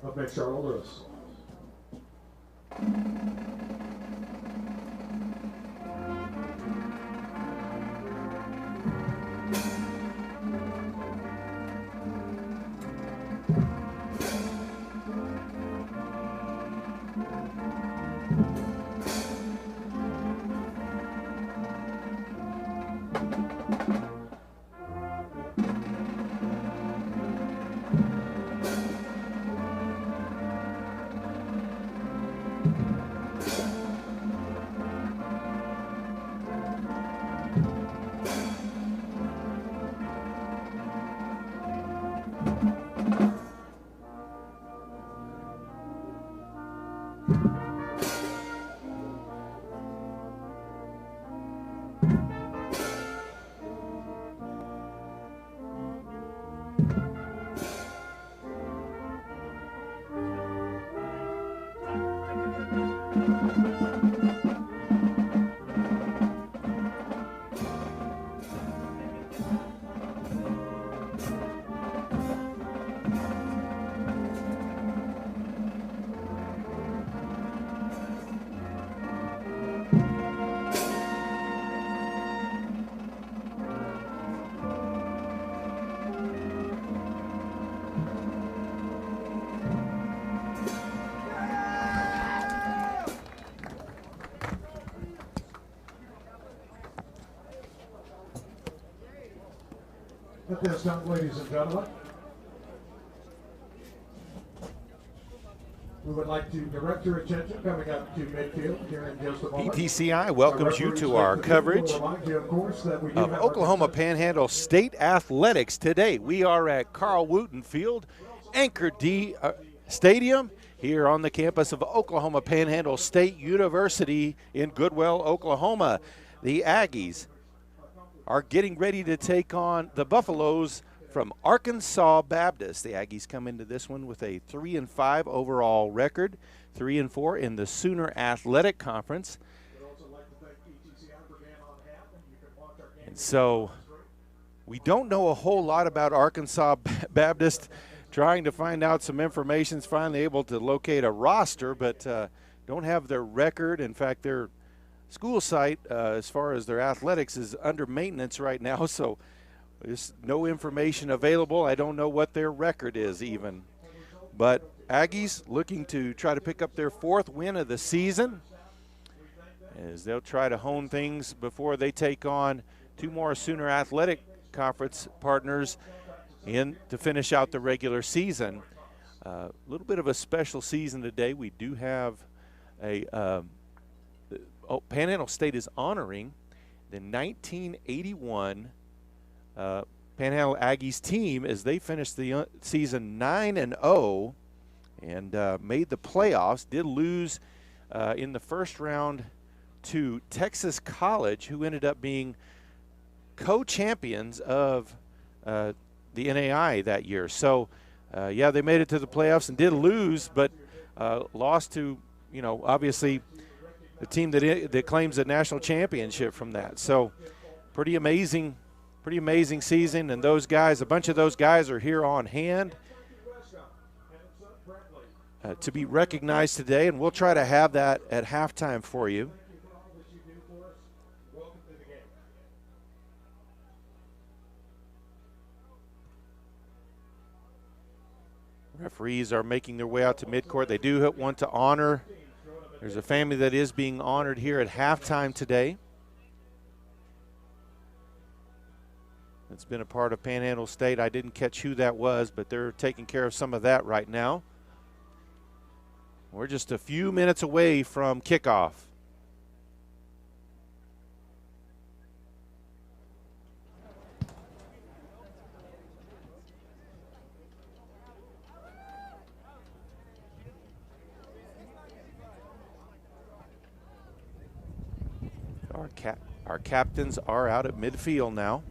Up next, Charlotte Lewis. At this time, ladies and gentlemen, we would like to direct your attention coming up to midfield here in just a moment. PTCI welcomes you to our coverage of Oklahoma Panhandle State Athletics. Today we are at Carl Wooten Field, Anchor D Stadium, here on the campus of Oklahoma Panhandle State University in Goodwell, Oklahoma. The Aggies are getting ready to take on the Buffaloes from Arkansas Baptist. The Aggies come into this one with a 3-5 overall record, 3-4 in the Sooner Athletic Conference. And so we don't know a whole lot about Arkansas Baptist. Trying to find out some information, finally able to locate a roster, but don't have their record. In fact, their school site, as far as their athletics, is under maintenance right now, so there's no information available. I don't know what their record is even. But Aggies looking to try to pick up their 4th win of the season, as they'll try to hone things before they take on 2 more Sooner Athletic Conference partners in to finish out the regular season. A little bit of a special season today. We do have a Panhandle State is honoring the 1981 Panhandle Aggies team as they finished the season 9-0 and made the playoffs. Did lose in the first round to Texas College, who ended up being co-champions of the NAI that year. So, yeah, they made it to the playoffs and did lose, but lost to, obviously the team that claims the national championship from that. So, pretty amazing season. And those guys, a bunch of those guys are here on hand to be recognized today, and we'll try to have that at halftime for you. Referees are making their way out to midcourt. They do want to honor. There's a family that is being honored here at halftime today. It's been a part of Panhandle State. I didn't catch who that was, but they're taking care of some of that right now. We're just a few minutes away from kickoff. Our captains are out at midfield now.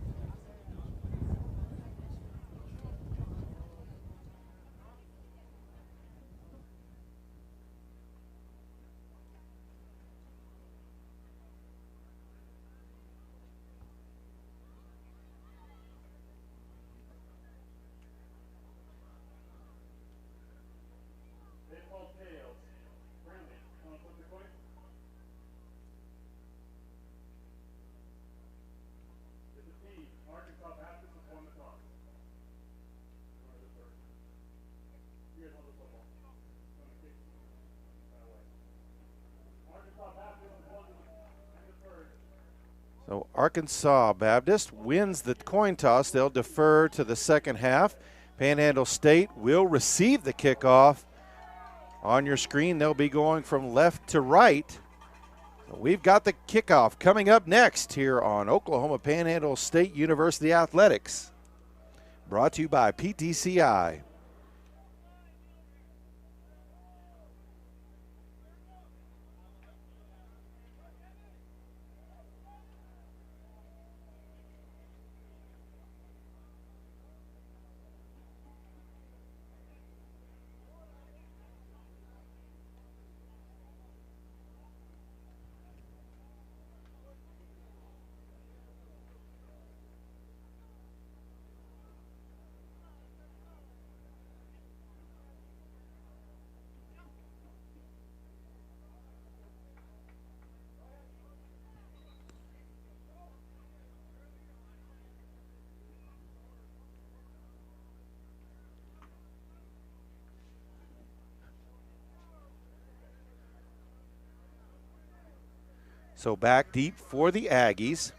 So Arkansas Baptist wins the coin toss. They'll defer to the second half. Panhandle State will receive the kickoff. On your screen, they'll be going from left to right. We've got the kickoff coming up next here on Oklahoma Panhandle State University Athletics. Brought to you by PTCI. So back deep for the Aggies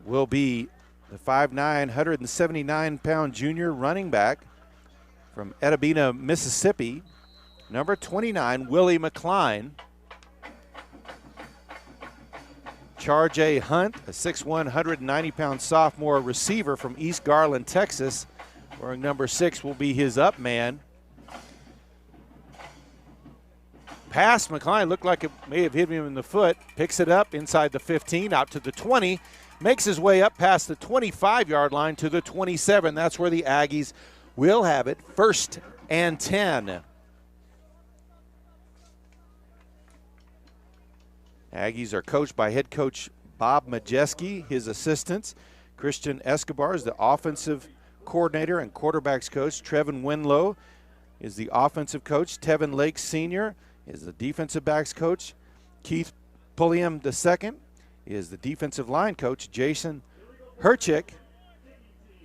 will be the 5'9", 179-pound junior running back from Edabina, Mississippi, number 29, Willie McCline. Charjay Hunt, a 6'1", 190-pound sophomore receiver from East Garland, Texas, wearing number 6 will be his up man. Pass, McCline looked like it may have hit him in the foot, picks it up inside the 15, out to the 20, makes his way up past the 25-yard line to the 27. That's where the Aggies will have it, 1st and 10. Aggies are coached by head coach Bob Majeski. His assistants, Christian Escobar is the offensive coordinator and quarterbacks coach. Trevin Winlow is the offensive coach. Tevin Lake Sr. is the defensive backs coach. Keith Pulliam II is the defensive line coach. Jason Herchick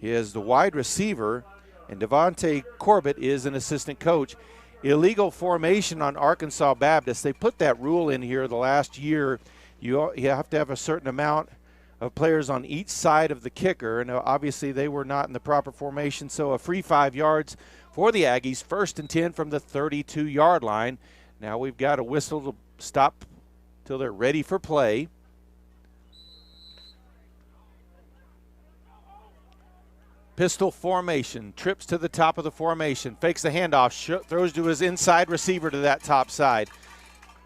is the wide receiver, and Devontae Corbett is an assistant coach. Illegal formation on Arkansas Baptist. They put that rule in here the last year. You have to have a certain amount of players on each side of the kicker, and obviously they were not in the proper formation, so a free 5 yards for the Aggies, 1st and 10 from the 32-yard line. Now we've got a whistle to stop till they're ready for play. Pistol formation, trips to the top of the formation, fakes the handoff, throws to his inside receiver to that top side.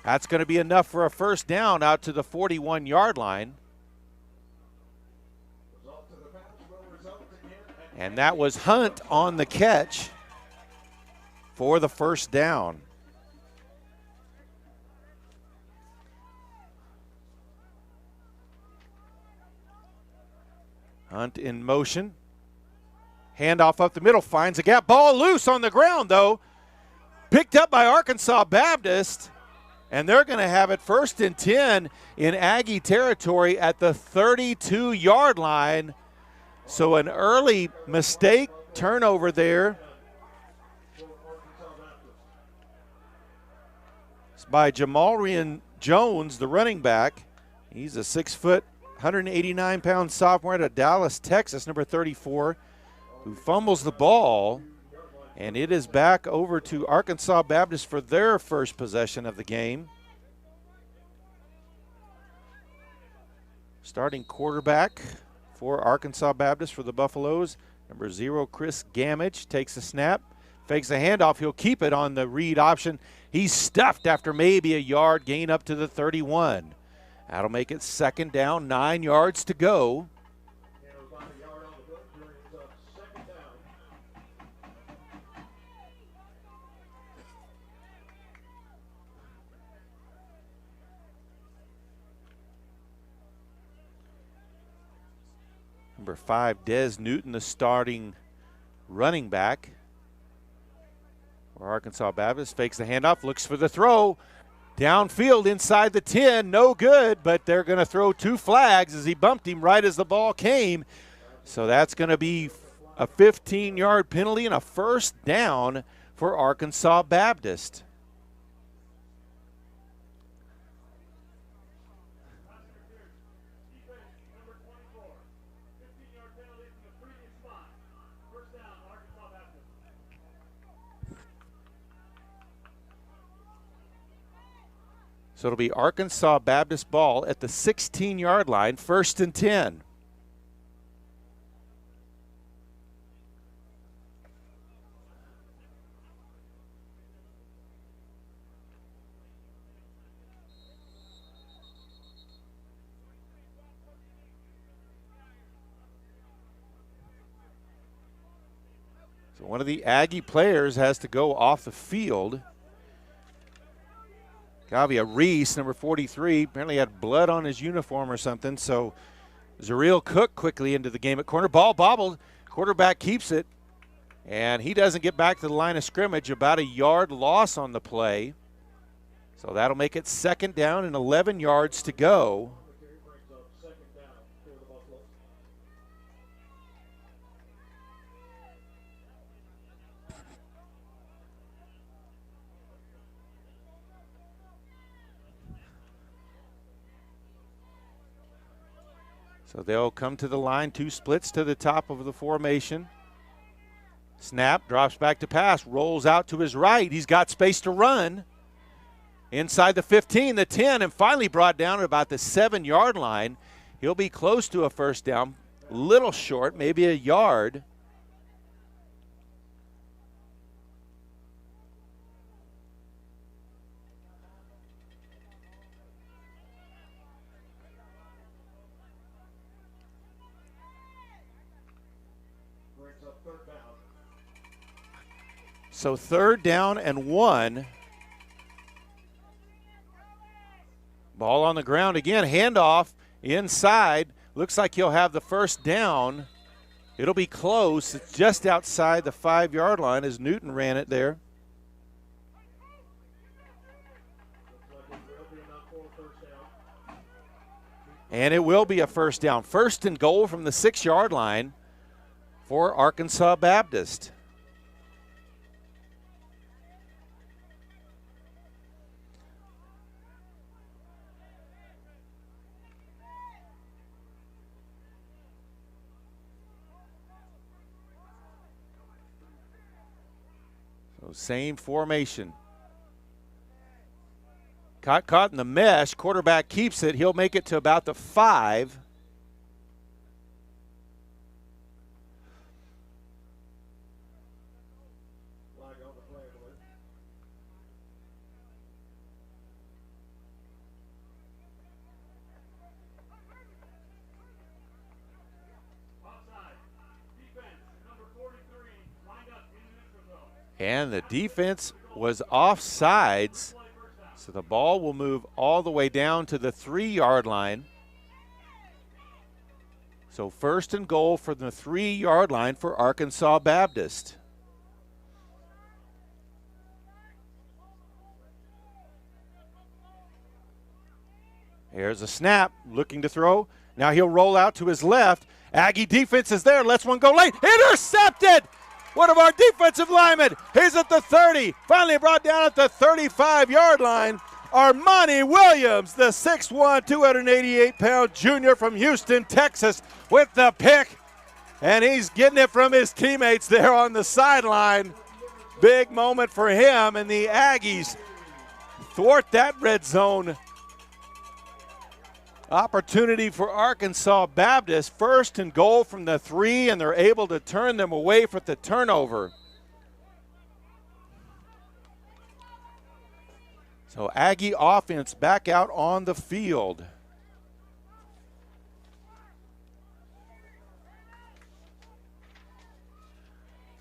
That's going to be enough for a 1st down out to the 41-yard line. And that was Hunt on the catch for the 1st down. Hunt in motion. Handoff up the middle, finds a gap. Ball loose on the ground, though. Picked up by Arkansas Baptist, and they're going to have it 1st and 10 in Aggie territory at the 32-yard line. So an early mistake, turnover there. It's by Jamarian Jones, the running back. He's a 6', 189-pound sophomore out of Dallas, Texas, number 34, who fumbles the ball, and it is back over to Arkansas Baptist for their first possession of the game. Starting quarterback for Arkansas Baptist for the Buffaloes, number 0, Chris Gamage, takes a snap, fakes a handoff. He'll keep it on the read option. He's stuffed after maybe a yard, gain up to the 31. That'll make it 2nd down, 9 yards to go. Number 5, Des Newton, the starting running back for Arkansas Baptist, fakes the handoff, looks for the throw. Downfield inside the 10, no good, but they're going to throw 2 flags as he bumped him right as the ball came. So that's going to be a 15-yard penalty and a 1st down for Arkansas Baptist. So it'll be Arkansas Baptist ball at the 16-yard line, 1st and 10. So one of the Aggie players has to go off the field. Gavia Reese, number 43, apparently had blood on his uniform or something. So Zareel Cook quickly into the game at corner. Ball bobbled. Quarterback keeps it. And he doesn't get back to the line of scrimmage. About a yard loss on the play. So that'll make it 2nd down and 11 yards to go. So they'll come to the line, 2 splits to the top of the formation. Snap, drops back to pass, rolls out to his right. He's got space to run. Inside the 15, the 10, and finally brought down at about the 7-yard line. He'll be close to a 1st down, little short, maybe a yard. So 3rd down and 1. Ball on the ground again, handoff inside. Looks like he'll have the 1st down. It'll be close. It's just outside the 5-yard line as Newton ran it there. And it will be a 1st down. 1st and goal from the 6-yard line for Arkansas Baptist. So same formation. Caught in the mesh. Quarterback keeps it. He'll make it to about the 5. And the defense was offsides, so the ball will move all the way down to the 3-yard line. So 1st and goal from the 3-yard line for Arkansas Baptist. Here's a snap, looking to throw. Now he'll roll out to his left. Aggie defense is there, lets one go late. Intercepted! One of our defensive linemen. He's at the 30. Finally brought down at the 35-yard line. Armani Williams, the 6'1", 288-pound junior from Houston, Texas, with the pick. And he's getting it from his teammates there on the sideline. Big moment for him, and the Aggies thwart that red zone opportunity for Arkansas Baptist. 1st and goal from the 3, and they're able to turn them away for the turnover. So Aggie offense back out on the field.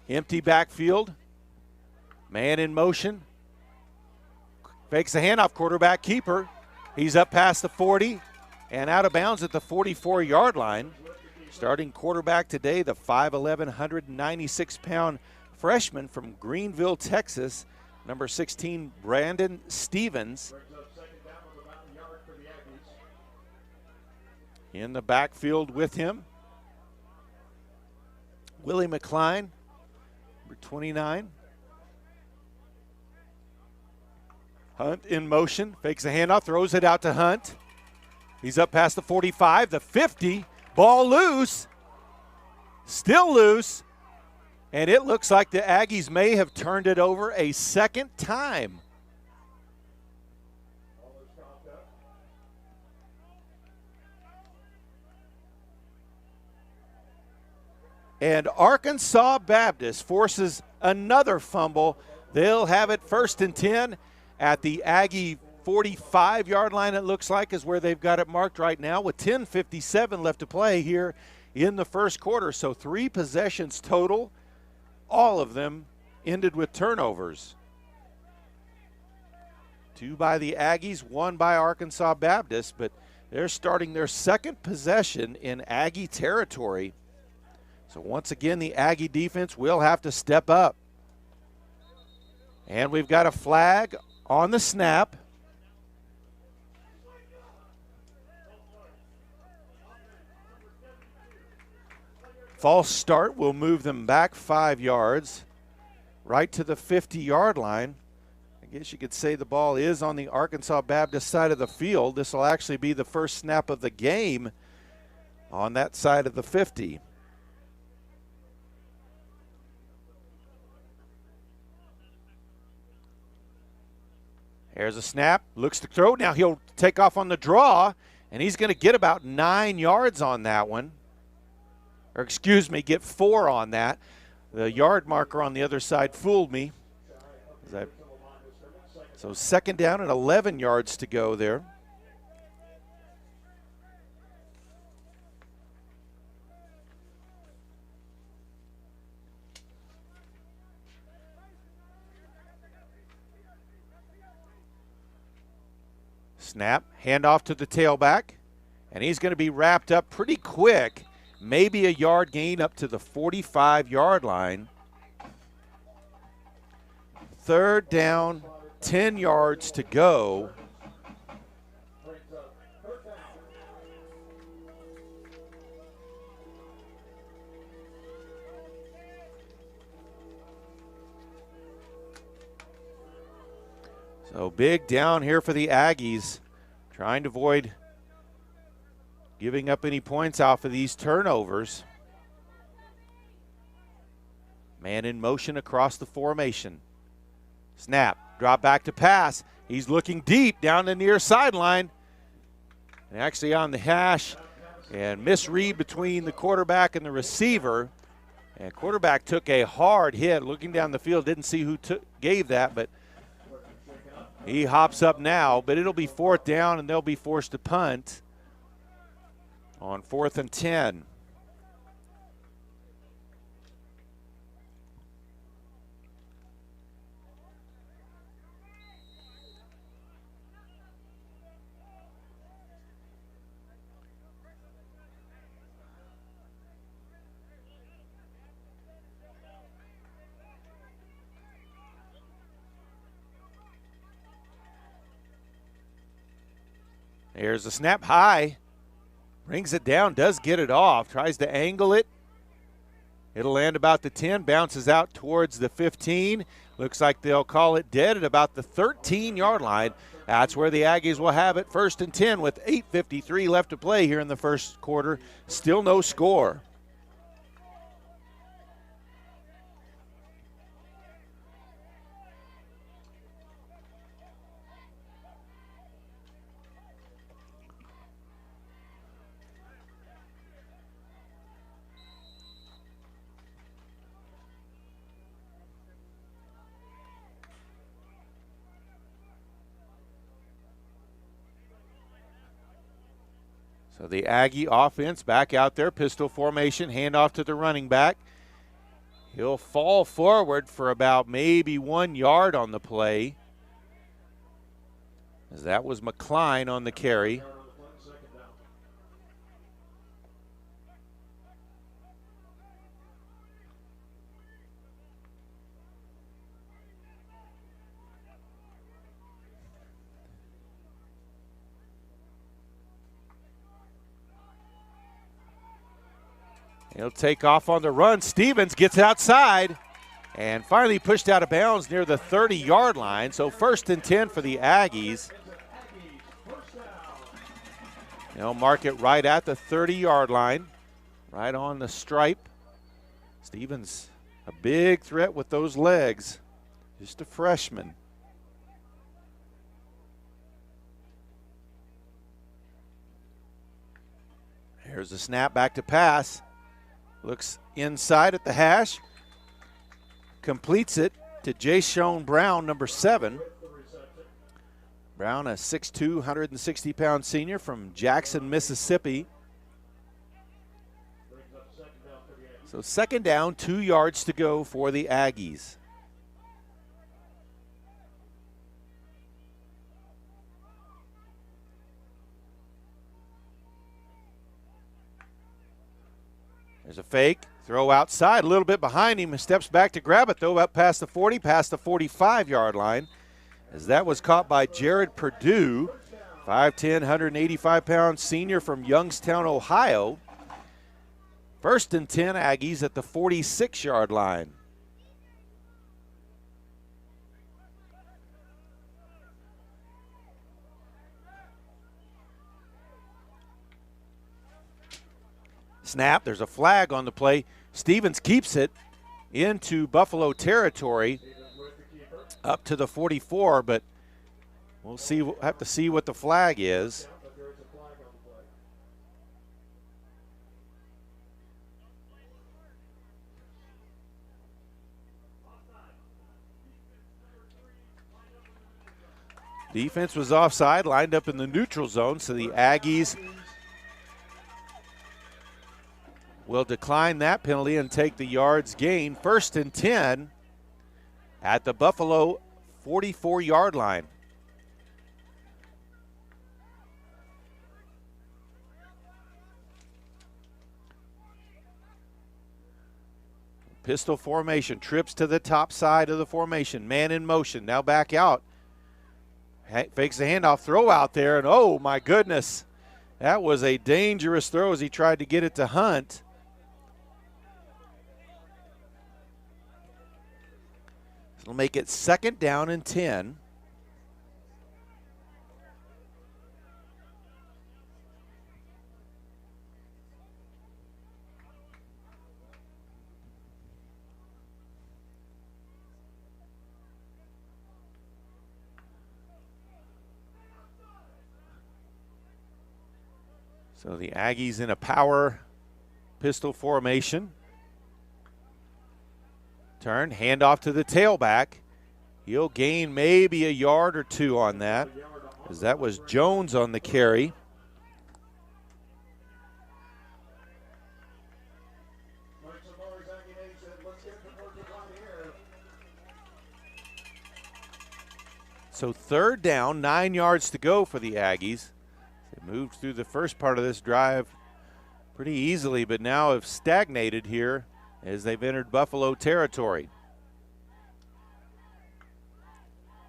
Empty backfield. Man in motion. Fakes the handoff, quarterback keeper. He's up past the 40. And out of bounds at the 44-yard line. Starting quarterback today, the 5'11", 196-pound freshman from Greenville, Texas, number 16, Brandon Stevens. In the backfield with him, Willie McCline, number 29. Hunt in motion, fakes a handoff, throws it out to Hunt. He's up past the 45, the 50, ball loose, still loose, and it looks like the Aggies may have turned it over a 2nd time. And Arkansas Baptist forces another fumble. They'll have it 1st and 10 at the Aggie 45-yard line, it looks like, is where they've got it marked right now with 10:57 left to play here in the first quarter. So 3 possessions total, all of them ended with turnovers. 2 by the Aggies, 1 by Arkansas Baptist, but they're starting their 2nd possession in Aggie territory. So once again, the Aggie defense will have to step up. And we've got a flag on the snap. False start will move them back 5 yards, right to the 50-yard line. I guess you could say the ball is on the Arkansas Baptist side of the field. This will actually be the first snap of the game on that side of the 50. Here's a snap, looks to throw. Now he'll take off on the draw, and he's going to get about 9 yards on that one. Or excuse me, get 4 on that. The yard marker on the other side fooled me. So 2nd down and 11 yards to go there. Snap, handoff to the tailback, and he's going to be wrapped up pretty quick. Maybe a yard gain up to the 45-yard line. 3rd down, 10 yards to go. So big down here for the Aggies, trying to avoid giving up any points off of these turnovers. Man in motion across the formation. Snap, drop back to pass. He's looking deep down the near sideline. And actually on the hash, and misread between the quarterback and the receiver. And quarterback took a hard hit. Looking down the field, didn't see who gave that, but he hops up now. But it'll be 4th down, and they'll be forced to punt on 4th and 10. Here's a snap high. Brings it down, does get it off, tries to angle it. It'll land about the 10, bounces out towards the 15. Looks like they'll call it dead at about the 13-yard line. That's where the Aggies will have it, 1st and 10 with 8:53 left to play here in the first quarter. Still no score. So the Aggie offense back out there, pistol formation, handoff to the running back. He'll fall forward for about maybe 1 yard on the play, as that was McCline on the carry. He'll take off on the run. Stevens gets outside and finally pushed out of bounds near the 30-yard line. So 1st and 10 for the Aggies. They'll mark it right at the 30-yard line, right on the stripe. Stevens, a big threat with those legs, just a freshman. Here's the snap back to pass. Looks inside at the hash. Completes it to Jayshon Brown, number 7. Brown, a 6'2", 160-pound senior from Jackson, Mississippi. So second down, 2 yards to go for the Aggies. There's a fake, throw outside, a little bit behind him, steps back to grab it though, up past the 40, past the 45-yard line, as that was caught by Jared Perdue, 5'10", 185-pound senior from Youngstown, Ohio. 1st and 10 Aggies at the 46-yard line. Snap, there's a flag on the play. Stevens keeps it into Buffalo territory up to the 44, but we'll have to see what the flag is. Defense was offside, lined up in the neutral zone, so the Aggies will decline that penalty and take the yards gain. 1st and 10 at the Buffalo 44-yard line. Pistol formation, trips to the top side of the formation, man in motion, now back out. Fakes the handoff, throw out there, and oh my goodness, that was a dangerous throw as he tried to get it to Hunt. It'll make it 2nd down and 10. So the Aggies in a power pistol formation. Turn, handoff to the tailback. He'll gain maybe a yard or 2 on that, as that was Jones on the carry. So 3rd down, 9 yards to go for the Aggies. They moved through the first part of this drive pretty easily, but now have stagnated here as they've entered Buffalo territory.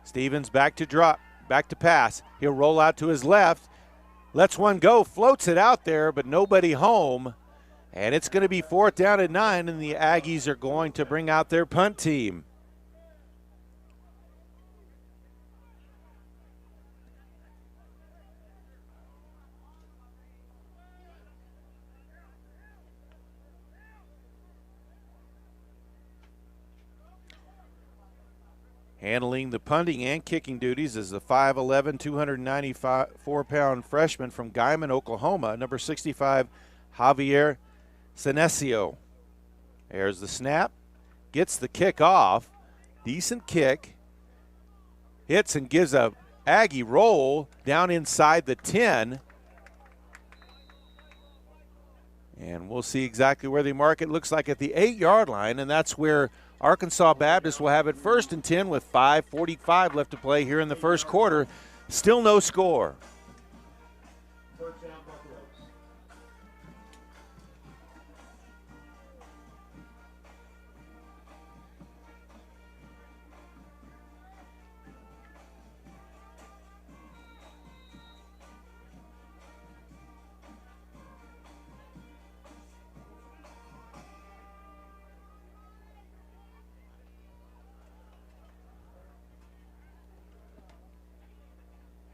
Stevens back to drop, back to pass. He'll roll out to his left, lets one go, floats it out there, but nobody home. And it's going to be 4th down and 9, and the Aggies are going to bring out their punt team. Handling the punting and kicking duties is the 5'11", 294-pound freshman from Guyman, Oklahoma, number 65, Javier Senesio. There's the snap, gets the kick off, decent kick, hits and gives a Aggie roll down inside the 10. And we'll see exactly where they mark it. Looks like at the 8-yard line, and that's where Arkansas Baptist will have it 1st and 10 with 5:45 left to play here in the first quarter. Still no score.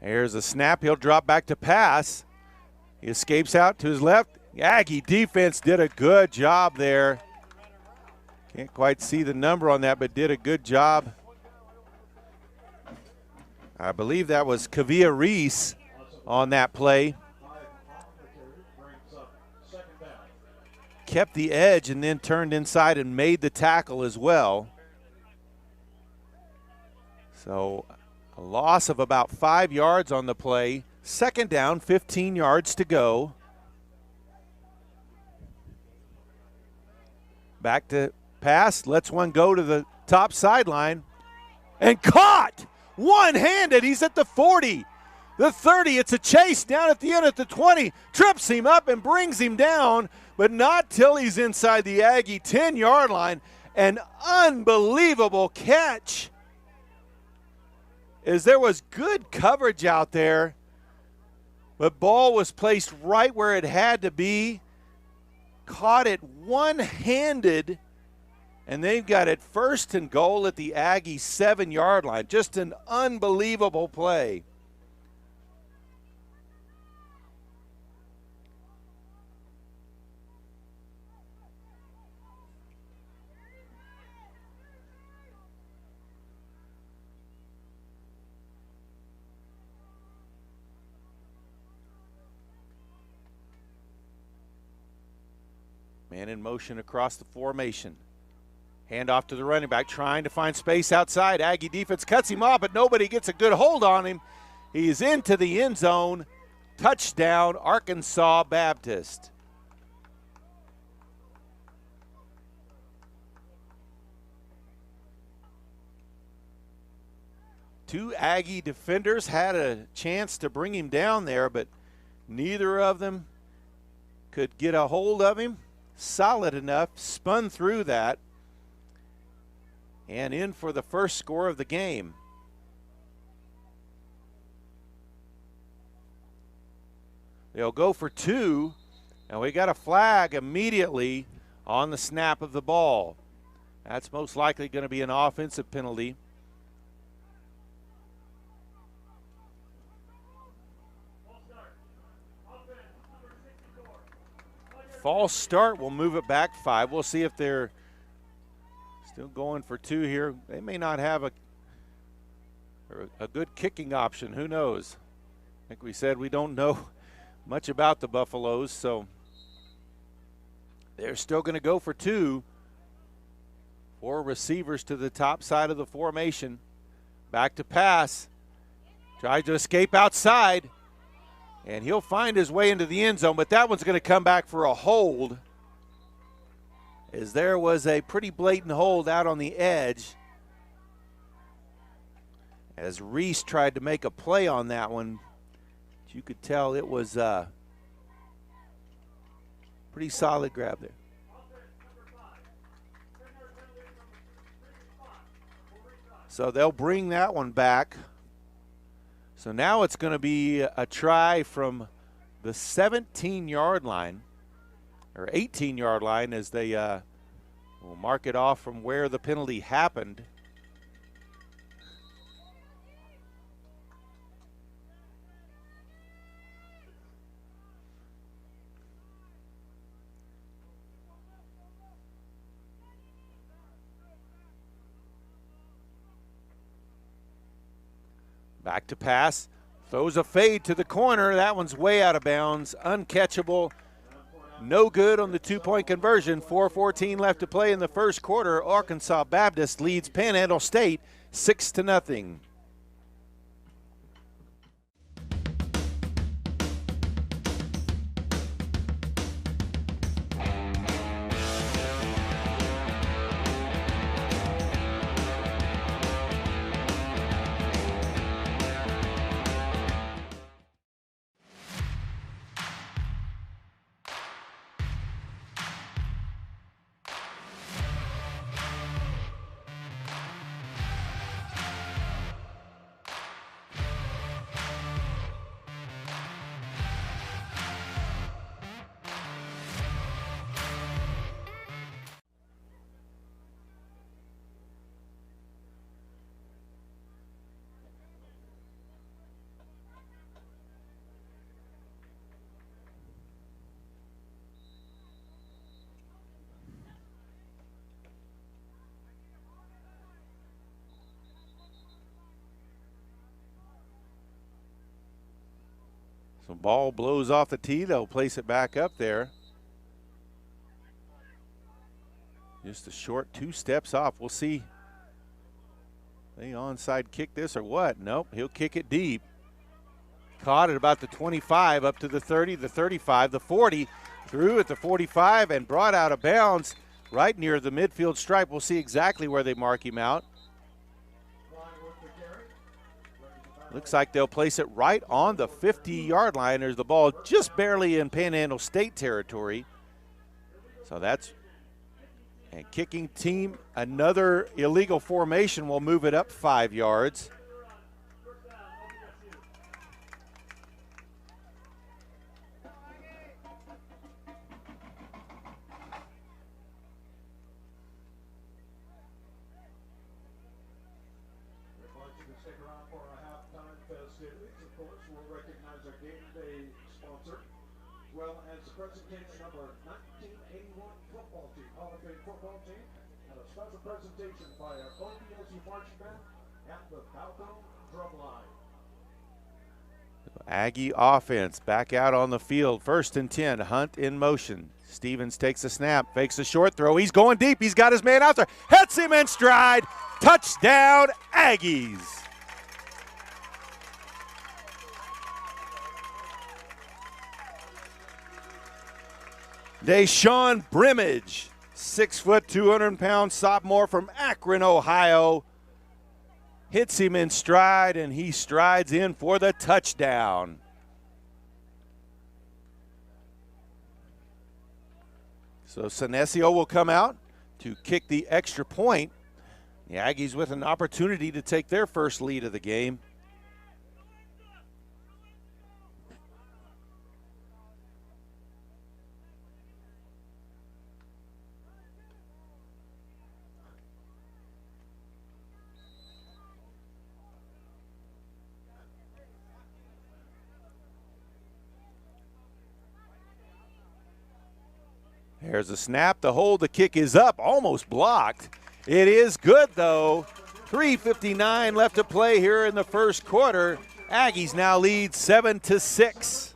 Here's a snap. He'll drop back to pass. He escapes out to his left. Aggie defense did a good job there. Can't quite see the number on that, but did a good job. I believe that was Kavia Reese on that play. kept the edge and then turned inside and made the tackle as well. So a loss of about 5 yards on the play. Second down, 15 yards to go. Back to pass, lets one go to the top sideline. And caught! One-handed, he's at the 40. The 30, it's a chase down at the end at the 20. Trips him up and brings him down, but not till he's inside the Aggie 10-yard line. An unbelievable catch, as there was good coverage out there, but ball was placed right where it had to be. Caught it one-handed, and they've got it first and goal at the Aggie 7-yard line. Just an unbelievable play. Man in motion across the formation. Hand off to the running back, trying to find space outside. Aggie defense cuts him off, but nobody gets a good hold on him. He's into the end zone. Touchdown, Arkansas Baptist. Two Aggie defenders had a chance to bring him down there, but neither of them could get a hold of him. Solid enough, spun through that, and in for the first score of the game. They'll go for two, and we got a flag immediately on the snap of the ball. That's most likely going to be an offensive penalty. False start will move it back 5. We'll see if they're still going for 2 here. They may not have a good kicking option. Who knows? Like we said, we don't know much about the Buffaloes, so they're still going to go for 2. 4 receivers to the top side of the formation. Back to pass. Tries to escape outside. And he'll find his way into the end zone, but that one's going to come back for a hold, as there was a pretty blatant hold out on the edge, as Reese tried to make a play on that one. You could tell it was a pretty solid grab there. So they'll bring that one back. So now it's going to be a try from the 17-yard line, or 18-yard line, as they will mark it off from where the penalty happened. Back to pass, throws a fade to the corner. That one's way out of bounds, uncatchable, no good on the 2-point conversion. 4:14 left to play in the first quarter. Arkansas Baptist leads Panhandle State 6-0. So ball blows off the tee. They'll place it back up there. Just a short 2 steps off. We'll see. They onside kick this or what? Nope, he'll kick it deep. Caught at about the 25, up to the 30, the 35, the 40. Threw at the 45 and brought out of bounds right near the midfield stripe. We'll see exactly where they mark him out. Looks like they'll place it right on the 50-yard line. There's the ball just barely in Panhandle State territory. So that's a kicking team. Another illegal formation will move it up 5 yards. Presentation number 1981 football team, Hall of Fame football team, and a special presentation by our OPSU marching band at the Falcon drumline. Aggie offense back out on the field. 1st and 10, Hunt in motion. Stevens takes a snap, fakes a short throw. He's going deep. He's got his man out there. Hits him in stride. Touchdown, Aggies. Deshaun Brimage, 6 foot, 200-pound sophomore from Akron, Ohio, hits him in stride, and he strides in for the touchdown. So Senesio will come out to kick the extra point. The Aggies with an opportunity to take their first lead of the game. There's a snap, the hold, the kick is up, almost blocked. It is good though. 3:59 left to play here in the first quarter. Aggies now lead 7-6.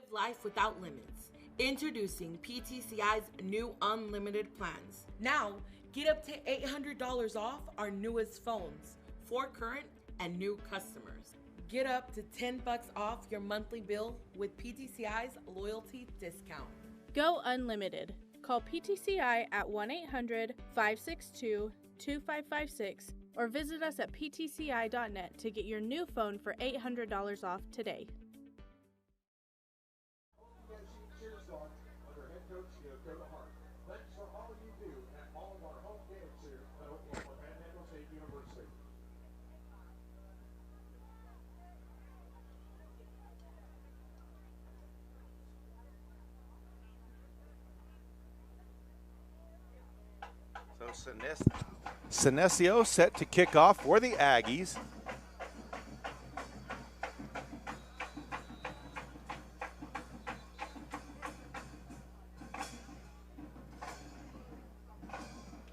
Life without limits. Introducing PTCI's new unlimited plans. Now, get up to $800 off our newest phones for current and new customers. Get up to $10 off your monthly bill with PTCI's loyalty discount. Go unlimited. Call PTCI at 1-800-562-2556 or visit us at ptci.net to get your new phone for $800 off today. Thanks for all you do at all of our home games here at Oklahoma Panhandle State University. So Senesio set to kick off for the Aggies.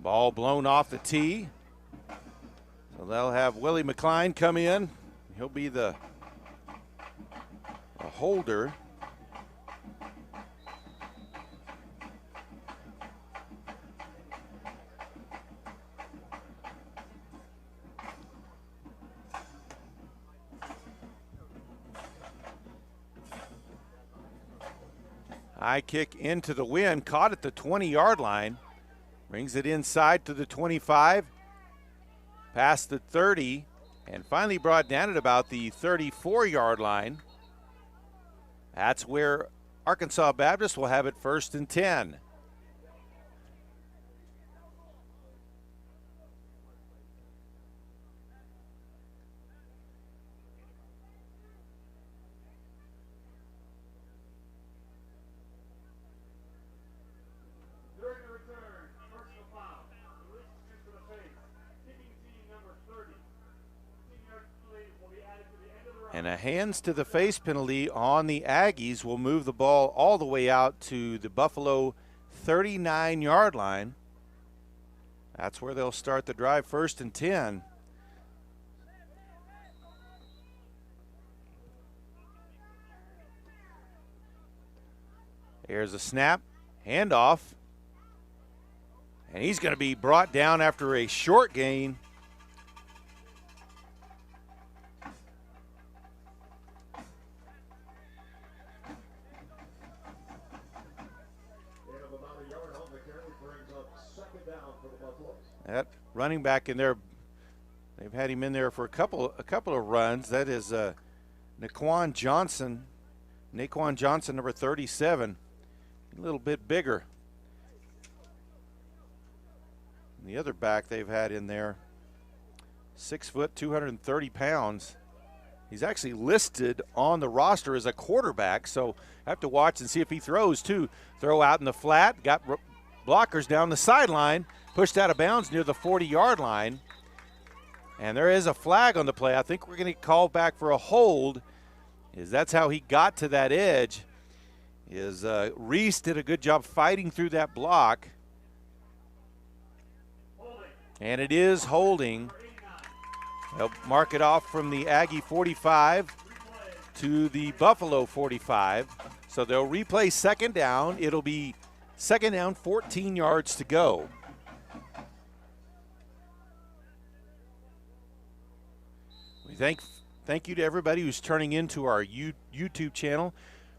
Ball blown off the tee. So they'll have Willie McCline come in. He'll be the holder. High kick into the wind, caught at the 20-yard line. Brings it inside to the 25, past the 30, and finally brought down at about the 34-yard line. That's where Arkansas Baptist will have it 1st and 10. And a hands to the face penalty on the Aggies will move the ball all the way out to the Buffalo 39-yard line. That's where they'll start the drive, 1st and 10. Here's a snap. Handoff. And he's going to be brought down after a short gain. That running back in there, they've had him in there for a couple of runs. That is Naquan Johnson. Naquan Johnson, number 37, a little bit bigger. And the other back they've had in there, 6 foot, 230 pounds. He's actually listed on the roster as a quarterback, so I have to watch and see if he throws too. Throw out in the flat, got blockers down the sideline, pushed out of bounds near the 40-yard line. And there is a flag on the play. I think we're going to call back for a hold. That's how he got to that edge. Reese did a good job fighting through that block. And it is holding. They'll mark it off from the Aggie 45 to the Buffalo 45. So they'll replay second down. It'll be second down, 14 yards to go. We thank you to everybody who's turning into our YouTube channel.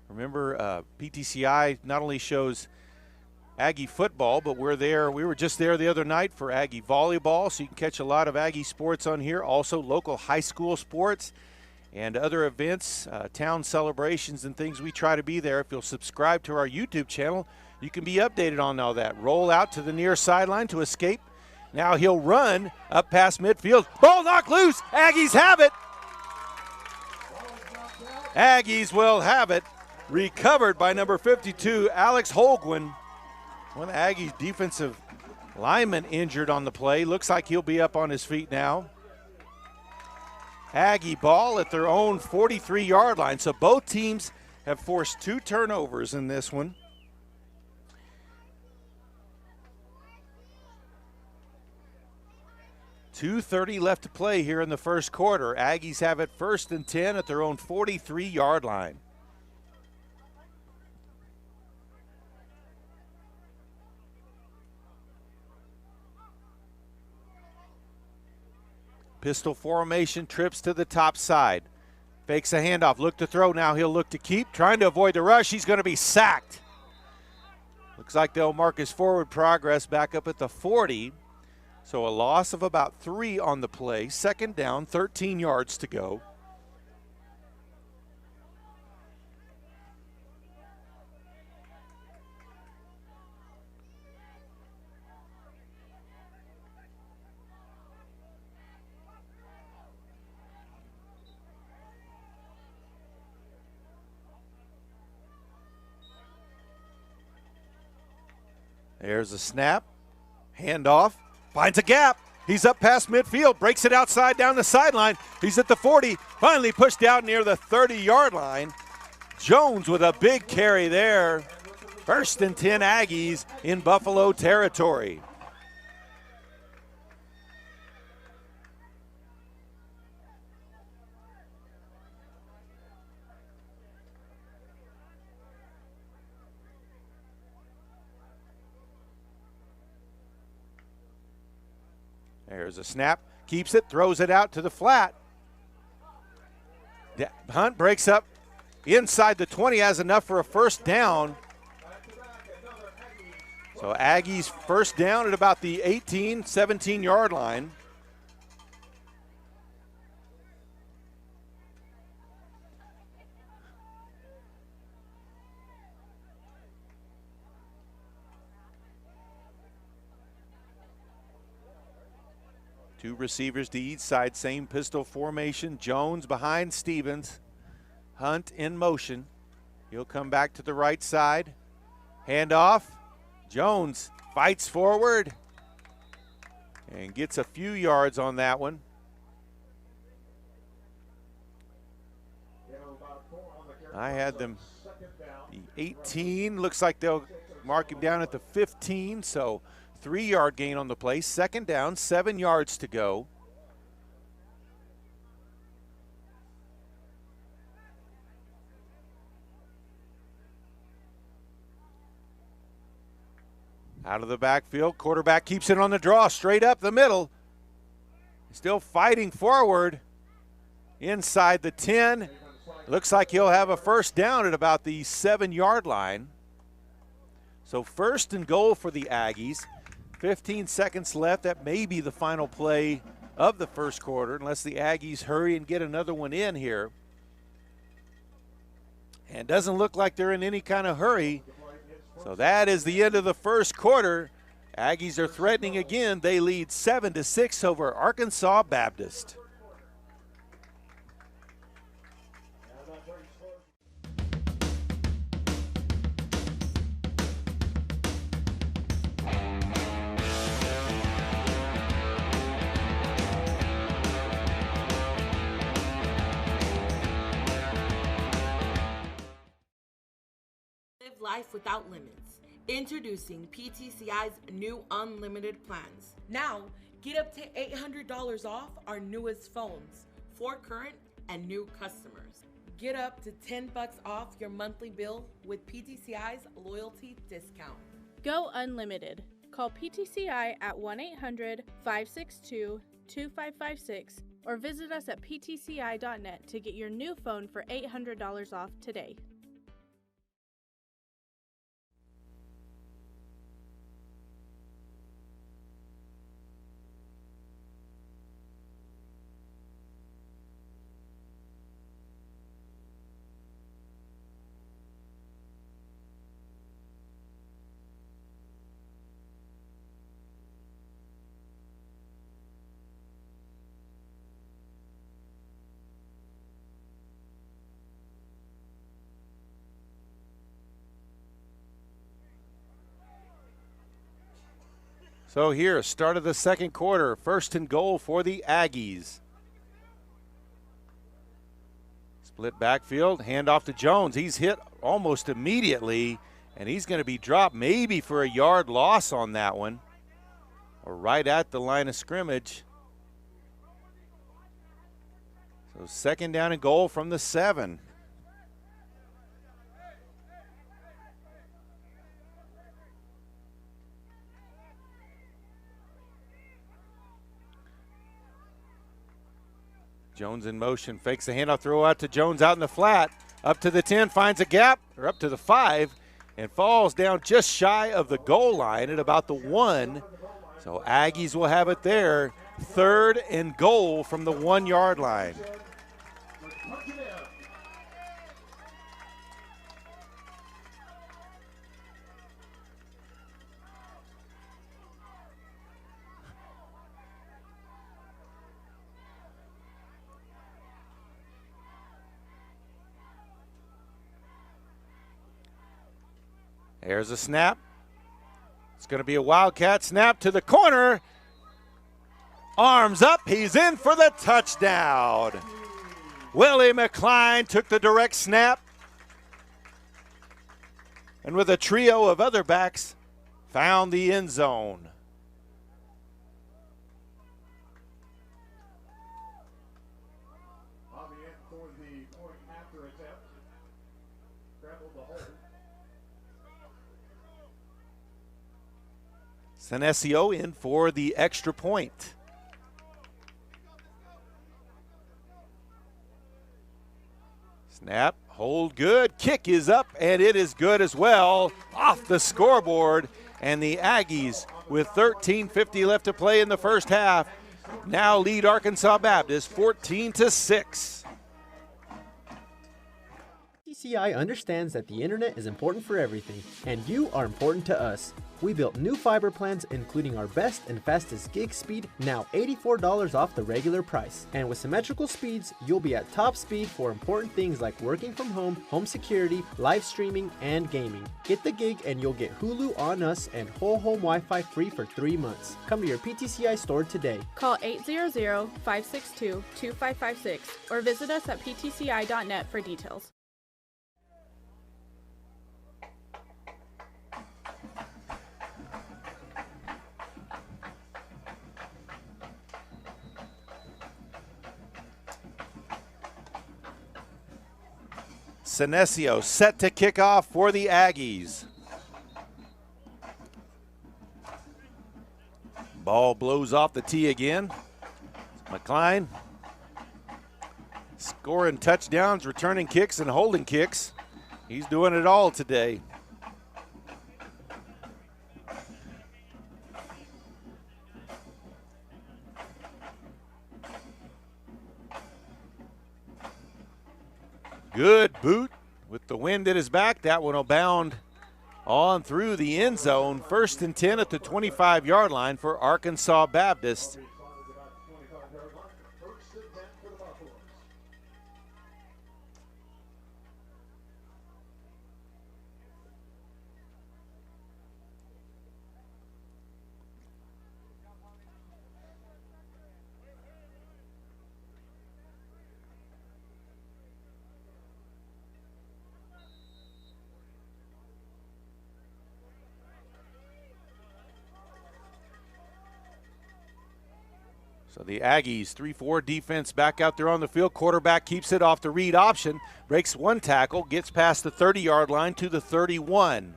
Remember, PTCI not only shows Aggie football, but we're there. We were just there the other night for Aggie volleyball, so you can catch a lot of Aggie sports on here. Also, local high school sports and other events, town celebrations and things. We try to be there. If you'll subscribe to our YouTube channel, you can be updated on all that. Roll out to the near sideline to escape. Now he'll run up past midfield. Ball knocked loose. Aggies have it. Aggies will have it. Recovered by number 52, Alex Holguin. One of Aggies' defensive linemen injured on the play. Looks like he'll be up on his feet now. Aggie ball at their own 43-yard line. So both teams have forced 2 turnovers in this one. .230 left to play here in the first quarter. Aggies have it 1st and 10 at their own 43-yard line. Pistol formation, trips to the top side. Fakes a handoff, look to throw, now he'll look to keep. Trying to avoid the rush, he's going to be sacked. Looks like they'll mark his forward progress back up at the 40. So a loss of about 3 on the play. Second down, 13 yards to go. There's a snap, handoff. Finds a gap. He's up past midfield, breaks it outside down the sideline. He's at the 40, finally pushed out near the 30-yard line. Jones with a big carry there. 1st and 10 Aggies in Buffalo territory. There's a snap, keeps it, throws it out to the flat. Hunt breaks up inside the 20, has enough for a first down. So Aggies first down at about the 18, 17-yard line. Two receivers to each side, same pistol formation. Jones behind Stevens. Hunt in motion. He'll come back to the right side. Handoff. Jones fights forward and gets a few yards on that one. I had them the 18. Looks like they'll mark him down at the 15, so 3-yard gain on the play. Second down, 7 yards to go. Out of the backfield, quarterback keeps it on the draw, straight up the middle. Still fighting forward inside the 10. Looks like he'll have a first down at about the 7-yard line. So 1st and goal for the Aggies. 15 seconds left. That may be the final play of the first quarter, unless the Aggies hurry and get another one in here. And doesn't look like they're in any kind of hurry. So that is the end of the first quarter. Aggies are threatening again. They lead 7-6 over Arkansas Baptist. Live life without limits. Introducing PTCI's new unlimited plans. Now, get up to $800 off our newest phones for current and new customers. Get up to $10 off your monthly bill with PTCI's loyalty discount. Go unlimited. Call PTCI at 1-800-562-2556 or visit us at ptci.net to get your new phone for $800 off today. So here, start of the second quarter, 1st and goal for the Aggies. Split backfield, handoff to Jones. He's hit almost immediately, and he's going to be dropped maybe for a yard loss on that one, or right at the line of scrimmage. So 2nd down and goal from the 7. Jones in motion, fakes the handoff, throw out to Jones out in the flat. Up to the 10, finds a gap, or up to the 5, and falls down just shy of the goal line at about the 1. So Aggies will have it there. 3rd and goal from the 1-yard line. There's a snap. It's going to be a Wildcat snap to the corner. Arms up. He's in for the touchdown. Willie McCline took the direct snap. And with a trio of other backs, found the end zone. On the end for the point after attempt. Scrambled the hole. Senesio in for the extra point. Snap, hold good, kick is up, and it is good as well. Off the scoreboard, and the Aggies, with 13:50 left to play in the first half, now lead Arkansas Baptist 14-6. PTCI understands that the internet is important for everything, and you are important to us. We built new fiber plans including our best and fastest gig speed, now $84 off the regular price. And with symmetrical speeds, you'll be at top speed for important things like working from home, home security, live streaming, and gaming. Get the gig and you'll get Hulu on us and whole home Wi-Fi free for 3 months. Come to your PTCI store today. Call 800-562-2556 or visit us at ptci.net for details. Senesio set to kick off for the Aggies. Ball blows off the tee again. McCline scoring touchdowns, returning kicks, and holding kicks. He's doing it all today. Good boot with the wind at his back. That one will bound on through the end zone. 1st and 10 at the 25-yard line for Arkansas Baptist. So the Aggies 3-4 defense back out there on the field. Quarterback keeps it off the read option, breaks one tackle, gets past the 30-yard line to the 31.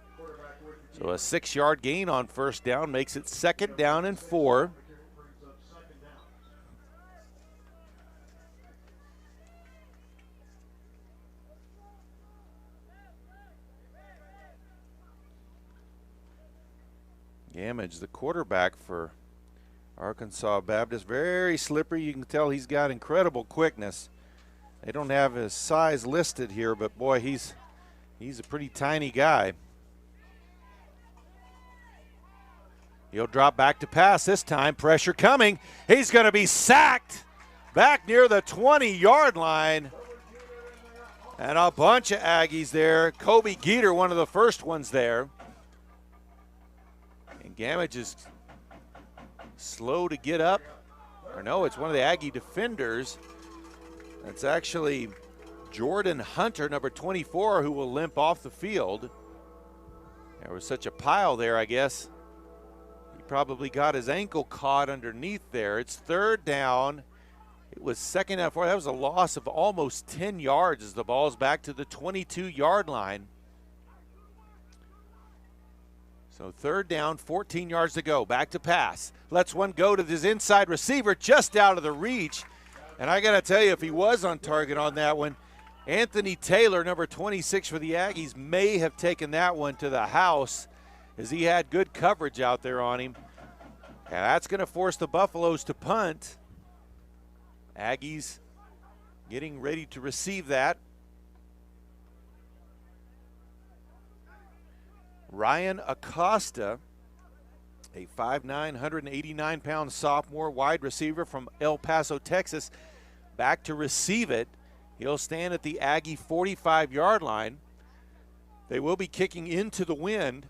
So a 6-yard gain on 1st down makes it 2nd down and 4. Gamage, the quarterback for Arkansas Baptist, very slippery. You can tell he's got incredible quickness. They don't have his size listed here, but boy, he's a pretty tiny guy. He'll drop back to pass this time. Pressure coming. He's going to be sacked back near the 20-yard line. And a bunch of Aggies there. Kobe Geeter, one of the first ones there. And Gamage is slow to get up. Or no, it's one of the Aggie defenders. That's actually Jordan Hunter, number 24, who will limp off the field. There was such a pile there, I guess. He probably got his ankle caught underneath there. It's 3rd down. It was 2nd and 4. That was a loss of almost 10 yards as the ball's back to the 22-yard line. So 3rd down, 14 yards to go. Back to pass. Lets one go to this inside receiver just out of the reach. And I got to tell you, if he was on target on that one, Anthony Taylor, number 26 for the Aggies, may have taken that one to the house as he had good coverage out there on him. And that's going to force the Buffaloes to punt. Aggies getting ready to receive that. Ryan Acosta, a 5'9", 189-pound sophomore wide receiver from El Paso, Texas, back to receive it. He'll stand at the Aggie 45-yard line. They will be kicking into the wind.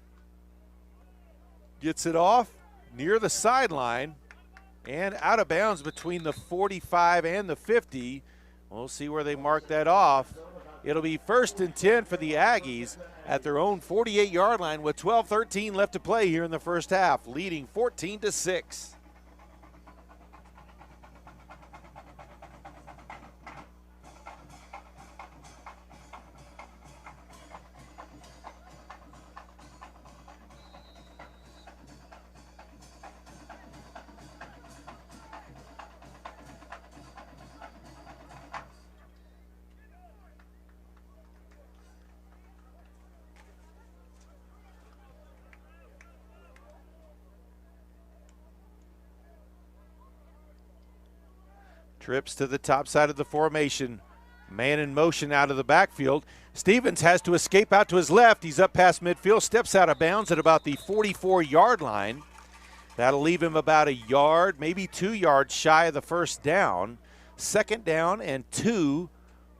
Gets it off near the sideline and out of bounds between the 45 and the 50. We'll see where they mark that off. It'll be 1st and 10 for the Aggies at their own 48-yard line with 12-13 left to play here in the first half, leading 14-6. Trips to the top side of the formation. Man in motion out of the backfield. Stevens has to escape out to his left. He's up past midfield, steps out of bounds at about the 44-yard line. That'll leave him about a yard, maybe 2 yards shy of the 1st down. 2nd down and 2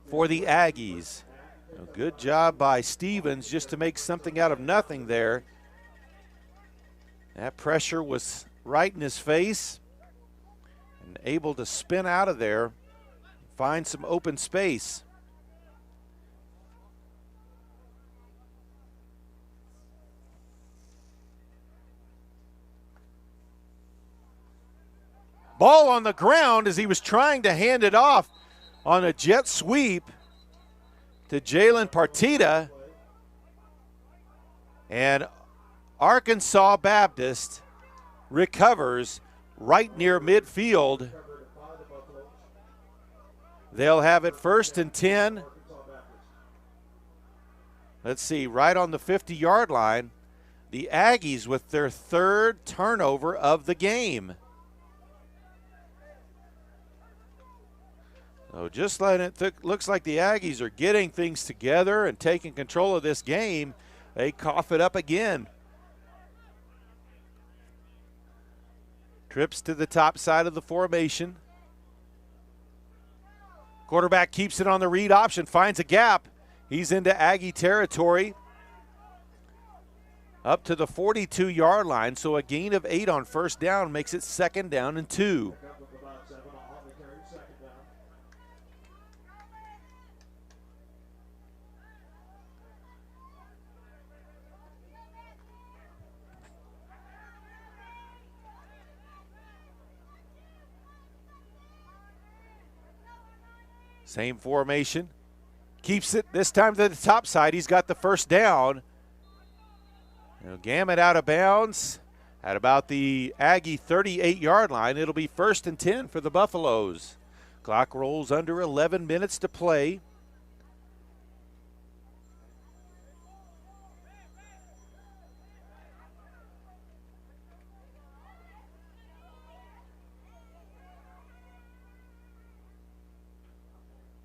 for the Aggies. A good job by Stevens just to make something out of nothing there. That pressure was right in his face. And able to spin out of there, find some open space. Ball on the ground as he was trying to hand it off on a jet sweep to Jalen Partita. And Arkansas Baptist recovers right near midfield. They'll have it 1st and 10. Let's see, right on the 50-yard line. The Aggies with their 3rd turnover of the game. So just letting it looks like the Aggies are getting things together and taking control of this game. They cough it up again. Trips to the top side of the formation. Quarterback keeps it on the read option, finds a gap. He's into Aggie territory. Up to the 42-yard line, so a gain of 8 on 1st down makes it 2nd down and 2. Same formation. Keeps it this time to the top side. He's got the 1st down. Gammett out of bounds at about the Aggie 38-yard line. It'll be 1st and 10 for the Buffaloes. Clock rolls under 11 minutes to play.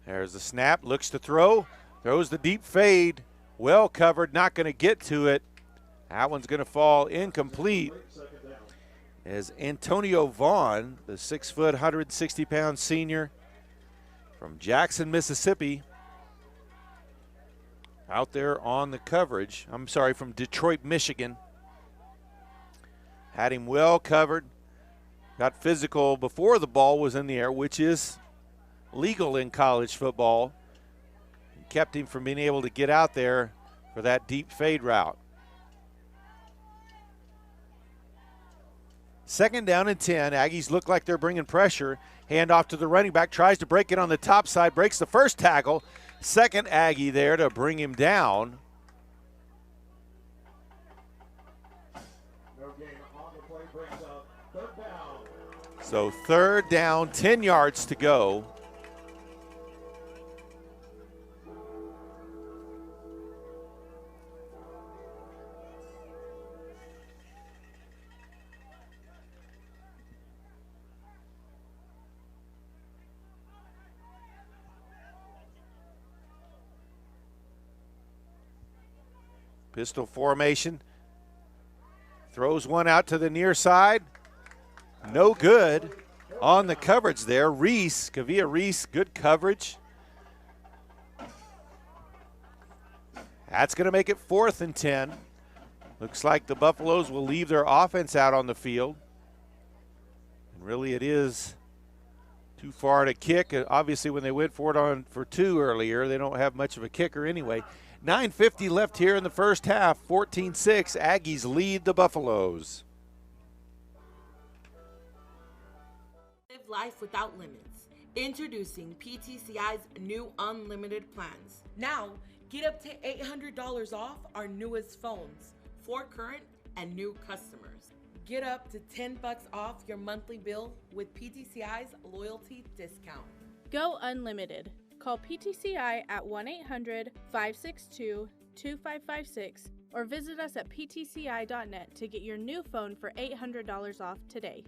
There's the snap, looks to throw, throws the deep fade, well covered, not going to get to it. That one's going to fall incomplete as Antonio Vaughn, the 6-foot, 160-pound senior from Jackson, Mississippi, out there on the coverage. I'm sorry, from Detroit, Michigan. Had him well covered, got physical before the ball was in the air, which is legal in college football. Kept him from being able to get out there for that deep fade route. 2nd down and 10. Aggies look like they're bringing pressure. Hand off to the running back. Tries to break it on the top side. Breaks the 1st tackle. 2nd Aggie there to bring him down. No gain on the play, brings up 3rd down. So 3rd down, 10 yards to go. Pistol formation. Throws one out to the near side. No good on the coverage there. Reese, Kavia Reese, good coverage. That's going to make it 4th and 10. Looks like the Buffaloes will leave their offense out on the field. And really it is too far to kick. Obviously when they went for it on for 2 earlier, they don't have much of a kicker anyway. 9:50 left here in the 1st half. 14-6. Aggies lead the Buffaloes. Live life without limits. Introducing PTCI's new unlimited plans. Now, get up to $800 off our newest phones for current and new customers. Get up to $10 off your monthly bill with PTCI's loyalty discount. Go unlimited. Call PTCI at 1-800-562-2556 or visit us at ptci.net to get your new phone for $800 off today.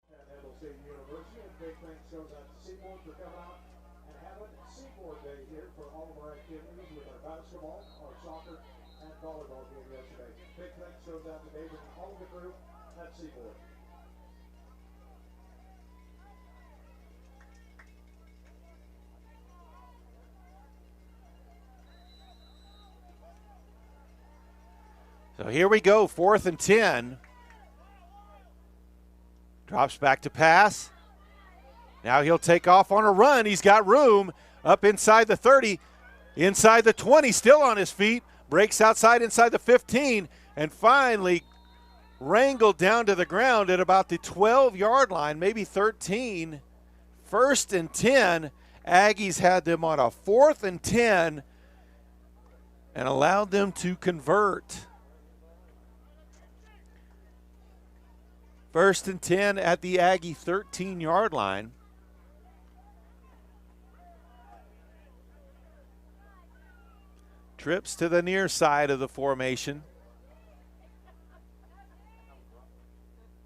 Panhandle State University, and big thanks goes out to Seaboard for coming out and having Seaboard Day here for all of our activities with our basketball, our soccer, and volleyball game yesterday. Big thanks goes out to David and all of the group at Seaboard. So here we go, 4th and 10. Drops back to pass. Now he'll take off on a run. He's got room up inside the 30, inside the 20, still on his feet. Breaks outside inside the 15, and finally wrangled down to the ground at about the 12-yard line, maybe 13. 1st and 10. Aggies had them on a 4th and 10 and allowed them to convert. First and 10 at the Aggie 13-yard line. Trips to the near side of the formation.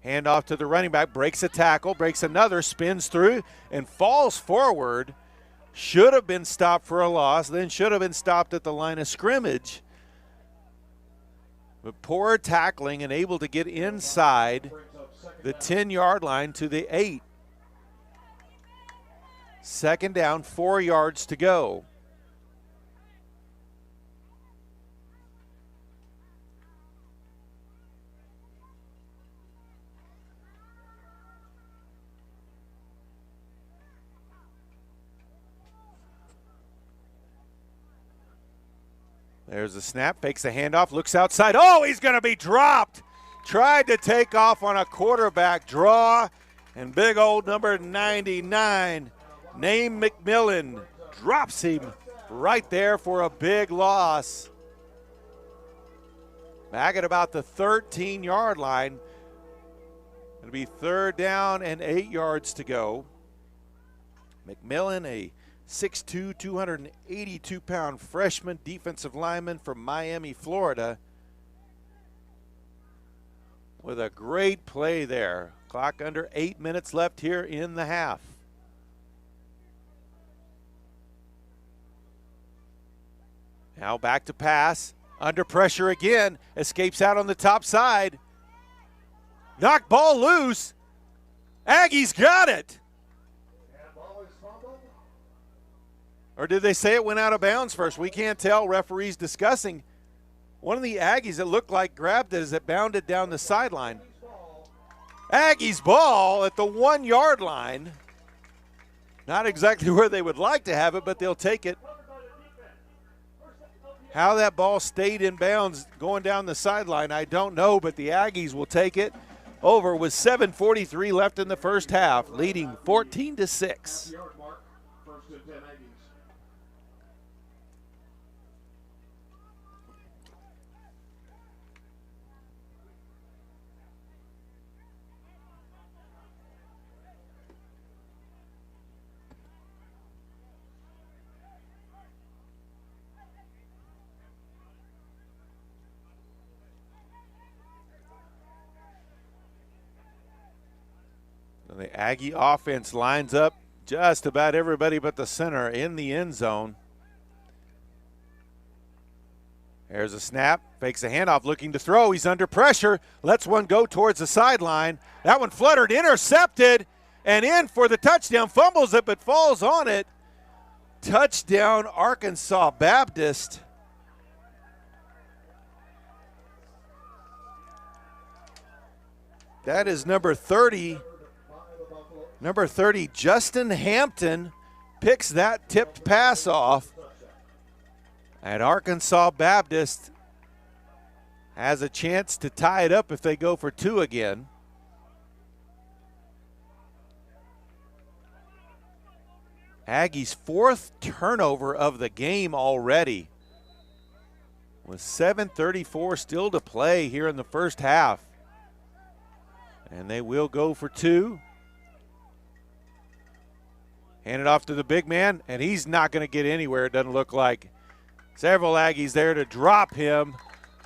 Handoff to the running back, breaks a tackle, breaks another, spins through, and falls forward. Should have been stopped for a loss, then should have been stopped at the line of scrimmage. But poor tackling and able to get inside the 10-yard line to the 8. Second down, 4 yards to go. There's a snap, fakes a handoff, looks outside. Oh, he's going to be dropped. Tried to take off on a quarterback draw, and big old number 99, Name McMillan, drops him right there for a big loss. Back at about the 13-yard line. It'll be third down and 8 yards to go. McMillan, a 6'2", 282-pound freshman defensive lineman from Miami, Florida, with a great play there. Clock under 8 minutes left here in the half. Now back to pass, under pressure again, escapes out on the top side. Knocked ball loose. Aggies got it. Or did they say it went out of bounds first? We can't tell. Referees discussing. One of the Aggies, it looked like, grabbed it as it bounded down the sideline. Aggies ball at the 1-yard line. Not exactly where they would like to have it, but they'll take it. How that ball stayed in bounds going down the sideline, I don't know, but the Aggies will take it over with 7:43 left in the first half, leading 14-6. The Aggie offense lines up just about everybody but the center in the end zone. There's a snap, fakes a handoff, looking to throw. He's under pressure, lets one go towards the sideline. That one fluttered, intercepted, and in for the touchdown. Fumbles it, but falls on it. Touchdown, Arkansas Baptist. That is number 30. Number 30, Justin Hampton, picks that tipped pass off. And Arkansas Baptist has a chance to tie it up if they go for 2 again. Aggies' 4th turnover of the game already, with 7:34 still to play here in the first half. And they will go for 2. Hand it off to the big man, and he's not going to get anywhere, it doesn't look like. Several Aggies there to drop him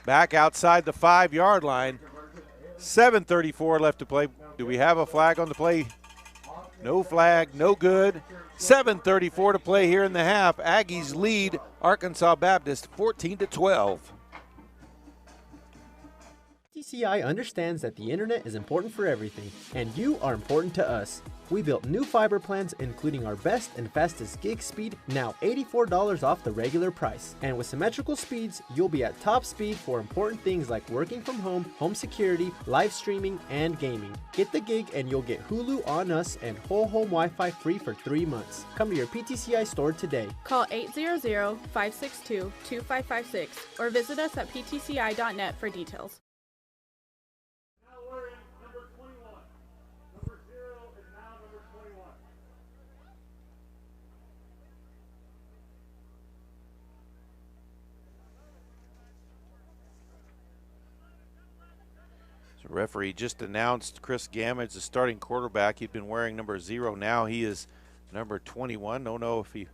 back outside the 5-yard line. 7:34 left to play. Do we have a flag on the play? No flag, no good. 7:34 to play here in the half. Aggies lead Arkansas Baptist 14-12. PTCI understands that the internet is important for everything, and you are important to us. We built new fiber plans, including our best and fastest gig speed, now $84 off the regular price. And with symmetrical speeds, you'll be at top speed for important things like working from home, home security, live streaming, and gaming. Get the gig and you'll get Hulu on us and whole home Wi-Fi free for 3 months. Come to your PTCI store today. Call 800-562-2556 or visit us at ptci.net for details. So referee just announced Chris Gamage, the starting quarterback. He'd been wearing number 0. Now he is number 21. Don't know if he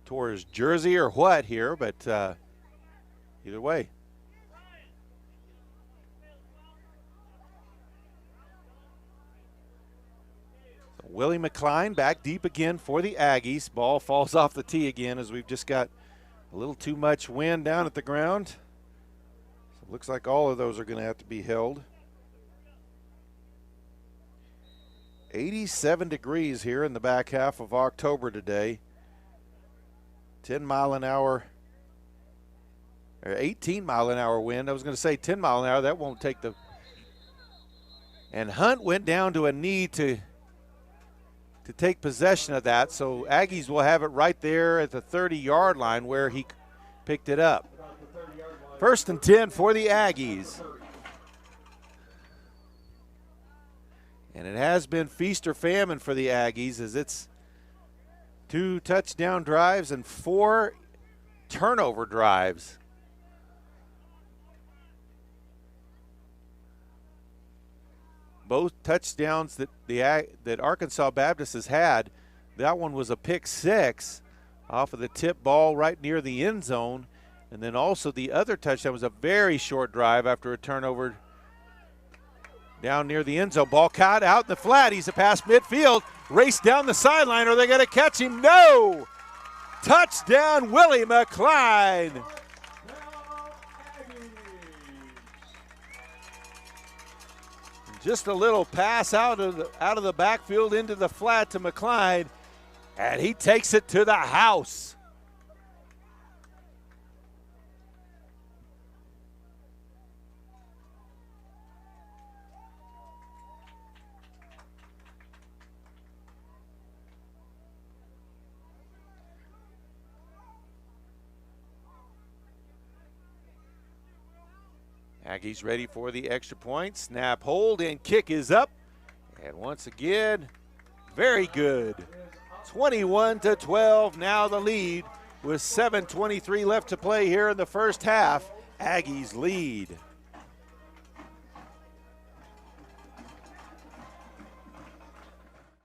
tore his jersey or what here, but either way. So Willie McCline back deep again for the Aggies. Ball falls off the tee again as we've just got a little too much wind down at the ground. So it looks like all of those are going to have to be held. 87 degrees here in the back half of October today. 10 mile an hour, or 18 mile an hour wind. I was going to say 10 mile an hour. That won't take the. And Hunt went down to a knee to take possession of that. So Aggies will have it right there at the 30-yard line where he picked it up. 1st and 10 for the Aggies. And it has been feast or famine for the Aggies as it's 2 touchdown drives and 4 turnover drives. Both touchdowns that Arkansas Baptist has had, that one was a pick 6 off of the tip ball right near the end zone. And then also the other touchdown was a very short drive after a turnover down near the end zone. Ball caught out in the flat. He's past midfield. Race down the sideline. Are they going to catch him? No! Touchdown, Willie McCline. Just a little pass out of the backfield into the flat to McCline, and he takes it to the house. Aggies ready for the extra point. Snap, hold, and kick is up. And once again, very good. 21-12, now the lead with 7:23 left to play here in the first half. Aggies lead.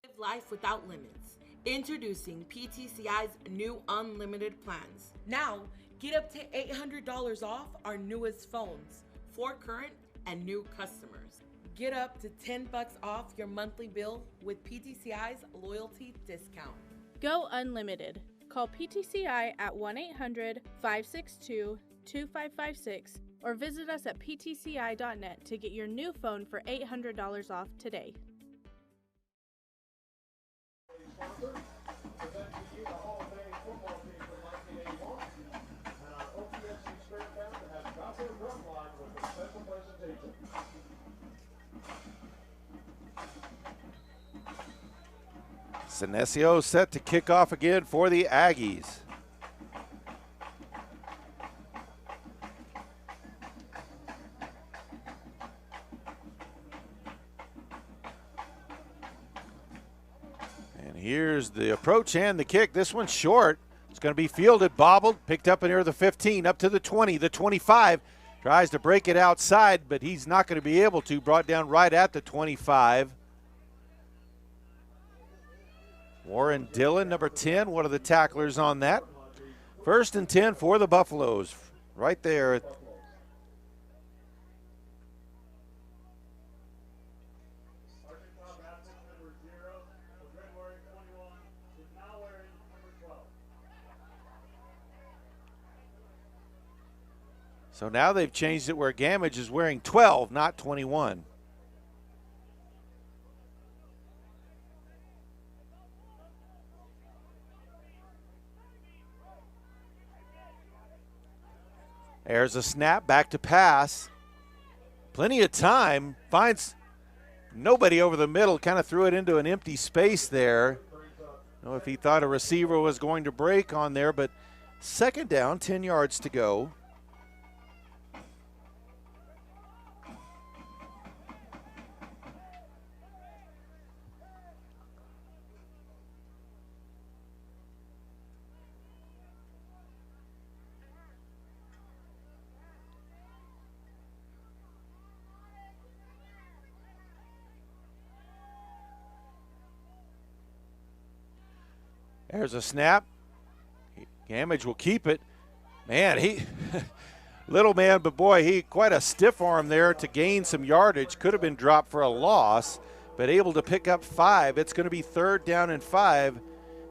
Live life without limits. Introducing PTCI's new unlimited plans. Now, get up to $800 off our newest phones for current and new customers. Get up to $10 off your monthly bill with PTCI's loyalty discount. Go unlimited. Call PTCI at 1-800-562-2556 or visit us at ptci.net to get your new phone for $800 off today. Sponsor, present to you the Hall of Fame football team from 1981, and our OPSU Spirit Band has got their drum line with a special presentation. Sinesio set to kick off again for the Aggies. And here's the approach and the kick. This one's short. It's going to be fielded, bobbled, picked up near the 15, up to the 20, the 25. Tries to break it outside, but he's not going to be able to. Brought down right at the 25. Warren Dillon, number 10, one of the tacklers on that. 1st and 10 for the Buffaloes, right there. So now they've changed it where Gamage is wearing 12, not 21. There's a snap, back to pass. Plenty of time, finds nobody over the middle, kind of threw it into an empty space there. I don't know if he thought a receiver was going to break on there, but 2nd down, 10 yards to go. There's a snap. Gamage will keep it. Man, he little man, but boy, he quite a stiff arm there to gain some yardage. Could have been dropped for a loss, but able to pick up 5. It's going to be 3rd down and 5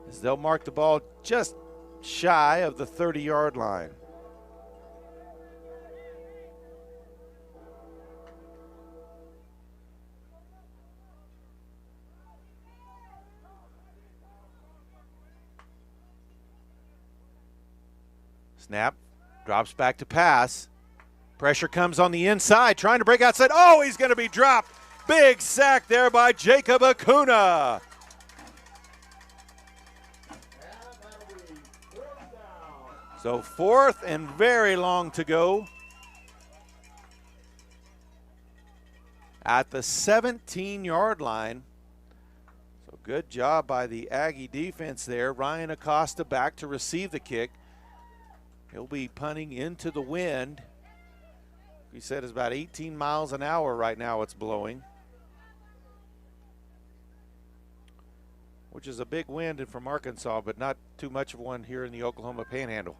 as they'll mark the ball just shy of the 30-yard line. Snap, drops back to pass. Pressure comes on the inside, trying to break outside. Oh, he's going to be dropped. Big sack there by Jacob Acuna. So 4th and very long to go. At the 17-yard line. So good job by the Aggie defense there. Ryan Acosta back to receive the kick. He'll be punting into the wind. He said it's about 18 miles an hour right now it's blowing, which is a big wind from Arkansas, but not too much of one here in the Oklahoma Panhandle.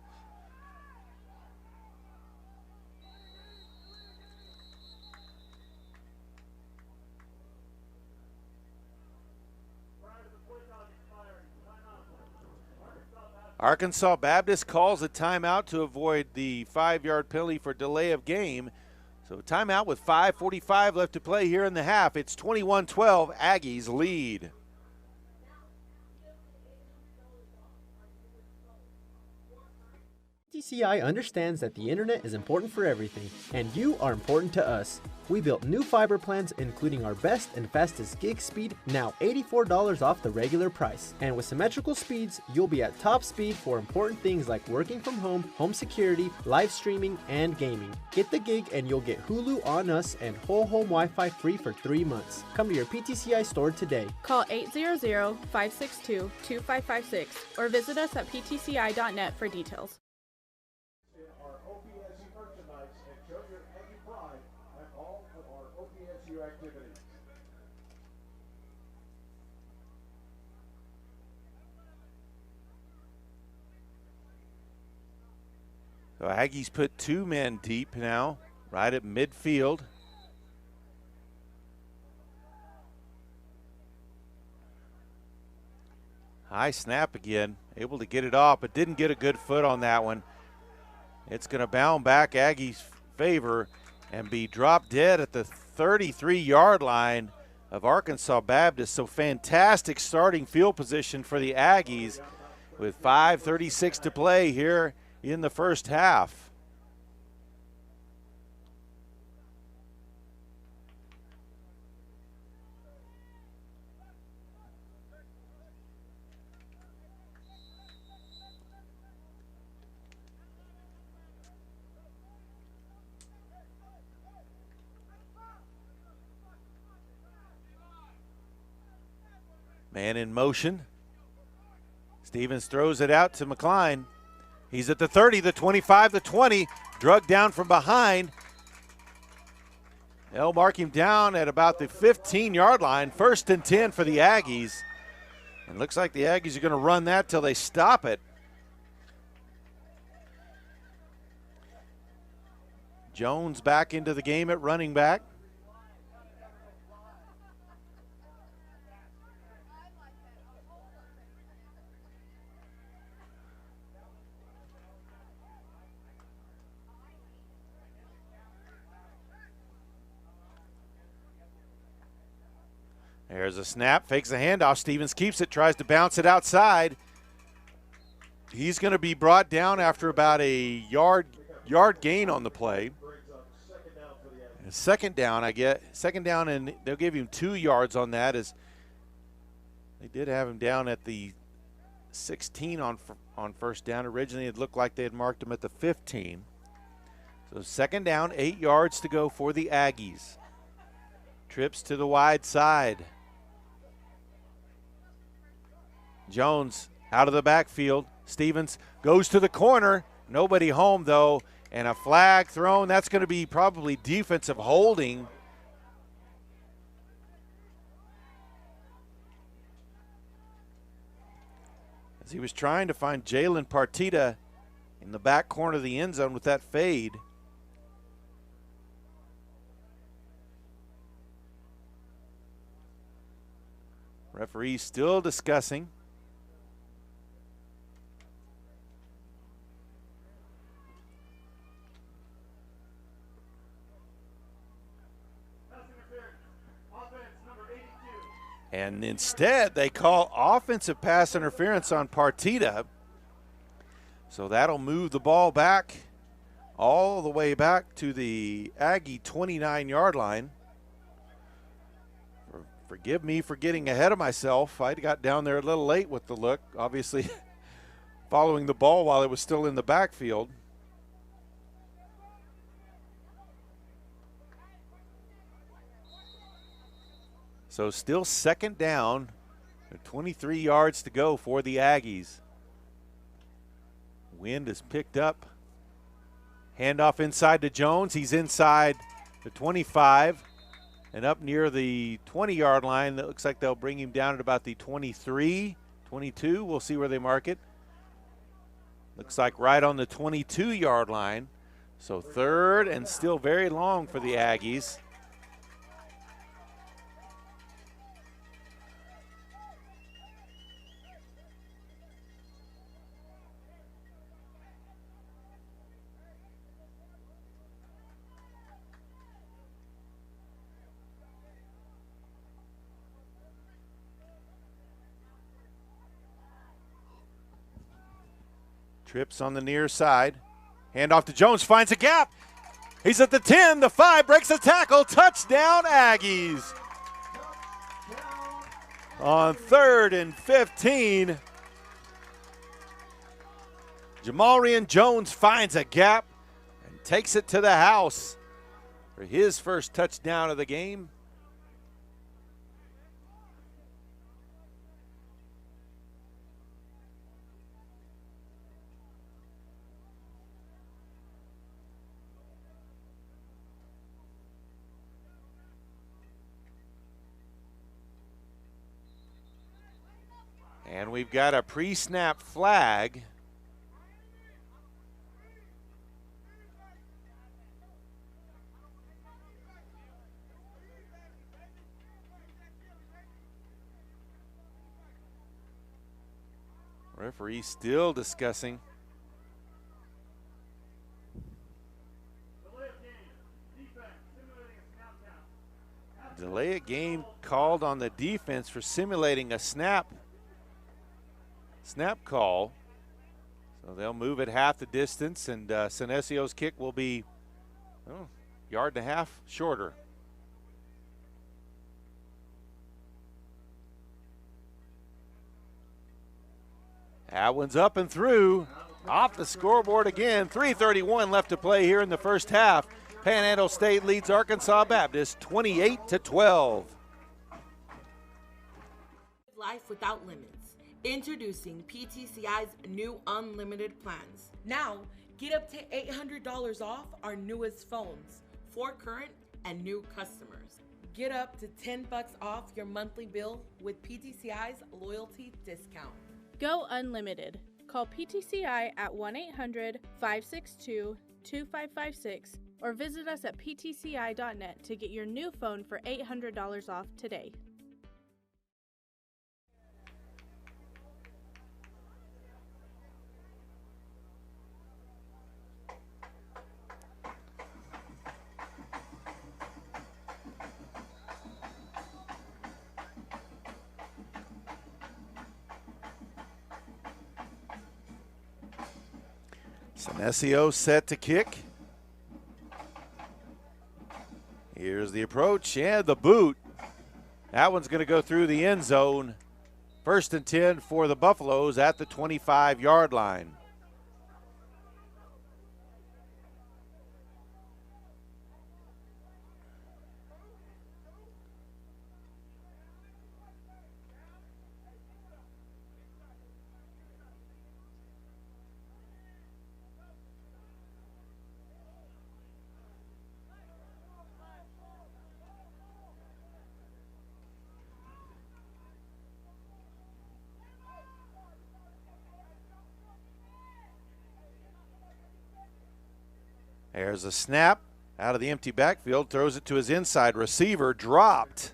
Arkansas Baptist calls a timeout to avoid the 5-yard penalty for delay of game. So timeout with 5:45 left to play here in the half. It's 21-12, Aggies lead. PTCI understands that the internet is important for everything, and you are important to us. We built new fiber plans including our best and fastest gig speed, now $84 off the regular price. And with symmetrical speeds, you'll be at top speed for important things like working from home, home security, live streaming, and gaming. Get the gig and you'll get Hulu on us and whole home Wi-Fi free for 3 months. Come to your PTCI store today. Call 800-562-2556 or visit us at ptci.net for details. In our OPSU merchandise and show your Aggie pride at all of our OPSU activities. So Aggies put 2 men deep now, right at midfield. High snap again, able to get it off, but didn't get a good foot on that one. It's going to bound back Aggies' favor and be dropped dead at the 33-yard line of Arkansas Baptist. So fantastic starting field position for the Aggies with 5:36 to play here in the first half. Man in motion. Stevens throws it out to McCline. He's at the 30, the 25, the 20. Drugged down from behind. They'll mark him down at about the 15-yard line. 1st and 10 for the Aggies. And looks like the Aggies are going to run that till they stop it. Jones back into the game at running back. There's a snap, fakes the handoff. Stevens keeps it, tries to bounce it outside. He's going to be brought down after about a yard gain on the play. Second down, I get. Second down, and they'll give him 2 yards on that, as they did have him down at the 16 on first down. Originally, it looked like they had marked him at the 15. So second down, 8 yards to go for the Aggies. Trips to the wide side. Jones out of the backfield. Stevens goes to the corner. Nobody home, though, and a flag thrown. That's going to be probably defensive holding. as he was trying to find Jalen Partita in the back corner of the end zone with that fade. Referee still discussing. And instead, they call offensive pass interference on Partita. So that'll move the ball back all the way back to the Aggie 29-yard line. Forgive me for getting ahead of myself. I got down there a little late with the look, obviously following the ball while it was still in the backfield. So still second down, 23 yards to go for the Aggies. Wind is picked up. Handoff inside to Jones. He's inside the 25 and up near the 20-yard line. That looks like they'll bring him down at about the 23, 22. We'll see where they mark it. Looks like right on the 22-yard line. So third and still very long for the Aggies. Trips on the near side. Handoff to Jones, finds a gap. He's at the 10, the 5, breaks a tackle. Touchdown, Aggies. On 3rd and 15. Jamalrian Jones finds a gap and takes it to the house for his first touchdown of the game. And we've got a pre-snap flag. Referee still discussing. Delay a game called on the defense for simulating a snap call. So they'll move it half the distance, and Sinesio's kick will be yard and a half shorter. That one's up and through. Off the scoreboard again. 3:31 left to play here in the first half. Panhandle State leads Arkansas Baptist 28-12. Life without limits. Introducing PTCI's new unlimited plans. Now, get up to $800 off our newest phones for current and new customers. Get up to $10 off your monthly bill with PTCI's loyalty discount. Go unlimited. Call PTCI at 1-800-562-2556 or visit us at ptci.net to get your new phone for $800 off today. Sinesio set to kick. Here's the approach and the boot. That one's going to go through the end zone. 1st and 10 for the Buffaloes at the 25-yard line. There's a snap out of the empty backfield, throws it to his inside receiver, dropped.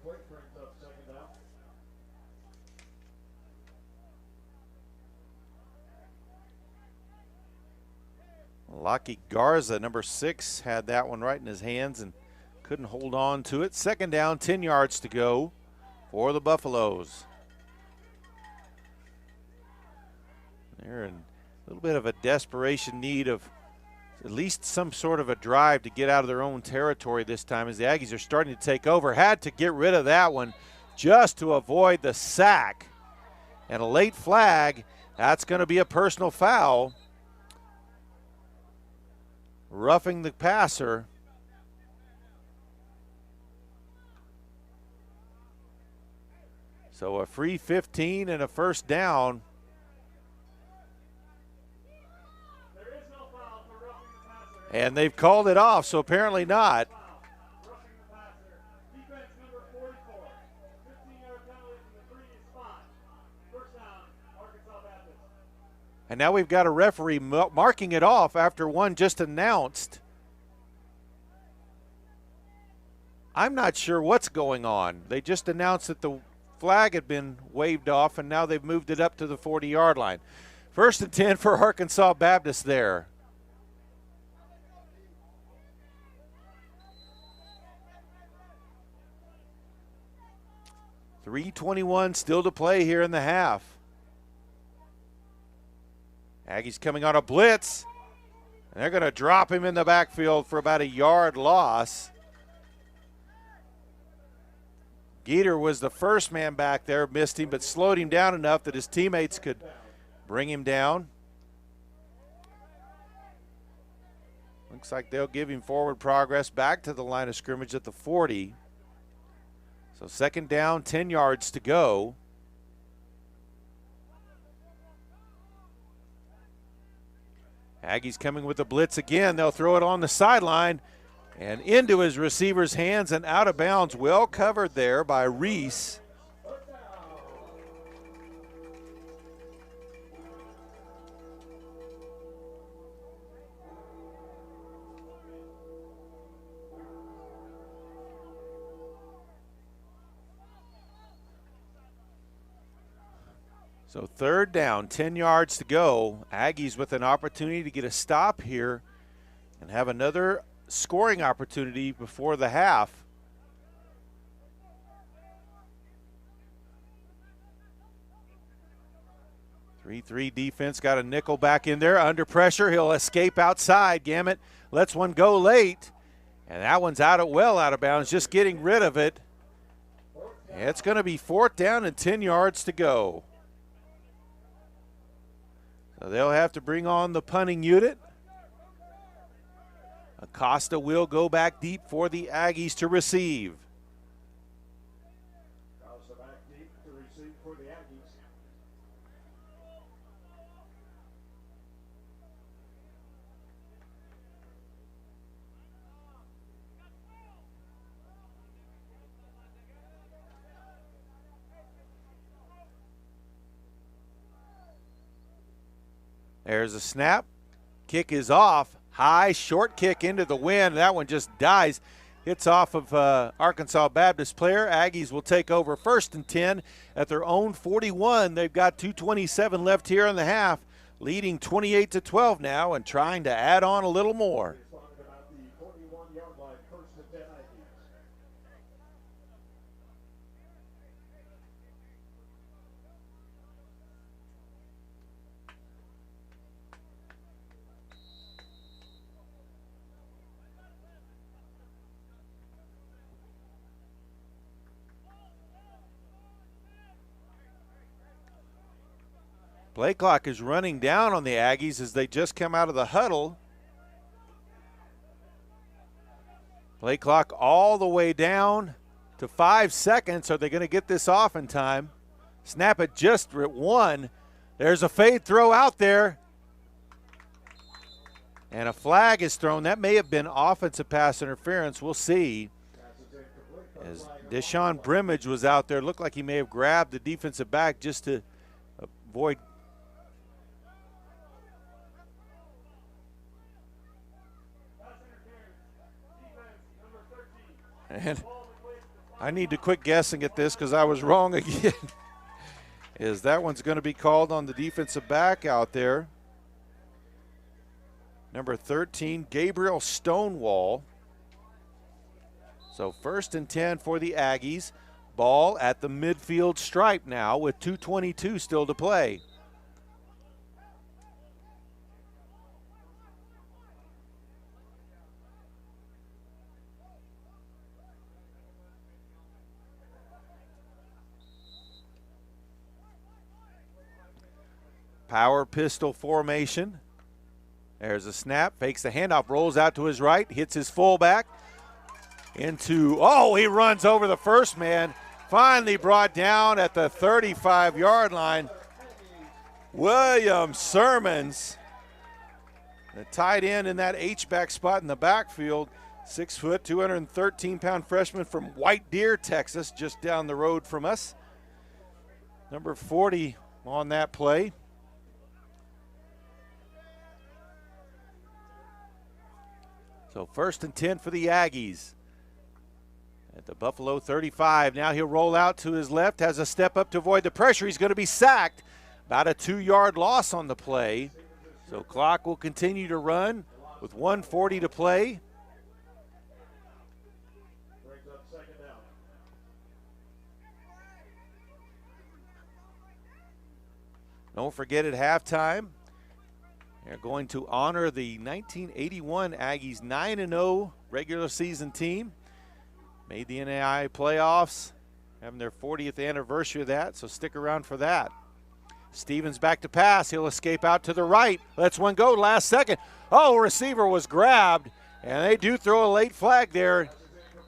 Lucky Garza, number 6, had that one right in his hands and couldn't hold on to it. Second down, 10 yards to go for the Buffaloes. They're in a little bit of a desperation need of at least some sort of a drive to get out of their own territory this time, as the Aggies are starting to take over. Had to get rid of that one just to avoid the sack. And a late flag, that's going to be a personal foul. Roughing the passer. So a free 15 and a first down. And they've called it off, so apparently not. And now we've got a referee marking it off after one just announced. I'm not sure what's going on. They just announced that the flag had been waved off, and now they've moved it up to the 40-yard line. First and 10 for Arkansas Baptist there. .321 still to play here in the half. Aggies coming on a blitz, and they're going to drop him in the backfield for about a yard loss. Geter was the first man back there, missed him, but slowed him down enough that his teammates could bring him down. Looks like they'll give him forward progress back to the line of scrimmage at the 40. So second down, 10 yards to go. Aggies coming with the blitz again. They'll throw it on the sideline and into his receiver's hands and out of bounds. Well covered there by Reese. So third down, 10 yards to go. Aggies with an opportunity to get a stop here and have another scoring opportunity before the half. Three defense got a nickel back in there. Under pressure, he'll escape outside. Gamet lets one go late, and that one's out of bounds, just getting rid of it. It's going to be fourth down and 10 yards to go. So they'll have to bring on the punting unit. Acosta will go back deep for the Aggies to receive. Acosta back deep to receive for the Aggies. There's a snap. Kick is off. High, short kick into the wind. That one just dies. Hits off of Arkansas Baptist player. Aggies will take over first and 10 at their own 41. They've got 2:27 left here in the half, leading 28-12 now and trying to add on a little more. Play clock is running down on the Aggies as they just come out of the huddle. Play clock all the way down to 5 seconds. Are they going to get this off in time? Snap it just at 1. There's a fade throw out there. And a flag is thrown. That may have been offensive pass interference. We'll see. As Deshaun Brimage was out there, looked like he may have grabbed the defensive back just to avoid. And I need to quit guessing at this because I was wrong again. Is that one's going to be called on the defensive back out there. Number 13, Gabriel Stonewall. So 1st and 10 for the Aggies. Ball at the midfield stripe now with 2:22 still to play. Power pistol formation. There's a snap, fakes the handoff, rolls out to his right, hits his fullback into, oh, he runs over the first man. Finally brought down at the 35-yard line. William Sermons, the tight end in that H-back spot in the backfield. 6 foot, 213-pound freshman from White Deer, Texas, just down the road from us. Number 40 on that play. So 1st and 10 for the Aggies. At the Buffalo 35, now he'll roll out to his left, has a step up to avoid the pressure. He's going to be sacked. About a 2-yard loss on the play. So clock will continue to run with 1:40 to play. Don't forget at halftime, they're going to honor the 1981 Aggies 9-0 regular season team. Made the NAIA playoffs, having their 40th anniversary of that, so stick around for that. Stevens back to pass. He'll escape out to the right. Lets one go last second. Oh, receiver was grabbed, and they do throw a late flag there.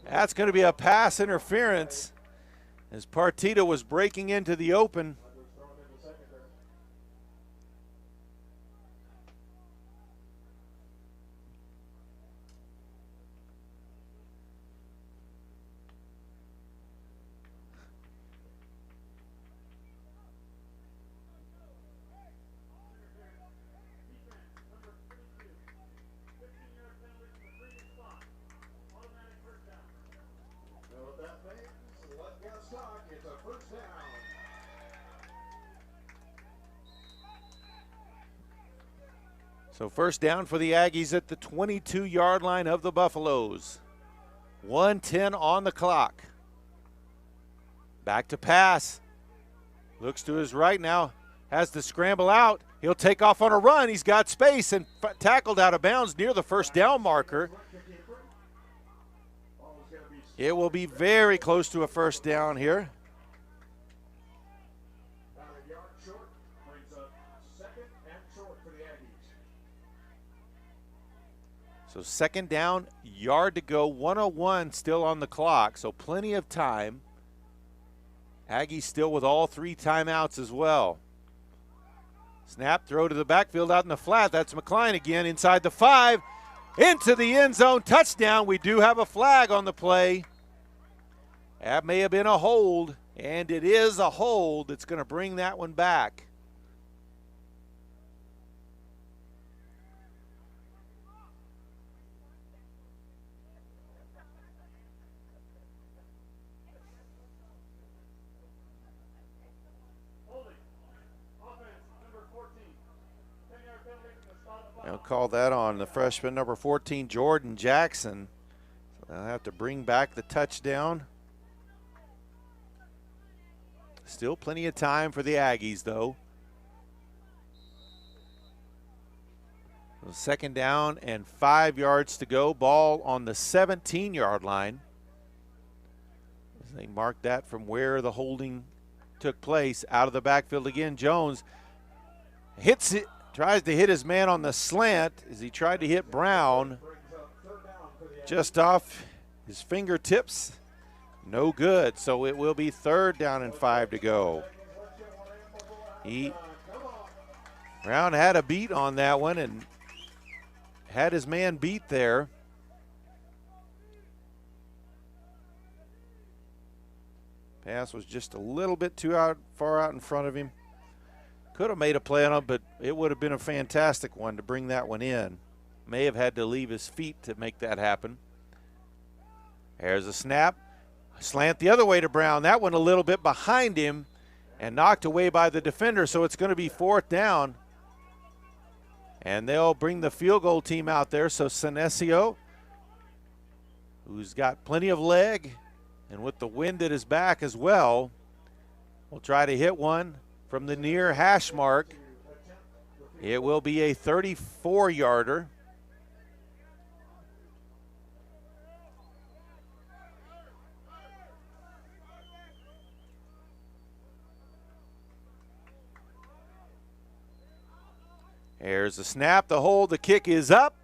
That's going to be a pass interference as Partita was breaking into the open. So 1st down for the Aggies at the 22-yard line of the Buffaloes. 1:10 on the clock. Back to pass. Looks to his right now. Has to scramble out. He'll take off on a run. He's got space and tackled out of bounds near the 1st down marker. It will be very close to a 1st down here. So 2nd down, yard to go, 1:01 still on the clock, so plenty of time. Aggies still with all 3 timeouts as well. Snap, throw to the backfield out in the flat. That's McCline again inside the 5, into the end zone, touchdown. We do have a flag on the play. That may have been a hold, and it is a hold. It's going to bring that one back. They'll call that on the freshman, number 14, Jordan Jackson. So they'll have to bring back the touchdown. Still plenty of time for the Aggies, though. So 2nd down and 5 yards to go. Ball on the 17-yard line. They marked that from where the holding took place. Out of the backfield again, Jones hits it. Tries to hit his man on the slant as he tried to hit Brown. Just off his fingertips. No good. So it will be 3rd down and 5 to go. Brown had a beat on that one and had his man beat there. Pass was just a little bit too far out in front of him. Could have made a play on him, but it would have been a fantastic one to bring that one in. May have had to leave his feet to make that happen. There's a snap. Slant the other way to Brown. That one a little bit behind him and knocked away by the defender, so it's going to be 4th down. And they'll bring the field goal team out there. So Senesio, who's got plenty of leg and with the wind at his back as well, will try to hit one from the near hash mark. It will be a 34-yarder. There's the snap, the hold, the kick is up.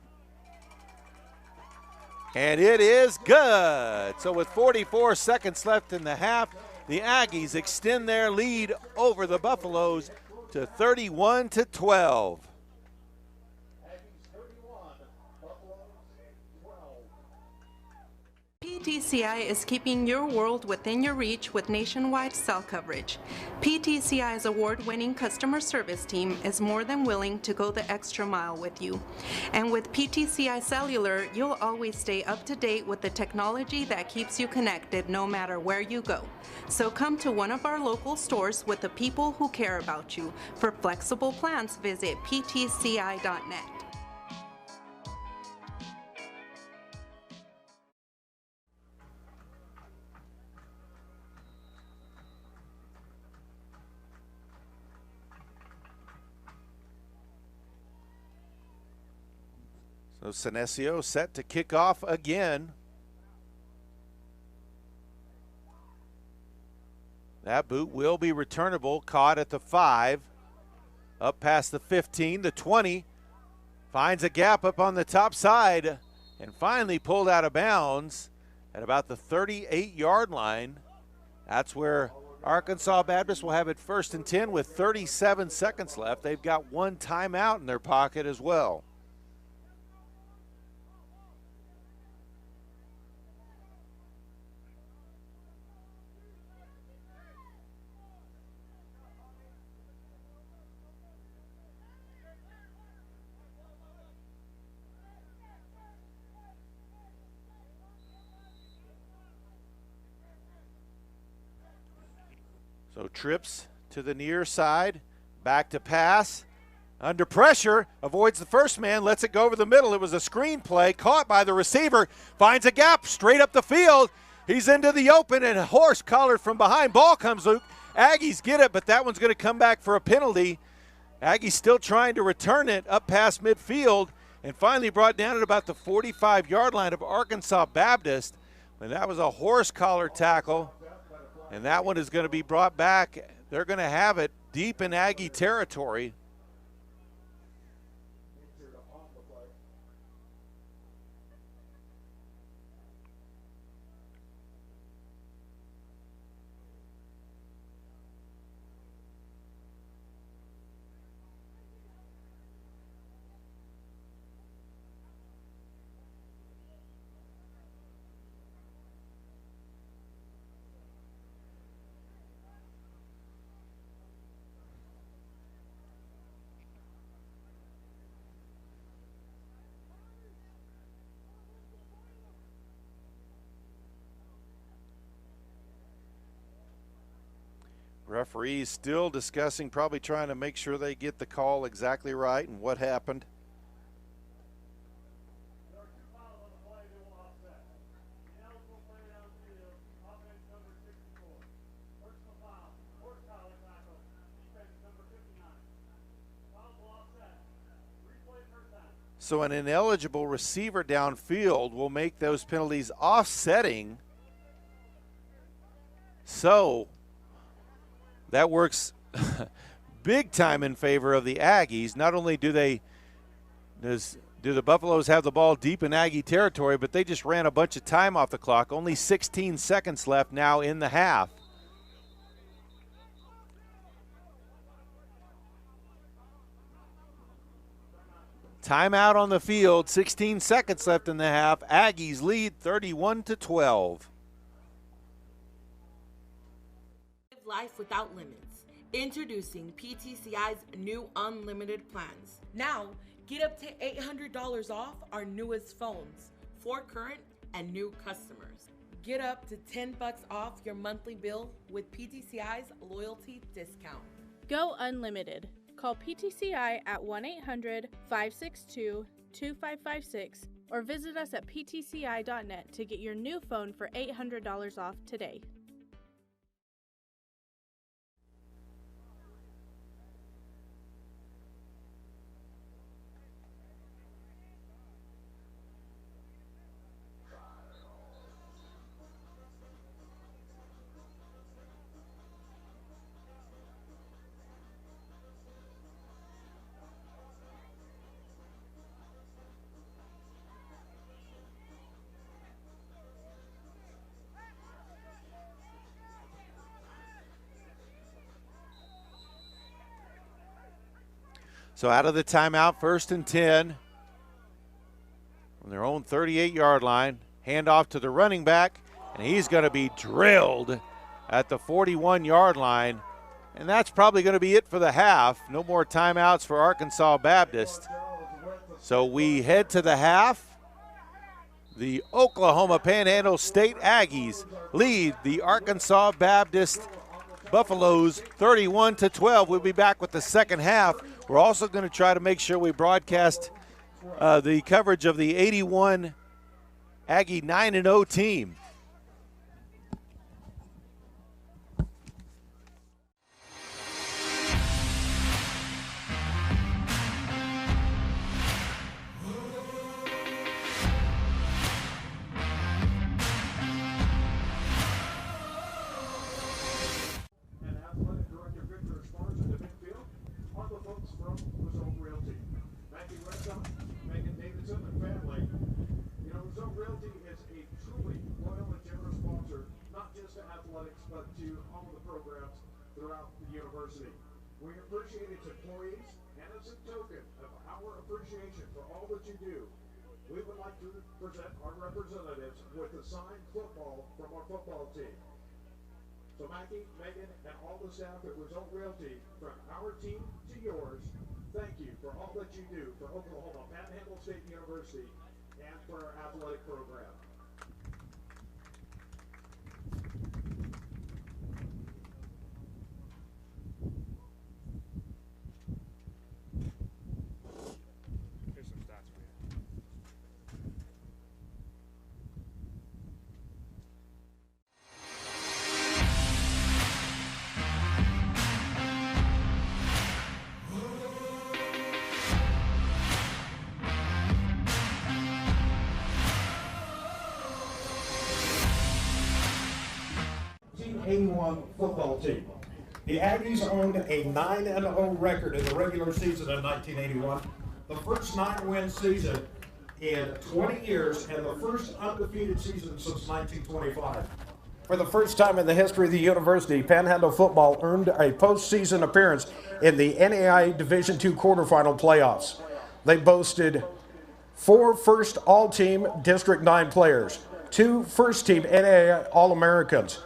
And it is good. So with 44 seconds left in the half, the Aggies extend their lead over the Buffaloes to 31-12. PTCI is keeping your world within your reach with nationwide cell coverage. PTCI's award-winning customer service team is more than willing to go the extra mile with you. And with PTCI Cellular, you'll always stay up to date with the technology that keeps you connected no matter where you go. So come to one of our local stores with the people who care about you. For flexible plans, visit ptci.net. So Senesio set to kick off again. That boot will be returnable, caught at the 5, up past the 15, the 20, finds a gap up on the top side, and finally pulled out of bounds at about the 38-yard line. That's where Arkansas Baptist will have it 1st and 10 with 37 seconds left. They've got one timeout in their pocket as well. So trips to the near side, back to pass, under pressure, avoids the first man, lets it go over the middle. It was a screen play, caught by the receiver, finds a gap straight up the field. He's into the open and horse collared from behind. Ball comes Luke. Aggies get it, but that one's going to come back for a penalty. Aggies still trying to return it up past midfield and finally brought down at about the 45-yard line of Arkansas Baptist. And that was a horse collar tackle. And that one is going to be brought back. They're going to have it deep in Aggie territory. Referees still discussing, probably trying to make sure they get the call exactly right and what happened. So an ineligible receiver downfield will make those penalties offsetting. So that works big time in favor of the Aggies. Not only do the Buffaloes have the ball deep in Aggie territory, but they just ran a bunch of time off the clock. Only 16 seconds left now in the half. Timeout on the field, 16 seconds left in the half. Aggies lead 31-12. Life without limits. Introducing PTCI's new unlimited plans. Now, get up to $800 off our newest phones for current and new customers. Get up to $10 off your monthly bill with PTCI's loyalty discount. Go unlimited. Call PTCI at 1-800-562-2556 or visit us at ptci.net to get your new phone for $800 off today. So out of the timeout, 1st and 10 from their own 38-yard line. Handoff to the running back, and he's going to be drilled at the 41-yard line. And that's probably going to be it for the half. No more timeouts for Arkansas Baptist. So we head to the half. The Oklahoma Panhandle State Aggies lead the Arkansas Baptist Buffaloes 31-12. We'll be back with the second half. We're also going to try to make sure we broadcast the coverage of the 81 Aggie 9-0 team. We appreciate its employees, and as a token of our appreciation for all that you do, we would like to present our representatives with a signed football from our football team. So Mackie, Megan, and all the staff at Result Realty, from our team to yours, thank you for all that you do for Oklahoma Panhandle State University and for our athletic program. Football team. The Aggies owned a 9-0 record in the regular season in 1981, the first 9-win season in 20 years, and the first undefeated season since 1925. For the first time in the history of the university, Panhandle football earned a postseason appearance in the NAIA Division II quarterfinal playoffs. They boasted 4 first all-team District 9 players, 2 first-team NAIA All-Americans,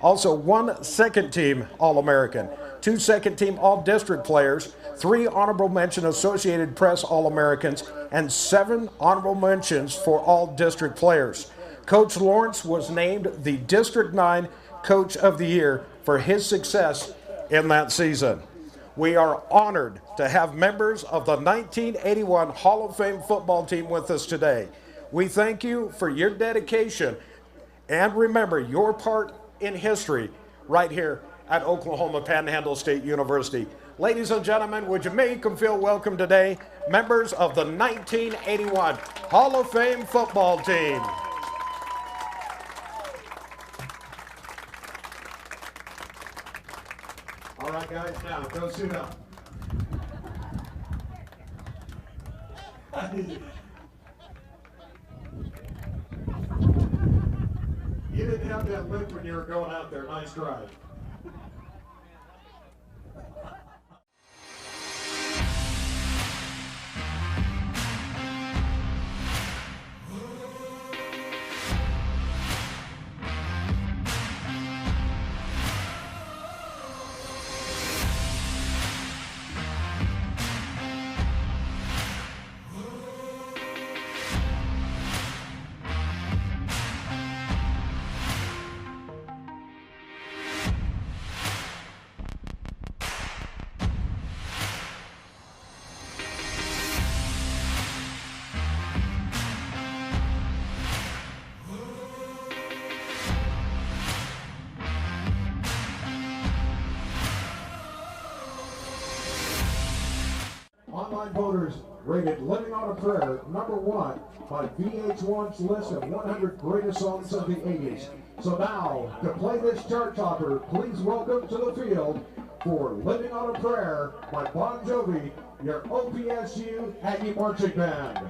also 1 second-team All-American, 2 second-team All-District players, 3 honorable mention Associated Press All-Americans, and 7 honorable mentions for All-District players. Coach Lawrence was named the District 9 Coach of the Year for his success in that season. We are honored to have members of the 1981 Hall of Fame football team with us today. We thank you for your dedication and remember your part in history right here at Oklahoma Panhandle State University. Ladies and gentlemen, would you make them feel welcome today, members of the 1981 Hall of Fame football team. All right, guys, now go suit up. You didn't have that lip when you were going out there. Nice drive. Online voters rated Living on a Prayer #1 by VH1's list of 100 greatest songs of the 80s. So now, to play this chart topper, please welcome to the field for Living on a Prayer by Bon Jovi, your OPSU Aggie Marching Band.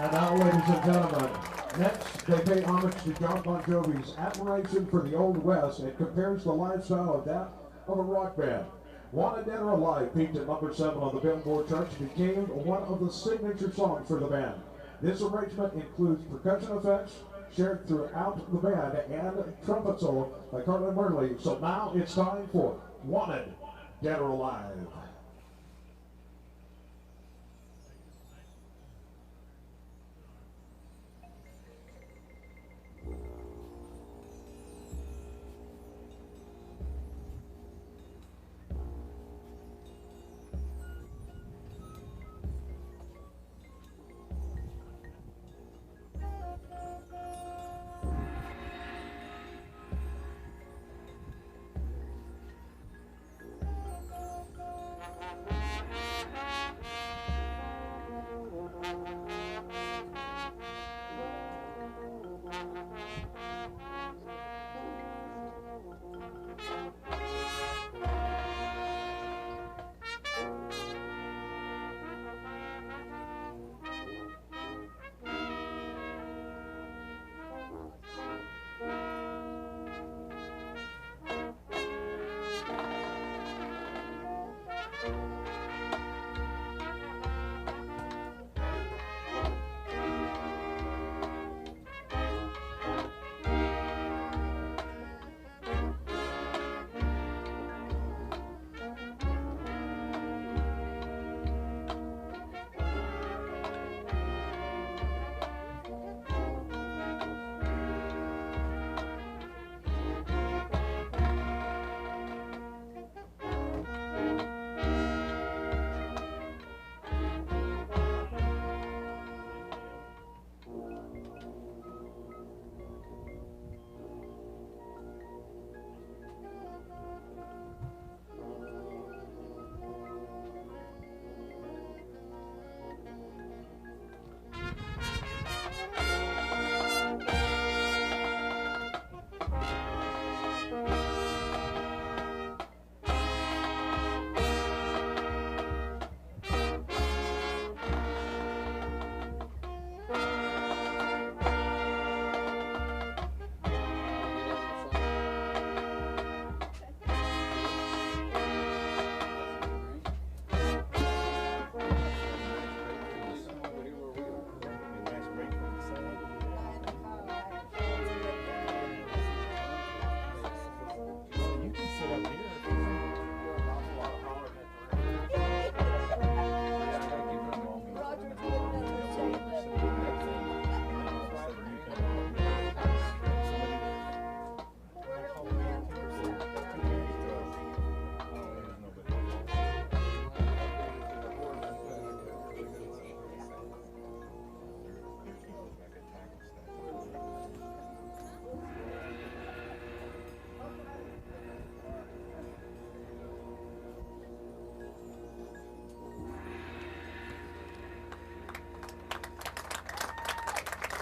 And now, ladies and gentlemen, next they pay homage to John Bon Jovi's admiration for the Old West and compares the lifestyle of that of a rock band. Wanted Dead or Alive peaked at #7 on the Billboard charts and became one of the signature songs for the band. This arrangement includes percussion effects shared throughout the band and trumpet solo by Carlin Murley. So now it's time for Wanted Dead or Alive.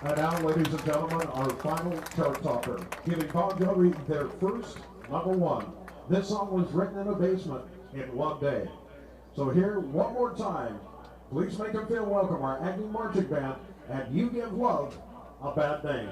And now, ladies and gentlemen, our final chart topper, giving Bon Jovi their first #1. This song was written in a basement in one day. So here, one more time, please make them feel welcome, our Aggie Marching Band, and You Give Love a Bad Name.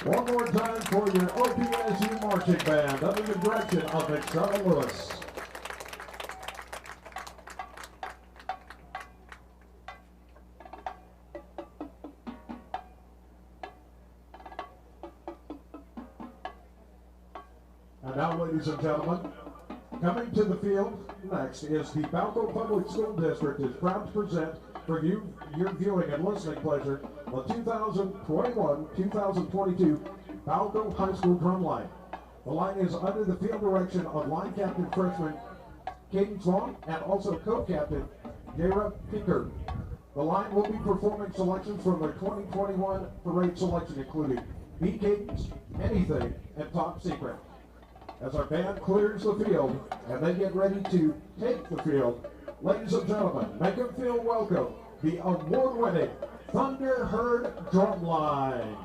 One more time for your OPSU Marching Band under the direction of McSharra Lewis. And now, ladies and gentlemen, coming to the field next is the Balco Public School District is proud to present for you, your viewing and listening pleasure, the 2021-2022 Balco High School Drum Line. The line is under the field direction of line captain freshman Cadence Vaughn and also co-captain Jara Pinker. The line will be performing selections from their 2021 parade selection, including Beat Cadence, Anything, and Top Secret. As our band clears the field and they get ready to take the field, ladies and gentlemen, make them feel welcome, the award-winning Thunder Herd Drumline.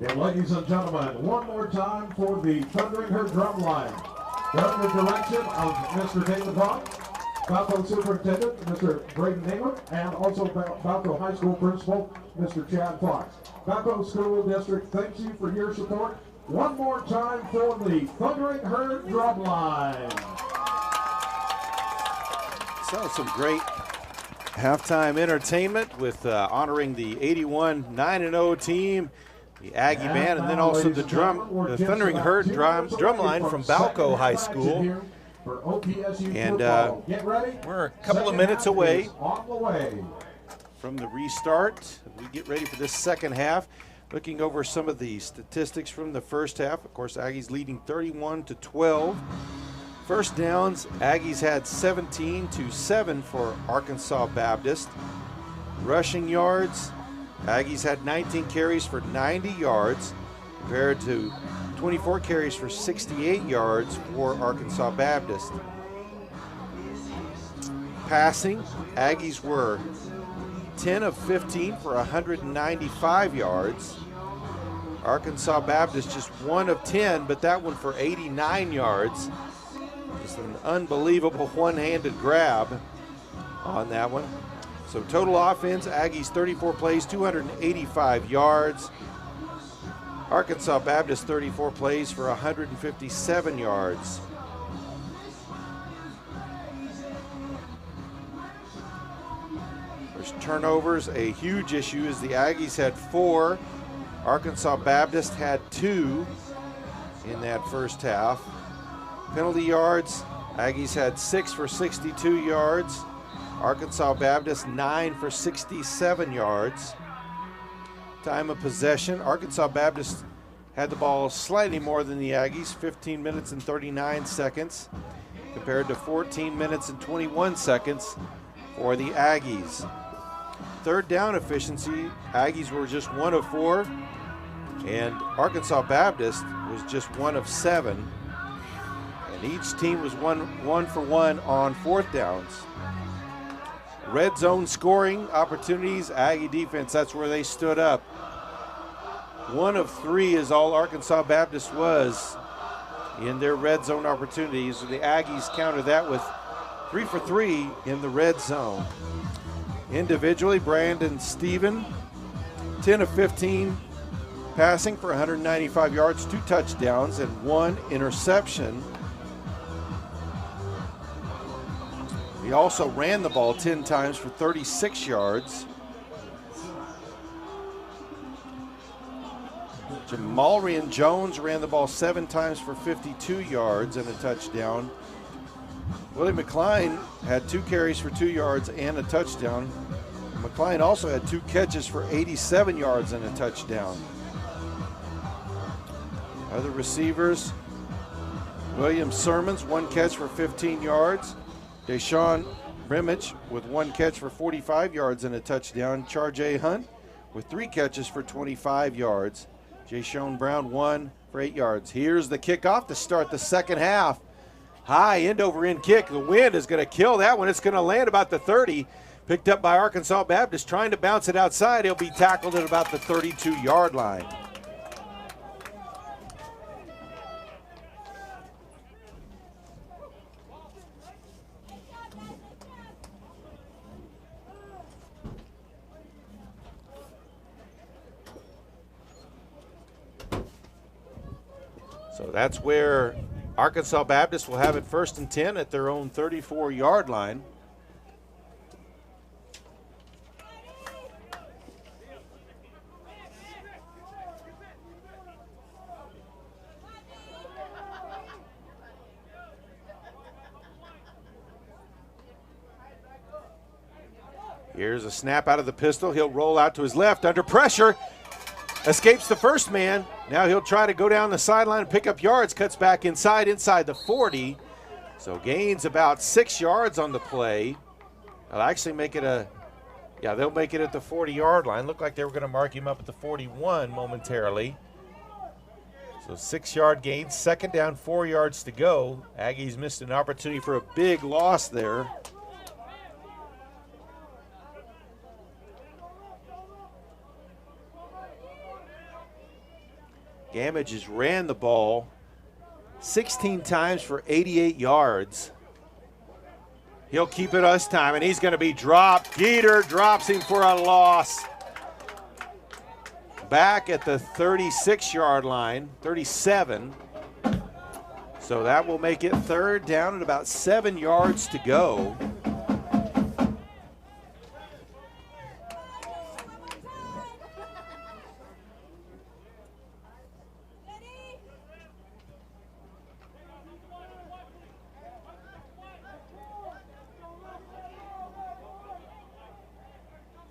And ladies and gentlemen, one more time for the Thundering Herd drum line. Under the direction of Mr. David Vaughn, Valpo Superintendent, Mr. Braden Nehmer, and also Valpo High School Principal, Mr. Chad Fox. Valpo School District thanks you for your support. One more time for the Thundering Herd drum line. So some great halftime entertainment with honoring the 81 9-0 team, the Aggie band, and then also the Thundering Herd drum line from Valco High School. And we're a couple of minutes away from the restart. We get ready for this second half. Looking over some of the statistics from the first half. Of course, Aggies leading 31-12. First downs, Aggies had 17-7 for Arkansas Baptist. Rushing yards, Aggies had 19 carries for 90 yards compared to 24 carries for 68 yards for Arkansas Baptist. Passing, Aggies were 10 of 15 for 195 yards. Arkansas Baptist just 1 of 10, but that one for 89 yards. Just an unbelievable one-handed grab on that one. So total offense, Aggies 34 plays, 285 yards. Arkansas Baptist 34 plays for 157 yards. There's turnovers, a huge issue as the Aggies had 4. Arkansas Baptist had 2 in that first half. Penalty yards, Aggies had 6 for 62 yards. Arkansas Baptist 9 for 67 yards. Time of possession, Arkansas Baptist had the ball slightly more than the Aggies, 15 minutes and 39 seconds, compared to 14 minutes and 21 seconds for the Aggies. Third down efficiency, Aggies were just 1 of 4, and Arkansas Baptist was just 1 of 7. And each team was one for 1 on fourth downs. Red zone scoring opportunities, Aggie defense, that's where they stood up. 1 of 3 is all Arkansas Baptist was in their red zone opportunities. The Aggies countered that with 3 for 3 in the red zone. Individually, Brandon Stephen, 10 of 15 passing for 195 yards, 2 touchdowns, and 1 interception. He also ran the ball 10 times for 36 yards. Jamalrian Jones ran the ball 7 times for 52 yards and a touchdown. Willie McCline had 2 carries for 2 yards and a touchdown. McCline also had 2 catches for 87 yards and a touchdown. Other receivers, William Sermons, 1 catch for 15 yards. Deshaun Brimage with 1 catch for 45 yards and a touchdown. Charjay Hunt with 3 catches for 25 yards. Jayshon Brown 1 for 8 yards. Here's the kickoff to start the second half. High end-over-end kick. The wind is going to kill that one. It's going to land about the 30. Picked up by Arkansas Baptist, trying to bounce it outside. He'll be tackled at about the 32-yard line. So that's where Arkansas Baptist will have it 1st and 10 at their own 34-yard line. Here's a snap out of the pistol. He'll roll out to his left under pressure. Escapes the first man. Now he'll try to go down the sideline and pick up yards. Cuts back inside the 40. So gains about 6 yards on the play. They'll actually make it they'll make it at the 40-yard line. Looked like they were going to mark him up at the 41 momentarily. So 6-yard gain, 2nd down, 4 yards to go. Aggies missed an opportunity for a big loss there. Gamage has ran the ball 16 times for 88 yards. He'll keep it this time, and he's going to be dropped. Geter drops him for a loss. Back at the 36-yard line, 37. So that will make it third down at about 7 yards to go.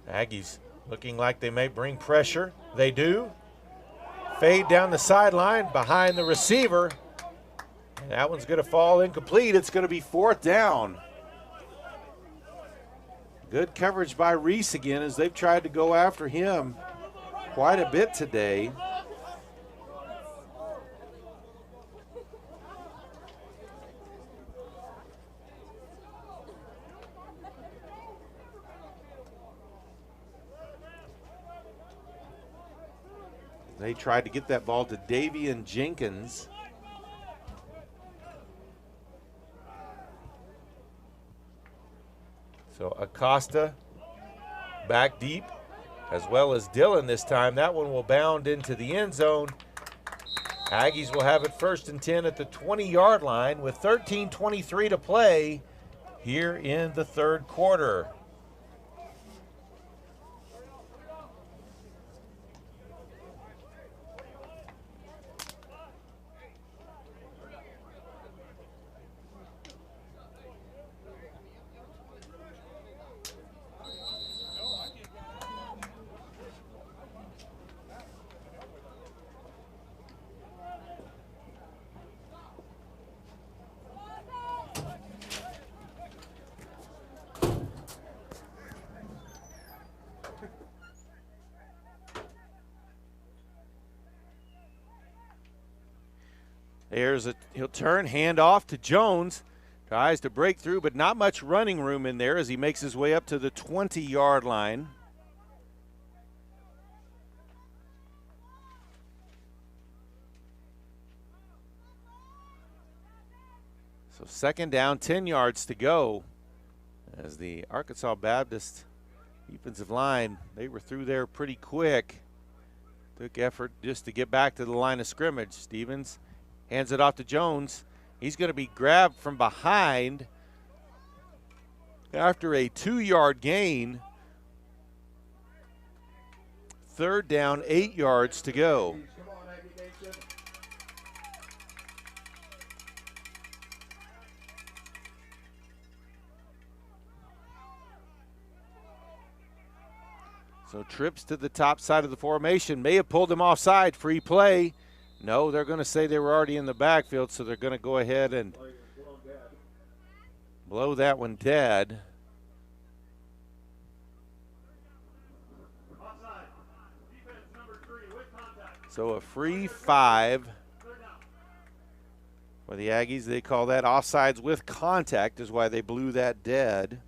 Aggies looking like they may bring pressure. They do. Fade down the sideline behind the receiver. And that one's going to fall incomplete. It's going to be fourth down. Good coverage by Reese again as they've tried to go after him quite a bit today. They tried to get that ball to Davian Jenkins. So Acosta back deep, as well as Dillon this time. That one will bound into the end zone. Aggies will have it 1st and 10 at the 20-yard line with 13:23 to play here in the third quarter. He'll turn, hand off to Jones. Tries to break through, but not much running room in there as he makes his way up to the 20-yard line. So 2nd down, 10 yards to go as the Arkansas Baptist defensive line, they were through there pretty quick. Took effort just to get back to the line of scrimmage. Stevens hands it off to Jones. He's going to be grabbed from behind after a 2-yard gain. 3rd down, 8 yards to go. So trips to the top side of the formation. May have pulled him offside. Free play. No, they're going to say they were already in the backfield, so they're going to go ahead and blow that one dead. So a free 5 for the Aggies. They call that offsides with contact is why they blew that dead.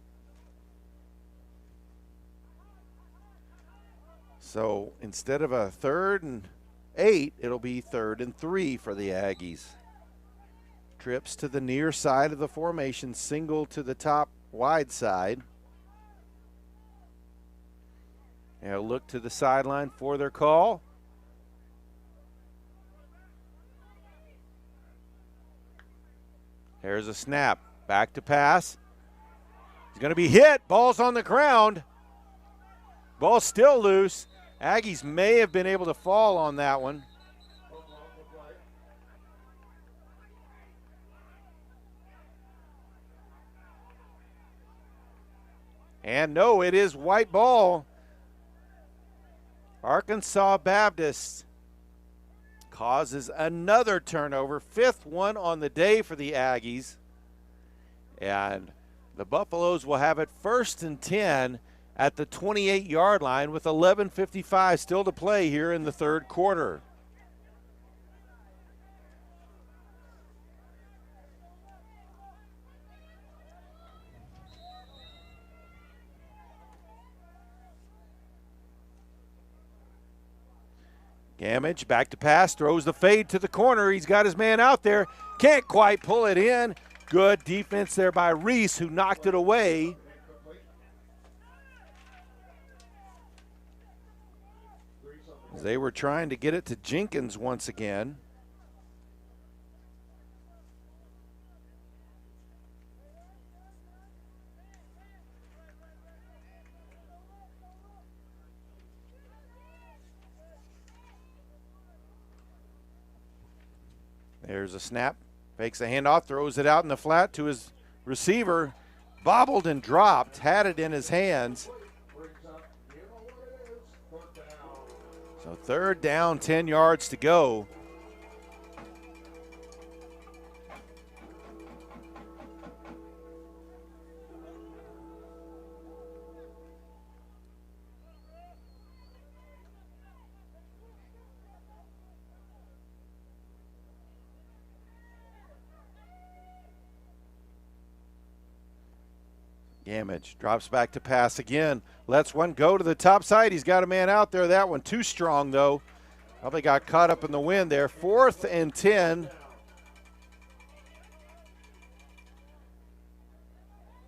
So instead of a 3rd and 8, it'll be 3rd and 3 for the Aggies. Trips to the near side of the formation, single to the top wide side. And look to the sideline for their call. There's a snap. Back to pass. He's going to be hit. Ball's on the ground. Ball's still loose. Aggies may have been able to fall on that one. And no, it is white ball. Arkansas Baptist causes another turnover, 5th one on the day for the Aggies. And the Buffaloes will have it 1st and 10 at the 28-yard line with 11:55 still to play here in the third quarter. Gamage back to pass, throws the fade to the corner. He's got his man out there. Can't quite pull it in. Good defense there by Reese, who knocked it away. They were trying to get it to Jenkins once again. There's a snap, fakes the handoff, throws it out in the flat to his receiver, bobbled and dropped, had it in his hands. So 3rd down, 10 yards to go. Gamage drops back to pass again. Lets one go to the top side. He's got a man out there. That one too strong, though. Probably got caught up in the wind there. 4th and 10.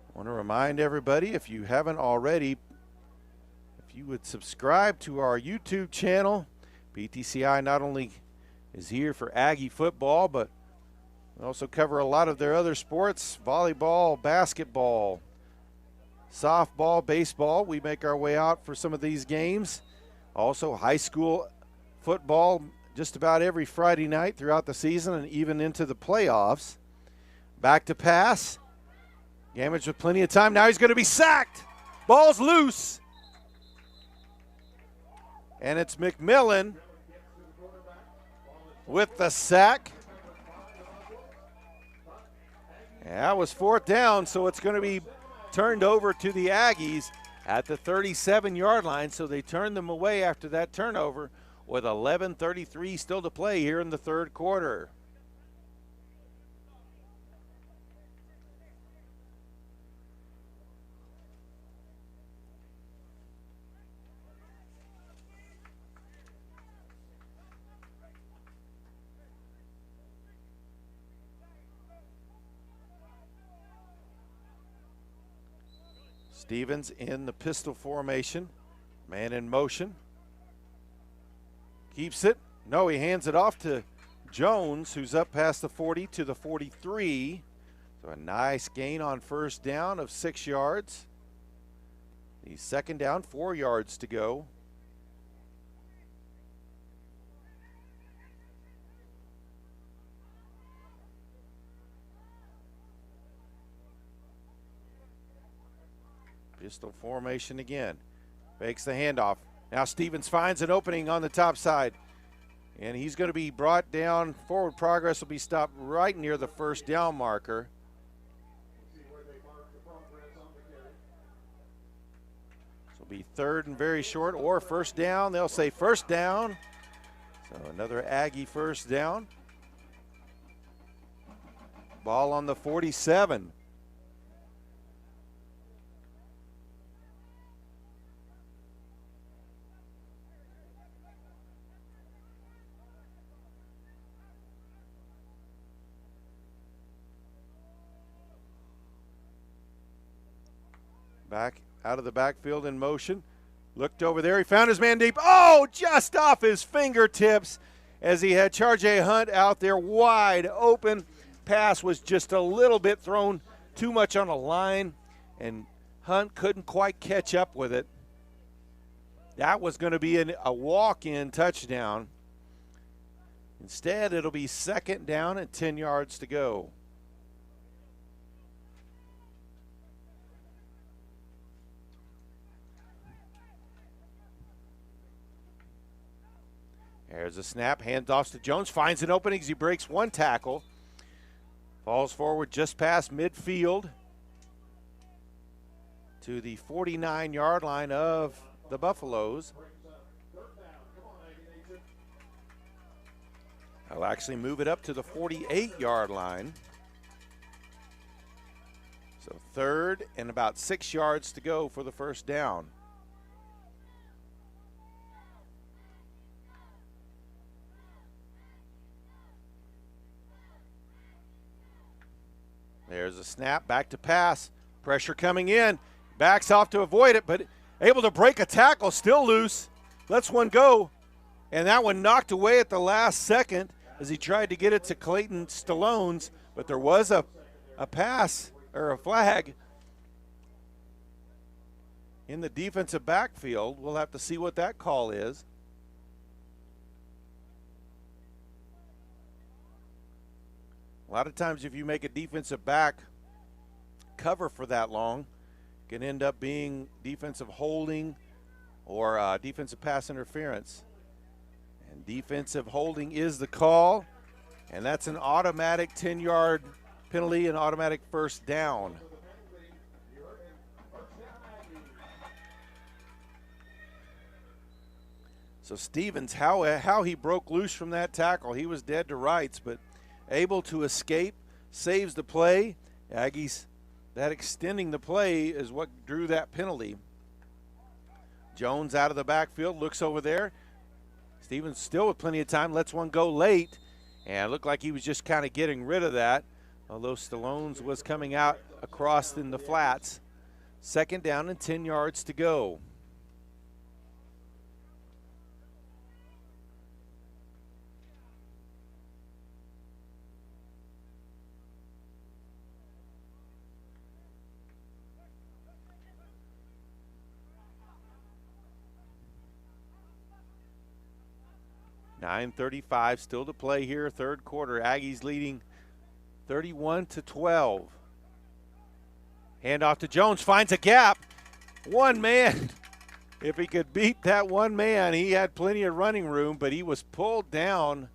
I want to remind everybody, if you haven't already, if you would subscribe to our YouTube channel. PTCI not only is here for Aggie football, but we also cover a lot of their other sports, volleyball, basketball, softball, baseball. We make our way out for some of these games. Also high school football just about every Friday night throughout the season and even into the playoffs. Back to pass. Gamage with plenty of time. Now he's going to be sacked. Ball's loose. And it's McMillan with the sack. And that was 4th down, so it's going to be turned over to the Aggies at the 37-yard line. So they turned them away after that turnover with 11:33 still to play here in the 3rd quarter. Stevens in the pistol formation. Man in motion. Keeps it. No, he hands it off to Jones, who's up past the 40 to the 43. So a nice gain on 1st down of 6 yards. He's 2nd down, 4 yards to go. Pistol formation again. Fakes the handoff. Now Stevens finds an opening on the top side. And he's going to be brought down. Forward progress will be stopped right near the 1st down marker. This will be 3rd and very short, or 1st down. They'll say 1st down. So another Aggie 1st down. Ball on the 47. Back out of the backfield in motion. Looked over there. He found his man deep. Oh, just off his fingertips as he had Charjay Hunt out there wide open. Pass was just a little bit thrown too much on a line, and Hunt couldn't quite catch up with it. That was going to be a walk-in touchdown. Instead, it'll be 2nd down and 10 yards to go. There's a snap, handoffs to Jones, finds an opening as he breaks one tackle. Falls forward just past midfield to the 49-yard line of the Buffaloes. I'll actually move it up to the 48-yard line. So 3rd and about 6 yards to go for the 1st down. There's a snap, back to pass. Pressure coming in. Backs off to avoid it, but able to break a tackle, still loose. Lets one go. And that one knocked away at the last second as he tried to get it to Clayton Stallones, but there was a pass or a flag in the defensive backfield. We'll have to see what that call is. A lot of times if you make a defensive back cover for that long, it can end up being defensive holding or defensive pass interference. And defensive holding is the call, and that's an automatic 10-yard penalty and automatic first down. So Stevens, how he broke loose from that tackle, he was dead to rights, but able to escape, saves the play. Aggies, that extending the play is what drew that penalty. Jones out of the backfield, looks over there. Stevens still with plenty of time, lets one go late, and it looked like he was just kind of getting rid of that, although Stallones was coming out across in the flats. Second down and 10 yards to go. .9:35 still to play here, third quarter. Aggies leading 31-12. Handoff to Jones, finds a gap. One man. If he could beat that one man, he had plenty of running room, but he was pulled down.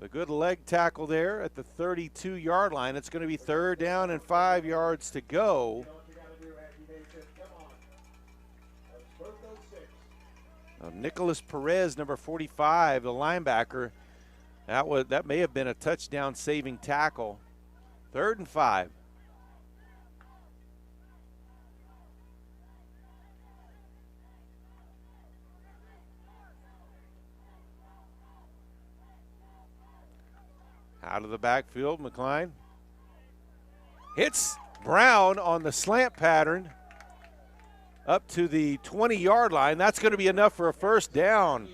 A good leg tackle there at the 32-yard line. It's going to be third down and 5 yards to go. Nicholas Perez, number 45, the linebacker, that may have been a touchdown-saving tackle. 3rd and 5. Out of the backfield, McCline hits Brown on the slant pattern up to the 20-yard line. That's going to be enough for a first down.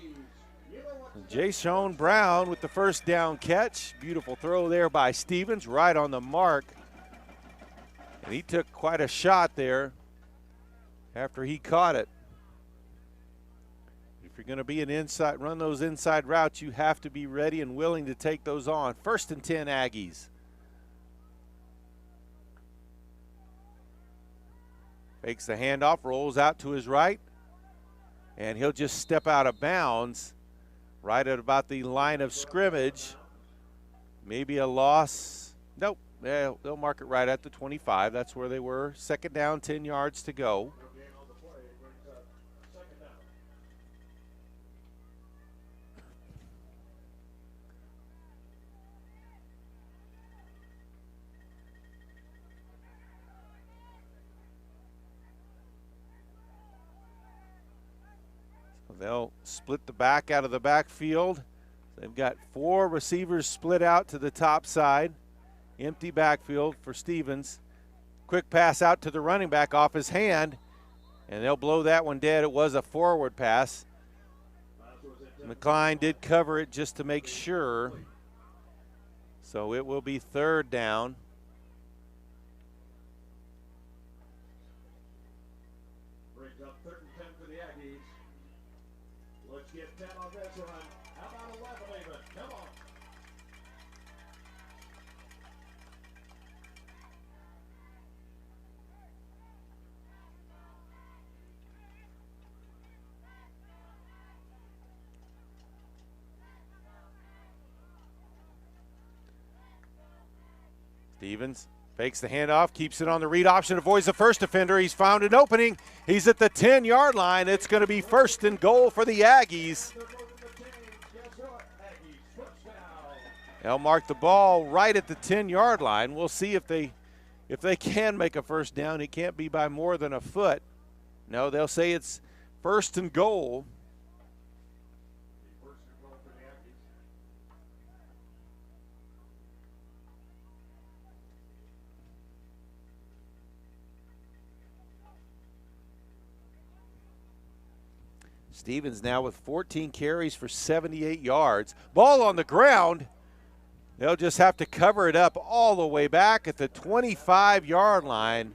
Jason Brown with the first down catch. Beautiful throw there by Stevens, right on the mark. And he took quite a shot there after he caught it. If you're going to be an inside, run those inside routes, you have to be ready and willing to take those on. 1st and 10 Aggies. Fakes the handoff, rolls out to his right, and he'll just step out of bounds right at about the line of scrimmage. Maybe a loss. Nope, they'll mark it right at the 25. That's where they were. 2nd down, 10 yards to go. They'll split the back out of the backfield. They've got 4 receivers split out to the top side. Empty backfield for Stevens. Quick pass out to the running back off his hand, and they'll blow that one dead. It was a forward pass. McCline did cover it just to make sure. So it will be 3rd down. Brings up 3rd and 10 for the Aggies. Let's get 10 on this one. How about 11 even? Come on. Stevens fakes the handoff, keeps it on the read option, avoids the first defender. He's found an opening. He's at the 10-yard line. It's going to be 1st and goal for the Aggies. They'll mark the ball right at the 10-yard line. We'll see if they can make a first down. It can't be by more than a foot. No, they'll say it's 1st and goal. Stevens now with 14 carries for 78 yards. Ball on the ground. They'll just have to cover it up all the way back at the 25-yard line.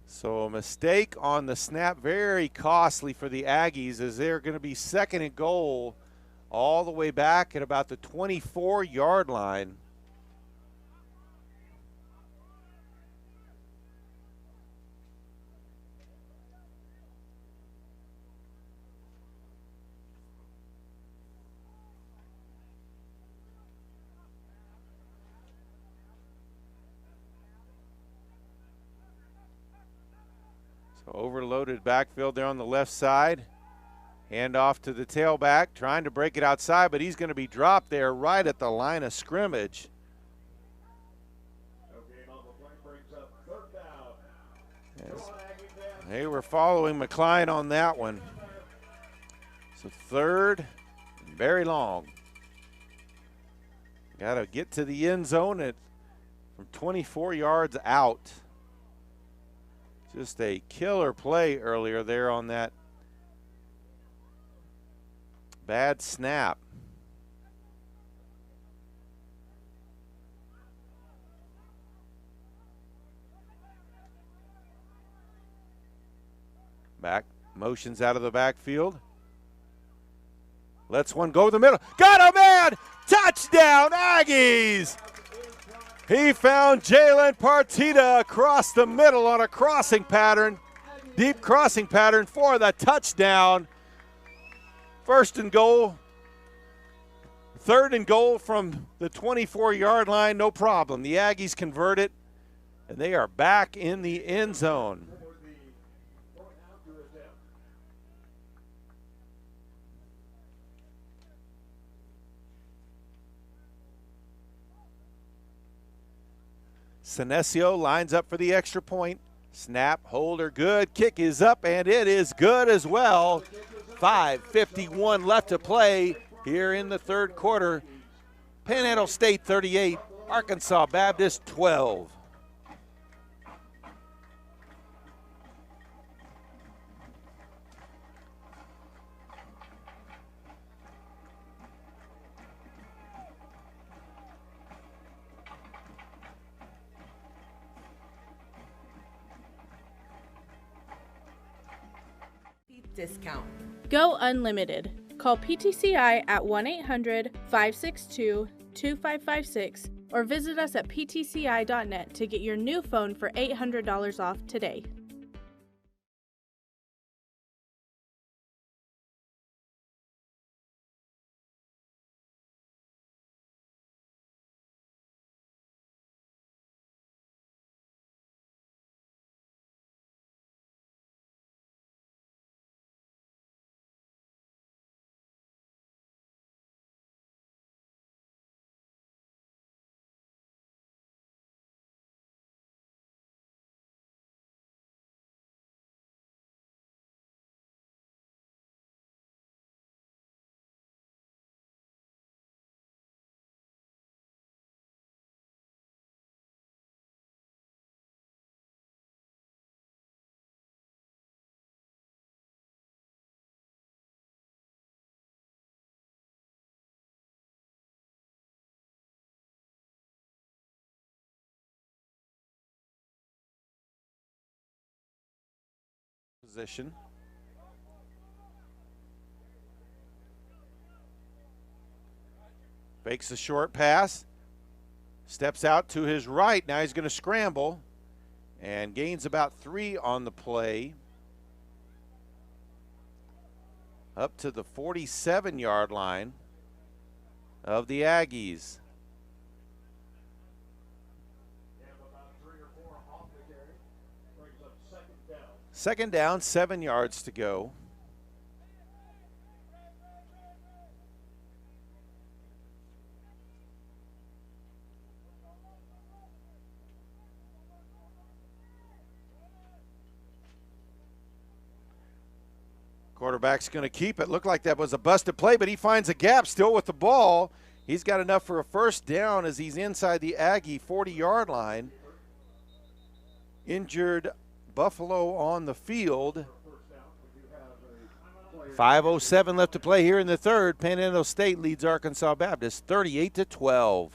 So a mistake on the snap, very costly for the Aggies, as they're going to be second and goal all the way back at about the 24-yard line. Overloaded backfield there on the left side. Hand off to the tailback, trying to break it outside, but he's going to be dropped there right at the line of scrimmage. Yes. They were following McCline on that one. So third and very long. Got to get to the end zone from 24 yards out. Just a killer play earlier there on that bad snap. Back, motions out of the backfield. Lets one go to the middle. Got a man! Touchdown, Aggies! He found Jalen Partita across the middle on a crossing pattern, deep crossing pattern for the touchdown. First and goal, third and goal from the 24-yard line, no problem. The Aggies convert it, and they are back in the end zone. Senesio lines up for the extra point. Snap, holder, good. Kick is up, and it is good as well. 5:51 left to play here in the third quarter. Panhandle State 38, Arkansas Baptist 12. Discount. Go unlimited. Call PTCI at 1-800-562-2556 or visit us at ptci.net to get your new phone for $800 off today. Position. Fakes a short pass. Steps out to his right. Now he's going to scramble and gains about 3 on the play. Up to the 47-yard line of the Aggies. Second down, 7 yards to go. Quarterback's going to keep it. Looked like that was a busted play, but he finds a gap still with the ball. He's got enough for a first down as he's inside the Aggie 40-yard line. Injured Buffalo on the field. 5:07 left to play here in the third. Panhandle State leads Arkansas Baptist 38-12.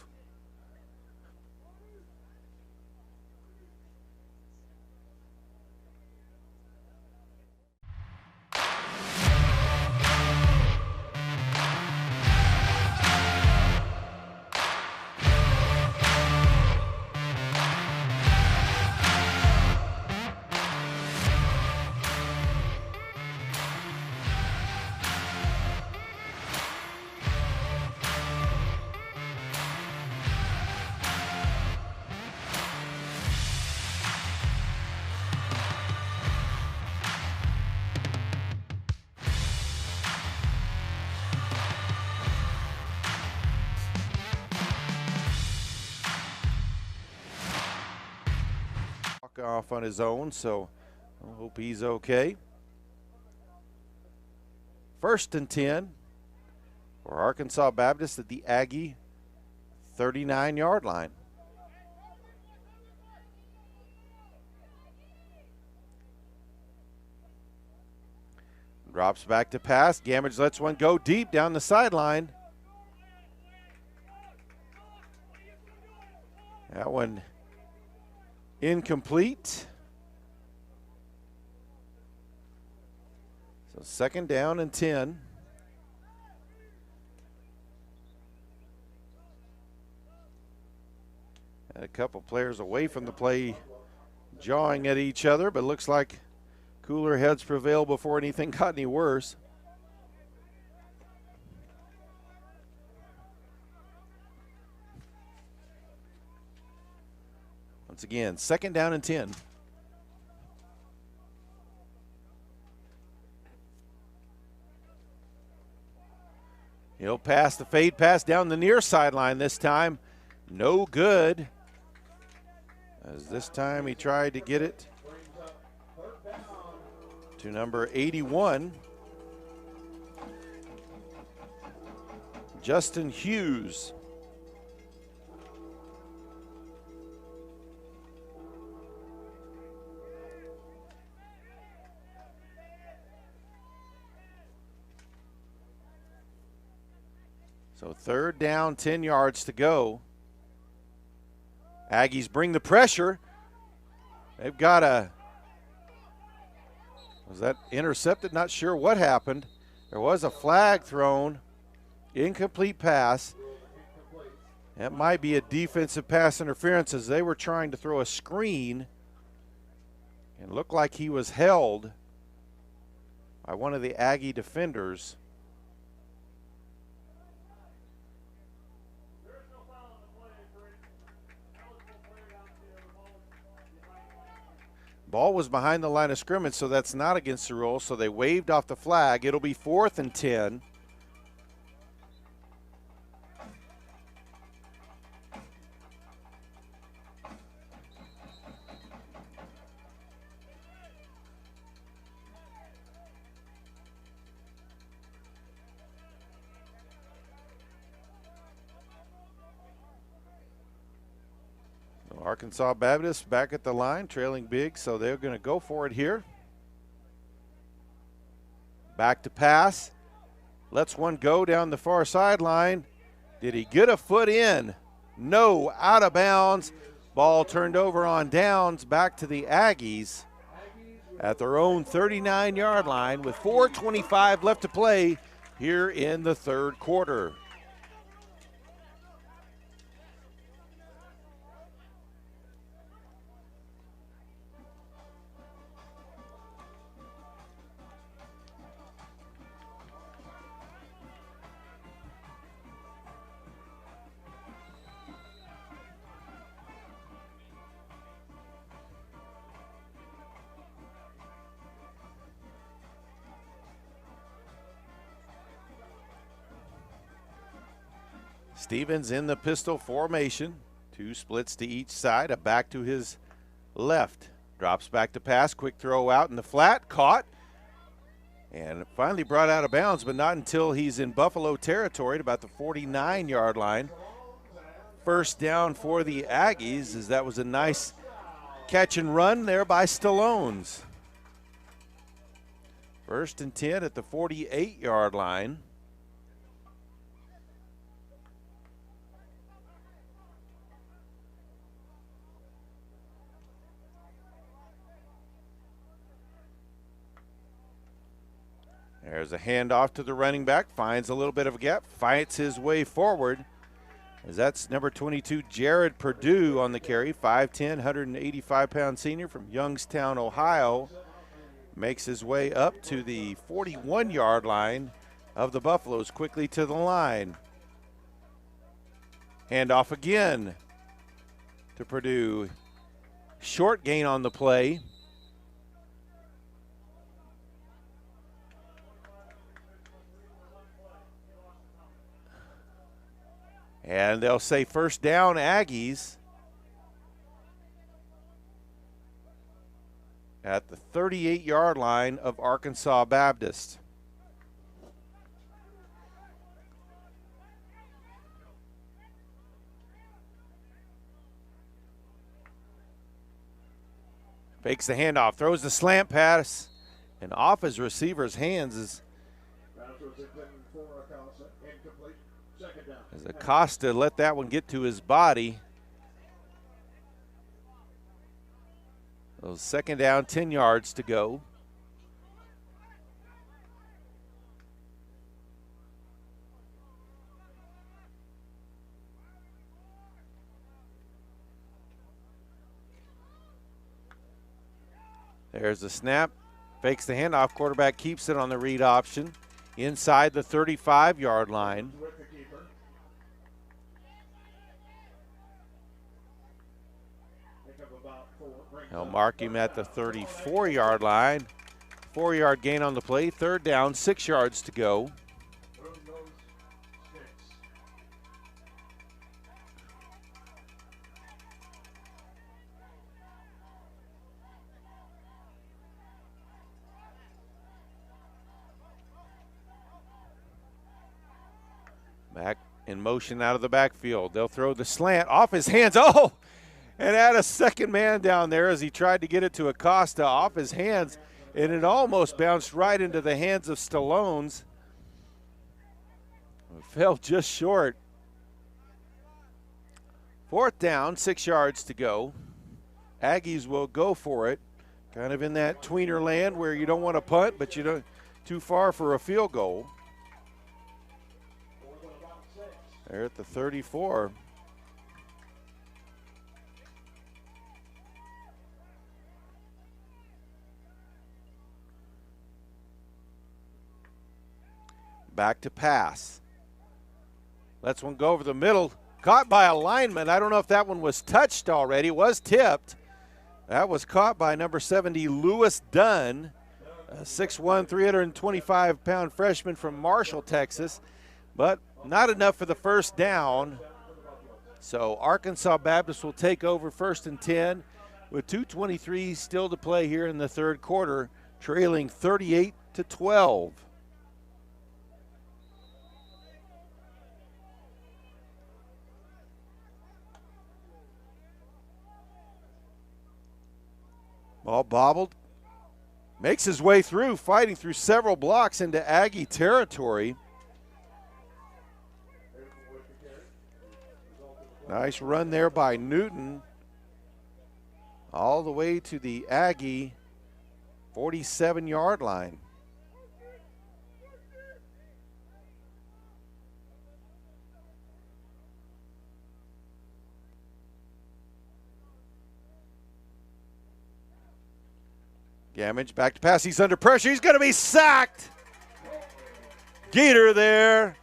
Off on his own, so I hope he's okay. 1st and 10 for Arkansas Baptist at the Aggie 39-yard line. Drops back to pass. Gamage lets one go deep down the sideline. That one incomplete. So 2nd down and 10. Had a couple players away from the play jawing at each other, but looks like cooler heads prevailed before anything got any worse. Once again, 2nd down and 10. He'll pass the fade pass down the near sideline this time. No good. As this time he tried to get it to number 81. Justin Hughes. So 3rd down, 10 yards to go. Aggies bring the pressure. They've got a, was that intercepted? Not sure what happened. There was a flag thrown. Incomplete pass. That might be a defensive pass interference as they were trying to throw a screen and looked like he was held by one of the Aggie defenders. Ball was behind the line of scrimmage, so that's not against the rules, so they waved off the flag. It'll be 4th and 10. Arkansas Baptist back at the line, trailing big, so they're going to go for it here. Back to pass. Lets one go down the far sideline. Did he get a foot in? No, out of bounds. Ball turned over on downs, back to the Aggies at their own 39-yard line with 4:25 left to play here in the 3rd quarter. Stevens in the pistol formation. 2 splits to each side, a back to his left. Drops back to pass, quick throw out in the flat, caught. And finally brought out of bounds, but not until he's in Buffalo territory at about the 49-yard line. 1st down for the Aggies, as that was a nice catch and run there by Stallones. 1st and 10 at the 48-yard line. There's a handoff to the running back, finds a little bit of a gap, fights his way forward. As that's number 22, Jared Perdue on the carry, 5'10", 185-pound senior from Youngstown, Ohio. Makes his way up to the 41-yard line of the Buffaloes, quickly to the line. Handoff again to Perdue. Short gain on the play. And they'll say first down, Aggies, at the 38-yard line of Arkansas Baptist. Fakes the handoff, throws the slant pass, and off his receiver's hands as Acosta let that one get to his body. So 2nd down, 10 yards to go. There's the snap, fakes the handoff, quarterback keeps it on the read option inside the 35-yard line. They'll mark him at the 34-yard line. 4-yard gain on the play. 3rd down, 6 yards to go. Back in motion out of the backfield. They'll throw the slant off his hands. Oh! And had a second man down there as he tried to get it to Acosta off his hands, and it almost bounced right into the hands of Stallones. It fell just short. 4th down, 6 yards to go. Aggies will go for it, kind of in that tweener land where you don't want to punt, but you don't too far for a field goal. They're at the 34. Back to pass. Lets one go over the middle. Caught by a lineman. I don't know if that one was touched already. It was tipped. That was caught by number 70, Lewis Dunn, a 6'1", 325-pound freshman from Marshall, Texas. But not enough for the first down. So Arkansas Baptist will take over 1st and 10 with 2:23 still to play here in the 3rd quarter, trailing 38-12. Ball bobbled, makes his way through, fighting through several blocks into Aggie territory. Nice run there by Newton, all the way to the Aggie 47-yard line. Gamage back to pass. He's under pressure. He's going to be sacked. Geter there.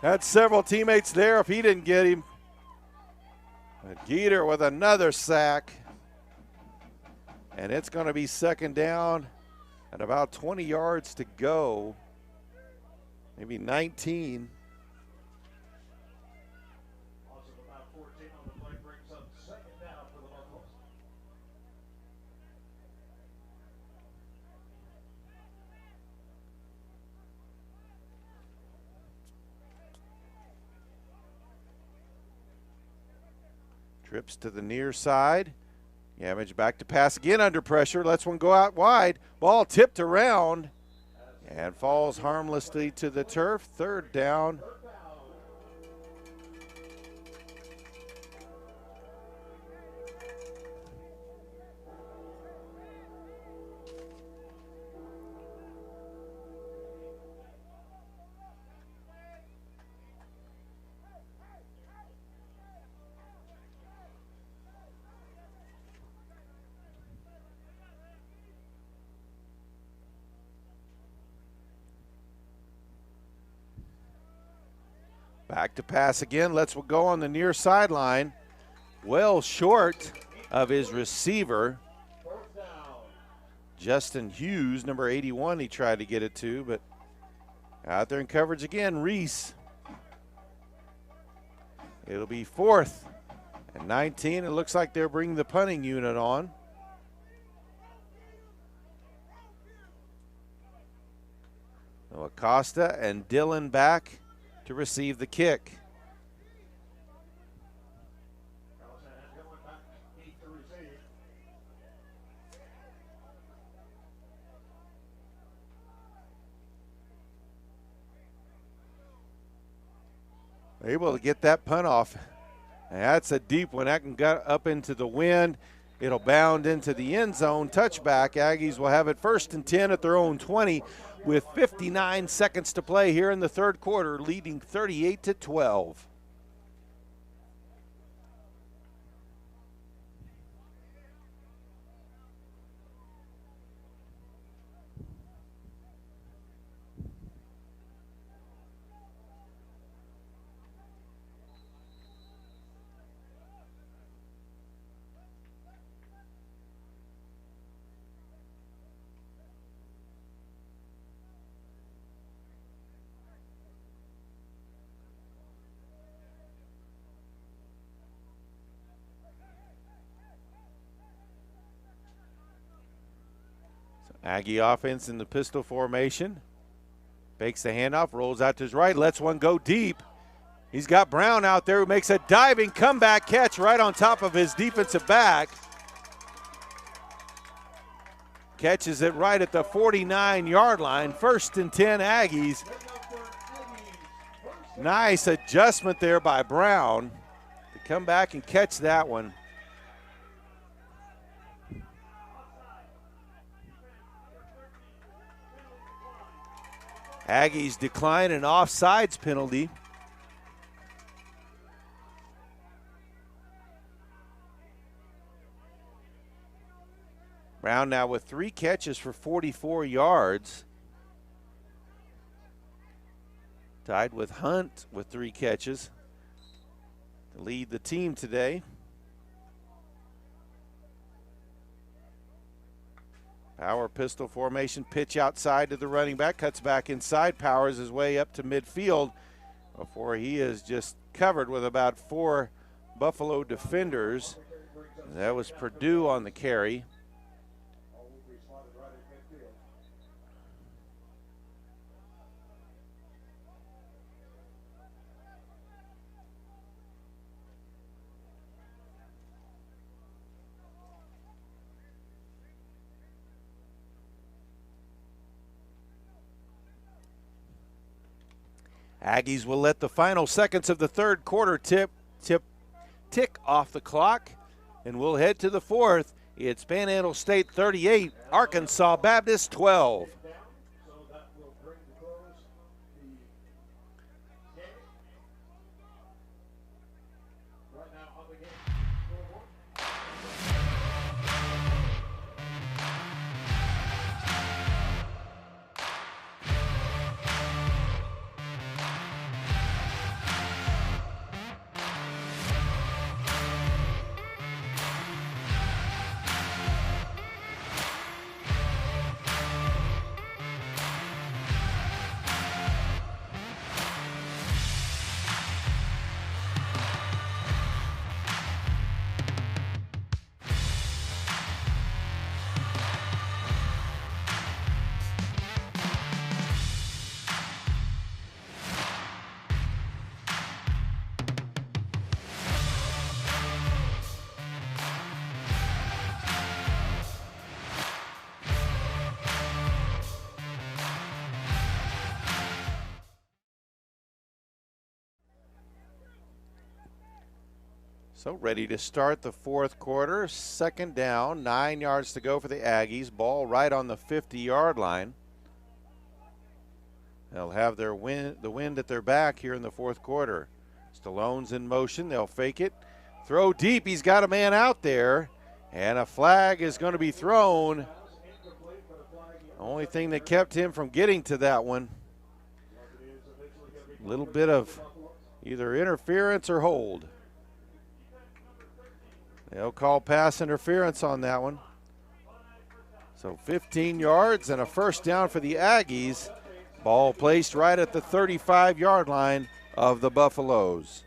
Had several teammates there if he didn't get him. But Geter with another sack. And it's going to be 2nd down and about 20 yards to go. Maybe 19. Trips to the near side. Gamage back to pass again under pressure. Lets one go out wide. Ball tipped around and falls harmlessly to the turf. Third down. Back to pass again. Let's go on the near sideline. Well short of his receiver. Justin Hughes, number 81, he tried to get it to, but out there in coverage again, Reese. It'll be 4th and 19. It looks like they're bringing the punting unit on. So Acosta and Dillon back to receive the kick. Able to get that punt off. And that's a deep one. That can get up into the wind. It'll bound into the end zone. Touchback. Aggies will have it 1st and 10 at their own 20 with 59 seconds to play here in the third quarter, leading 38-12. Aggie offense in the pistol formation. Fakes the handoff, rolls out to his right, lets one go deep. He's got Brown out there who makes a diving comeback catch right on top of his defensive back. Catches it right at the 49-yard line. 1st and 10 Aggies. Nice adjustment there by Brown to come back and catch that one. Aggies decline an offsides penalty. Brown now with 3 catches for 44 yards. Tied with Hunt with 3 catches to lead the team today. Power pistol formation, pitch outside to the running back, cuts back inside, powers his way up to midfield before he is just covered with about 4 Buffalo defenders. That was Purdue on the carry. Aggies will let the final seconds of the third quarter tick off the clock, and we'll head to the 4th. It's Panhandle State 38, Arkansas Baptist 12. So ready to start the fourth quarter. Second down, 9 yards to go for the Aggies. Ball right on the 50-yard line. They'll have the wind at their back here in the fourth quarter. Stallone's in motion. They'll fake it. Throw deep. He's got a man out there. And a flag is going to be thrown. Only thing that kept him from getting to that one. A little bit of either interference or hold. They'll call pass interference on that one. So 15 yards and a first down for the Aggies. Ball placed right at the 35-yard line of the Buffaloes.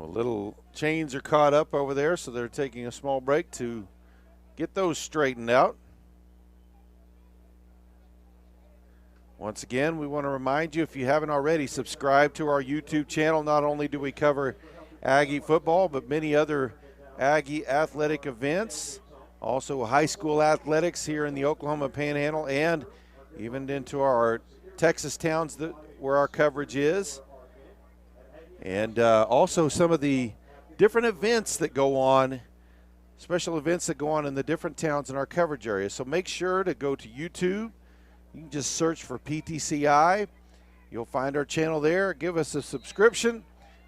Little chains are caught up over there, so they're taking a small break to get those straightened out. Once again, we want to remind you, if you haven't already, subscribe to our YouTube channel. Not only do we cover Aggie football, but many other Aggie athletic events. Also high school athletics here in the Oklahoma Panhandle and even into our Texas towns where our coverage is. And also some of the different events that go on, special events that go on in the different towns in our coverage area. So make sure to go to YouTube. You can just search for PTCI. You'll find our channel there. Give us a subscription,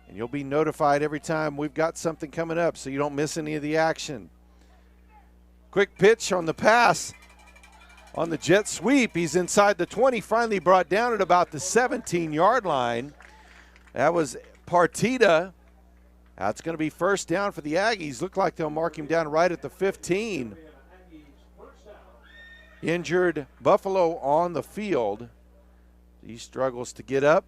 and you'll be notified every time we've got something coming up so you don't miss any of the action. Quick pitch on the pass on the jet sweep. He's inside the 20, finally brought down at about the 17-yard line. That was Partita. That's going to be first down for the Aggies. Look like they'll mark him down right at the 15. Injured Buffalo on the field. He struggles to get up.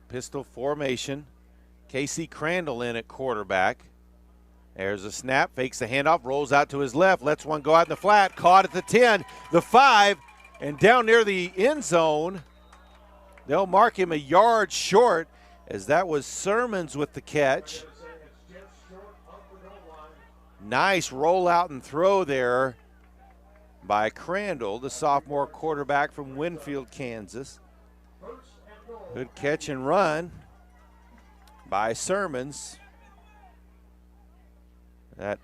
Pistol formation. Casey Crandall in at quarterback. There's a snap, fakes the handoff, rolls out to his left, lets one go out in the flat, caught at the 10, the 5, and down near the end zone. They'll mark him a yard short, as that was Sermons with the catch. Nice rollout and throw there by Crandall, the sophomore quarterback from Winfield, Kansas. Good catch and run by Sermons. That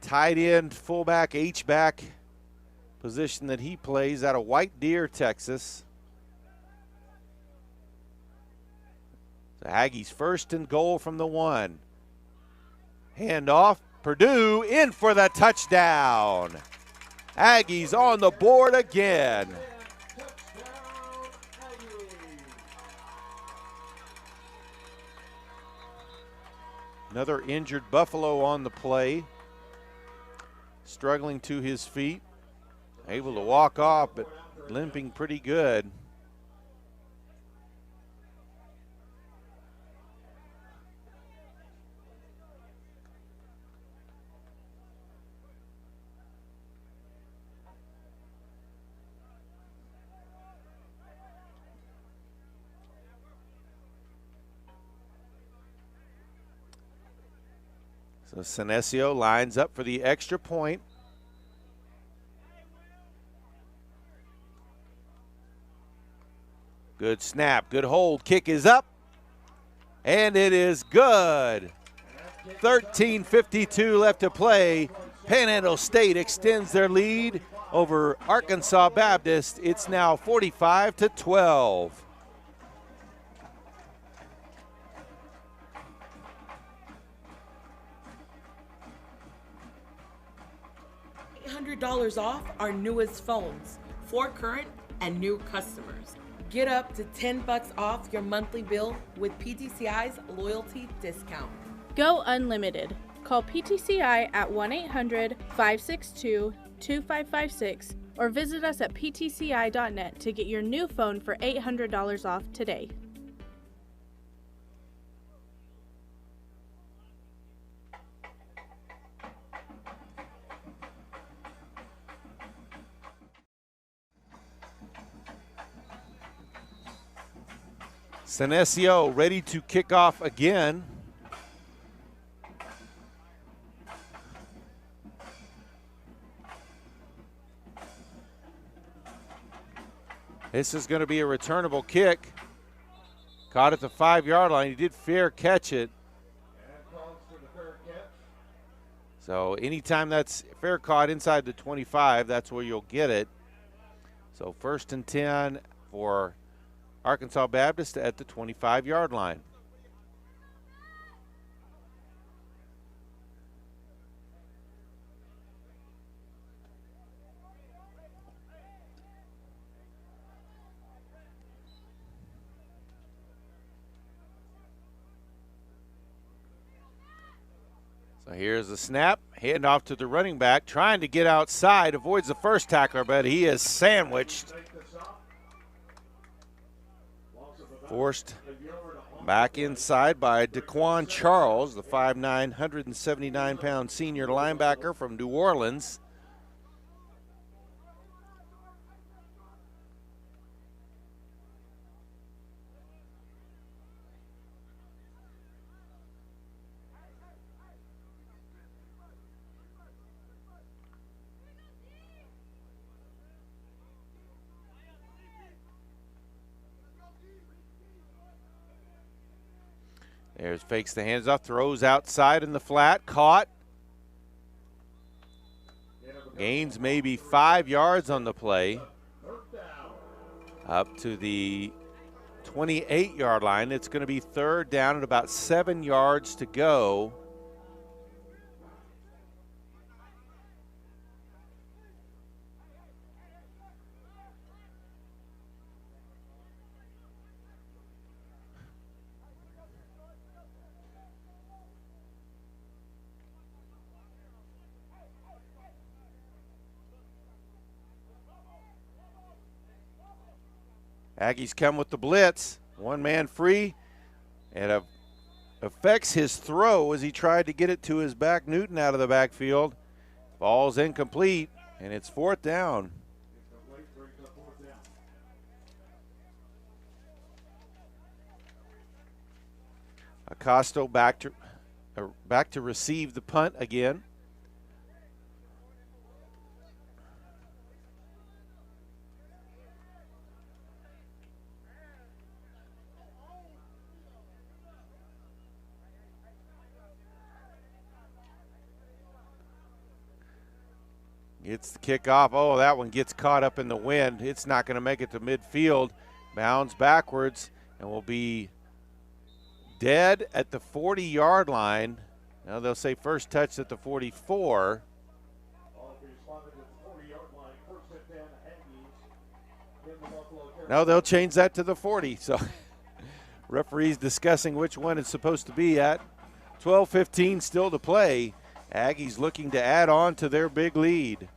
tight end, fullback, H-back position that he plays out of White Deer, Texas. The Aggies first and goal from the 1. Handoff, Purdue in for the touchdown. Aggies on the board again. Another injured Buffalo on the play. Struggling to his feet. Able to walk off, but limping pretty good. So Senesio lines up for the extra point. Good snap, good hold, kick is up, and it is good. 13:52 left to play. Panhandle State extends their lead over Arkansas Baptist. It's now 45-12. $800 off our newest phones for current and new customers. Get up to $10 off your monthly bill with PTCI's loyalty discount. Go unlimited. Call PTCI at 1-800-562-2556 or visit us at ptci.net to get your new phone for $800 off today. Senesio ready to kick off again. This is going to be a returnable kick. Caught at the 5-yard line. He did fair catch it. So anytime that's fair caught inside the 25, that's where you'll get it. So 1st and 10 for Arkansas Baptist at the 25-yard line. So here's the snap, hand off to the running back, trying to get outside, avoids the first tackler, but he is sandwiched. Forced back inside by Daquan Charles, the 5'9", 179-pound senior linebacker from New Orleans. There's fakes the hands off, throws outside in the flat, caught. Gains maybe 5 yards on the play. Up to the 28-yard line. It's going to be 3rd down at about 7 yards to go. Aggies come with the blitz. One man free, and affects his throw as he tried to get it to his back. Newton out of the backfield. Ball's incomplete, and it's 4th down. Acosto back to receive the punt again. It's the kickoff. Oh, that one gets caught up in the wind. It's not going to make it to midfield. Bounds backwards and will be dead at the 40-yard line. Now they'll say first touch at the 44. No, they'll change that to the 40. So referees discussing which one it's supposed to be at. 12:15 still to play. Aggies looking to add on to their big lead.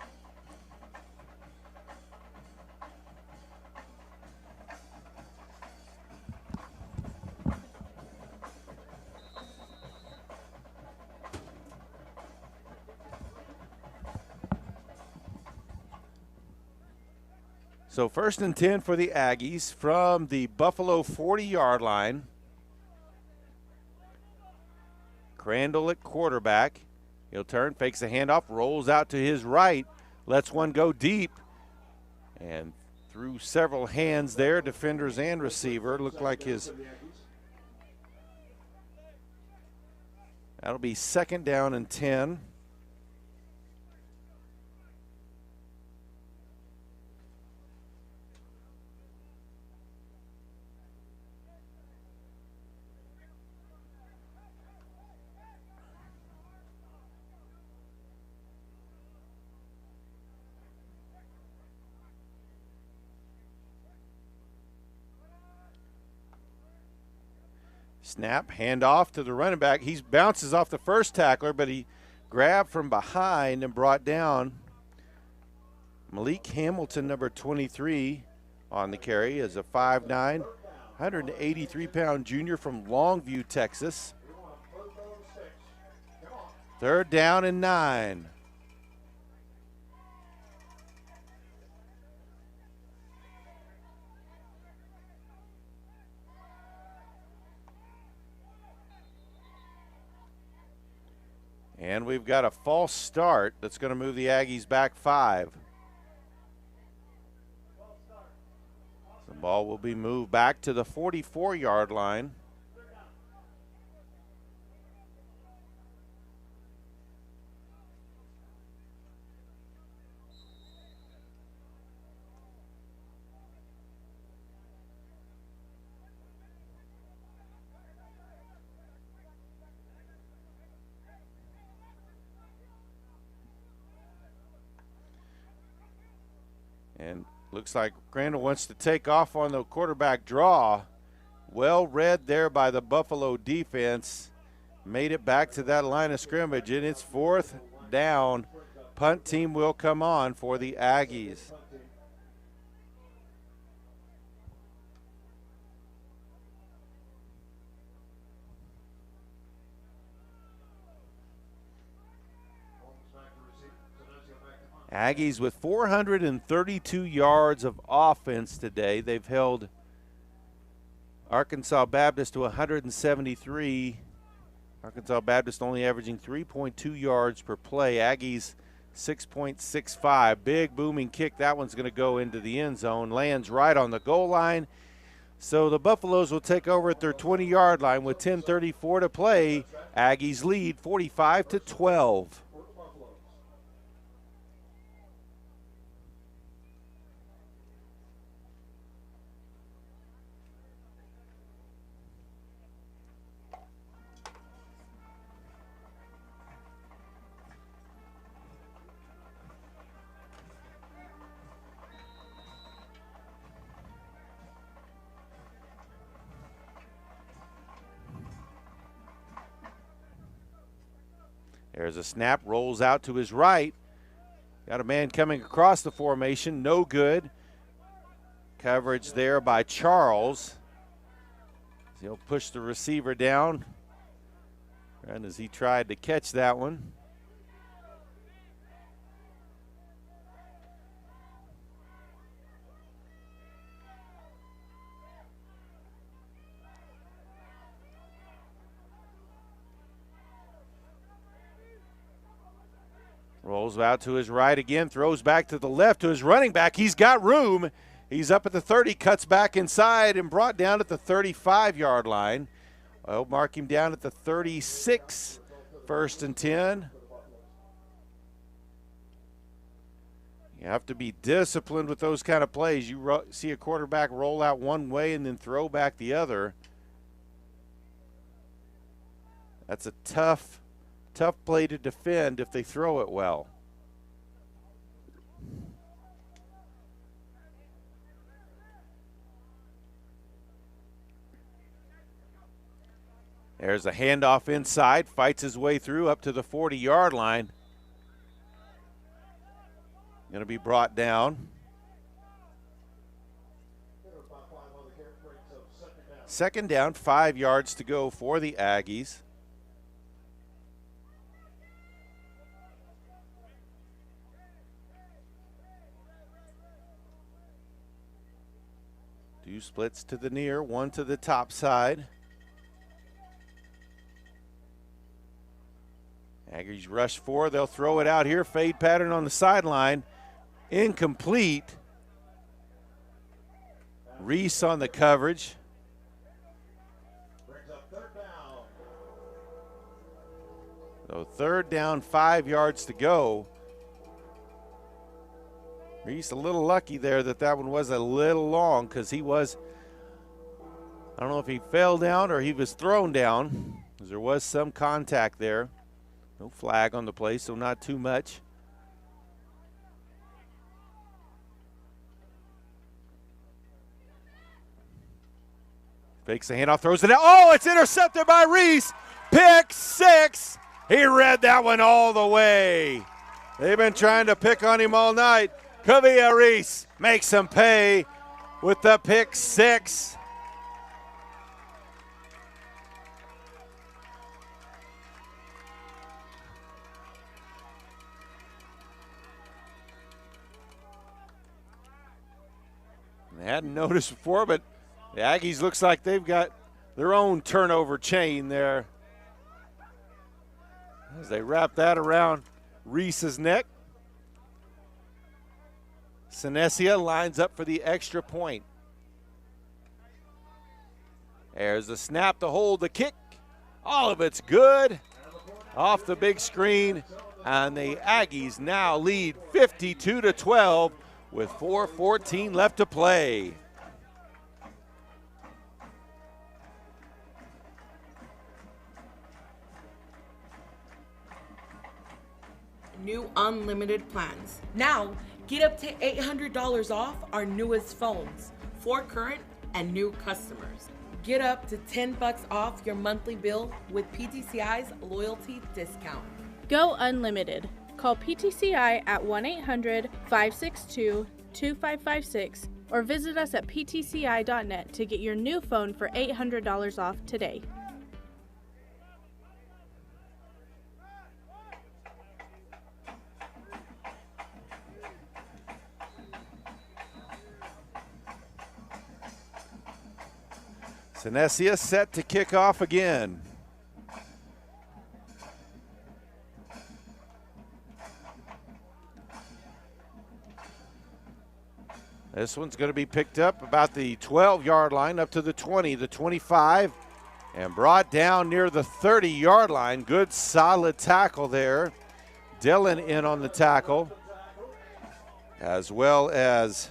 So 1st and 10 for the Aggies from the Buffalo 40-yard line. Crandall at quarterback. He'll turn, fakes the handoff, rolls out to his right, lets one go deep, and through several hands there, defenders and receiver. Looked like that'll be 2nd down and 10. Snap, handoff to the running back. He bounces off the first tackler, but he grabbed from behind and brought down Malik Hamilton, number 23, on the carry as a 5'9", 183-pound junior from Longview, Texas. 3rd down and 9. And we've got a false start that's going to move the Aggies back 5. The ball will be moved back to the 44-yard line. And looks like Crandall wants to take off on the quarterback draw. Well read there by the Buffalo defense. Made it back to that line of scrimmage, and it's 4th down. Punt team will come on for the Aggies. Aggies with 432 yards of offense today. They've held Arkansas Baptist to 173. Arkansas Baptist only averaging 3.2 yards per play. Aggies 6.65. Big booming kick. That one's going to go into the end zone. Lands right on the goal line. So the Buffaloes will take over at their 20-yard line with 10:34 to play. Aggies lead 45-12. There's a snap, rolls out to his right. Got a man coming across the formation, no good. Coverage there by Charles. He'll push the receiver down. And as he tried to catch that one. Rolls out to his right again, throws back to the left to his running back. He's got room. He's up at the 30, cuts back inside and brought down at the 35-yard line. I'll mark him down at the 36, 1st and 10. You have to be disciplined with those kind of plays. You see a quarterback roll out one way and then throw back the other. That's a tough play to defend if they throw it well. There's a handoff inside, fights his way through up to the 40-yard line. Going to be brought down. 2nd down, 5 yards to go for the Aggies. Two splits to the near, one to the top side. Aggies rush 4. They'll throw it out here. Fade pattern on the sideline. Incomplete. Reese on the coverage. So 3rd down, 5 yards to go. Reese a little lucky there that one was a little long because he was, I don't know if he fell down or he was thrown down, because there was some contact there. No flag on the play, so not too much. Fakes the handoff, throws it out. Oh, it's intercepted by Reese. Pick six. He read that one all the way. They've been trying to pick on him all night. Kavia Reese makes him pay with the pick six. They hadn't noticed before, but the Aggies looks like they've got their own turnover chain there. As they wrap that around Reese's neck. Sinesia lines up for the extra point. There's the snap to hold the kick. All of it's good. Off the big screen. And the Aggies now lead 52-12 with 4:14 left to play. New unlimited plans. Now, get up to $800 off our newest phones for current and new customers. Get up to $10 off your monthly bill with PTCI's loyalty discount. Go unlimited. Call PTCI at 1-800-562-2556 or visit us at ptci.net to get your new phone for $800 off today. Sinesia set to kick off again. This one's going to be picked up about the 12-yard line, up to the 20, the 25, and brought down near the 30-yard line. Good, solid tackle there. Dylan in on the tackle, as well as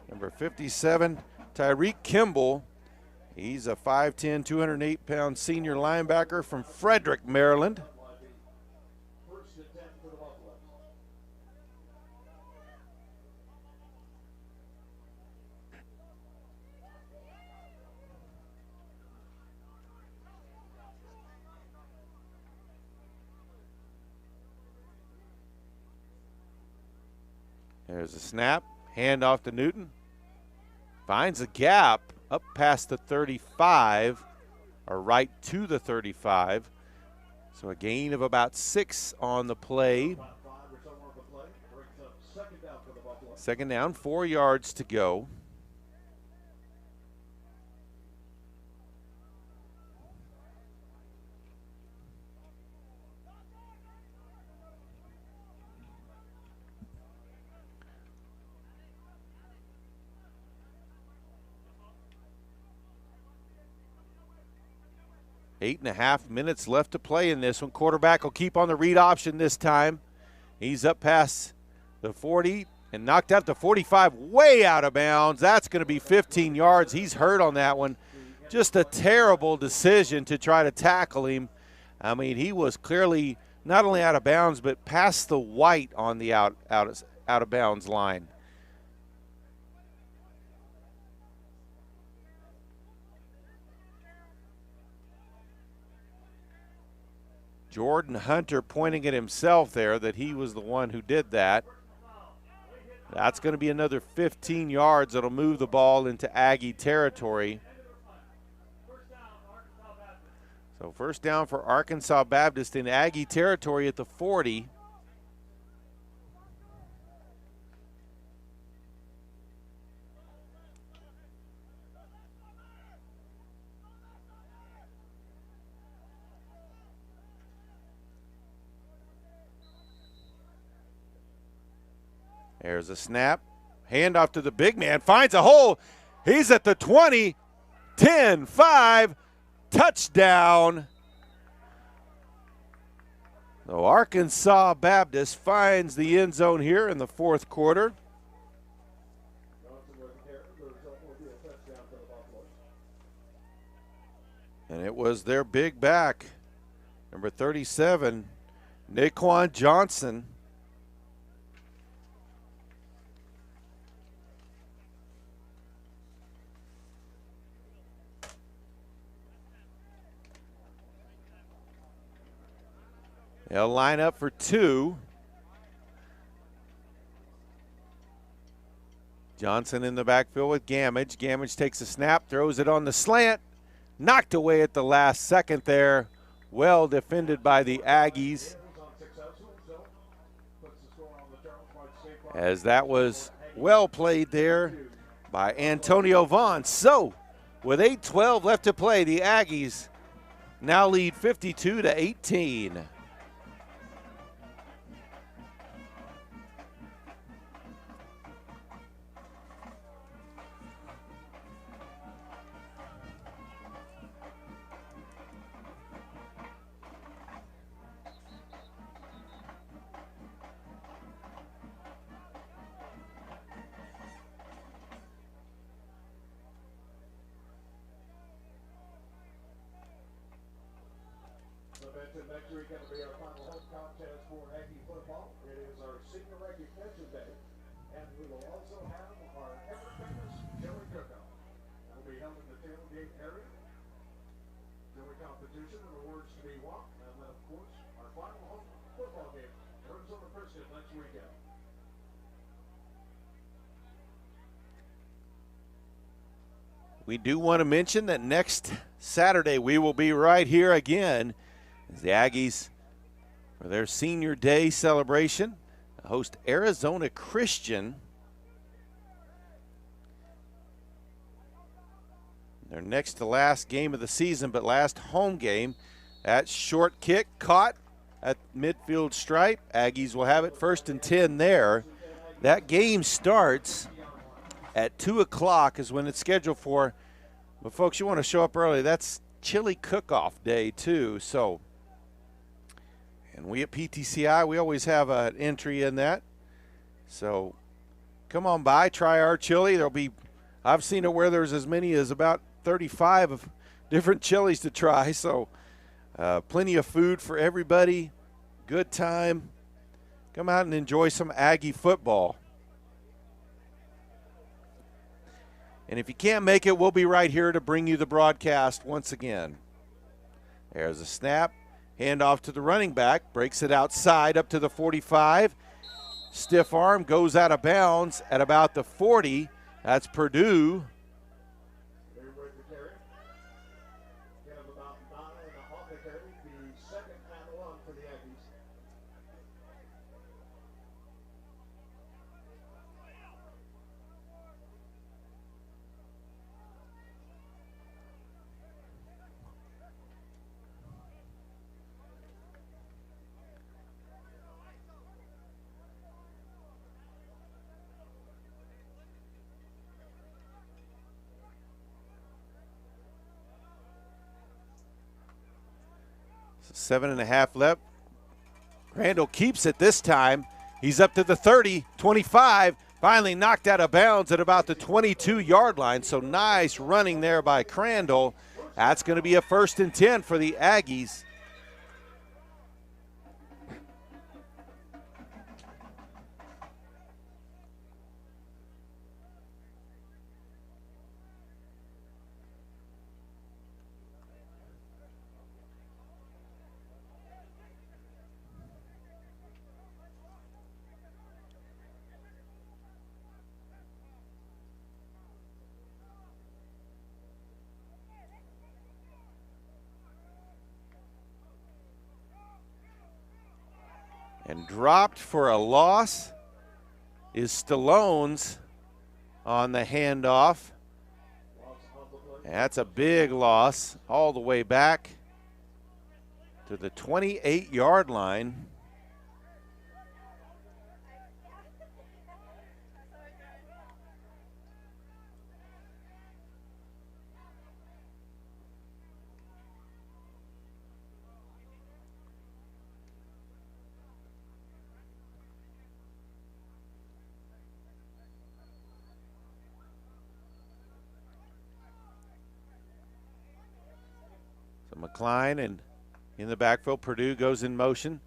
number 57, Tyreek Kimball. He's a 5'10", 208-pound senior linebacker from Frederick, Maryland. There's a snap, hand off to Newton. Finds a gap up past the 35, or right to the 35. So a gain of about 6 on the play. Second down, 4 yards to go. Eight and a half minutes left to play in this one. Quarterback will keep on the read option this time. He's up past the 40 and knocked out the 45, way out of bounds. That's going to be 15 yards. He's hurt on that one. Just a terrible decision to try to tackle him. I mean, he was clearly not only out of bounds, but past the white on the out of bounds line. Jordan Hunter pointing at himself there that he was the one who did that. That's going to be another 15 yards. That'll move the ball into Aggie territory. So first down for Arkansas Baptist in Aggie territory at the 40. There's a snap. Handoff to the big man. Finds a hole. He's at the 20. 10, 5. Touchdown. So Arkansas Baptist finds the end zone here in the fourth quarter. And it was their big back, number 37, Naquan Johnson. They'll line up for 2. Johnson in the backfield with Gamage. Gamage takes a snap, throws it on the slant. Knocked away at the last second there. Well defended by the Aggies. As that was well played there by Antonio Vaughn. So, with 8:12 left to play, the Aggies now lead 52-18. Next week going to be our final home contest for Aggie football. It is our senior recognition day, and we will also have our ever-famous chili cook-off. That will be held in the tailgate area. Chili competition and awards to be won, and then of course our final home football game, Arizona Christian, next weekend. We do want to mention that next Saturday we will be right here again as the Aggies, for their senior day celebration, host Arizona Christian. Their next to last game of the season, but last home game. That short kick caught at midfield stripe. Aggies will have it 1st and 10 there. That game starts at 2 o'clock is when it's scheduled for. But folks, you want to show up early. That's chili cook-off day too. So, and we at PTCI, we always have an entry in that. So come on by, try our chili. There'll be, I've seen it where there's as many as about 35 of different chilies to try. So plenty of food for everybody. Good time. Come out and enjoy some Aggie football. And if you can't make it, we'll be right here to bring you the broadcast once again. There's a snap. Hand off to the running back. Breaks it outside up to the 45. Stiff arm goes out of bounds at about the 40. That's Purdue. Seven and a half left. Randall keeps it this time. He's up to the 30, 25. Finally knocked out of bounds at about the 22-yard line. So nice running there by Crandall. That's going to be a 1st and 10 for the Aggies. And dropped for a loss is Stallone's on the handoff. That's a big loss all the way back to the 28-yard line. McCline and in the backfield, Purdue goes in motion.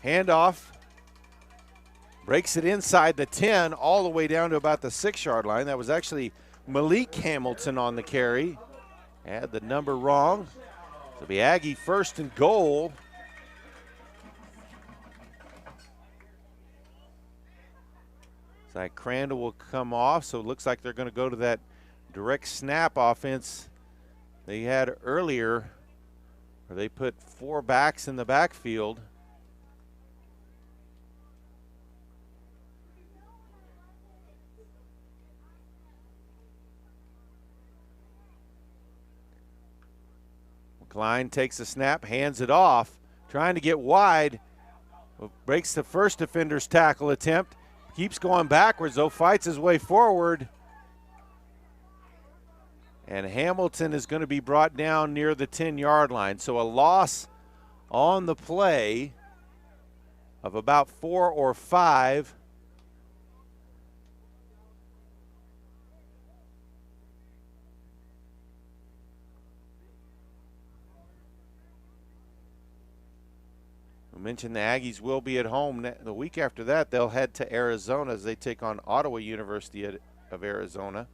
Handoff. Breaks it inside the 10 all the way down to about the 6-yard line. That was actually Malik Hamilton on the carry. Had the number wrong. So the Aggie 1st and goal Looks like Crandall will come off, so it looks like they're going to go to that direct snap offense they had earlier, where they put 4 backs in the backfield. Klein takes a snap, hands it off, trying to get wide. Breaks the first defender's tackle attempt. Keeps going backwards, though, fights his way forward. And Hamilton is going to be brought down near the 10-yard line. So a loss on the play of about 4 or 5. We mentioned the Aggies will be at home. The week after that, they'll head to Arizona as they take on Ottawa University of Arizona.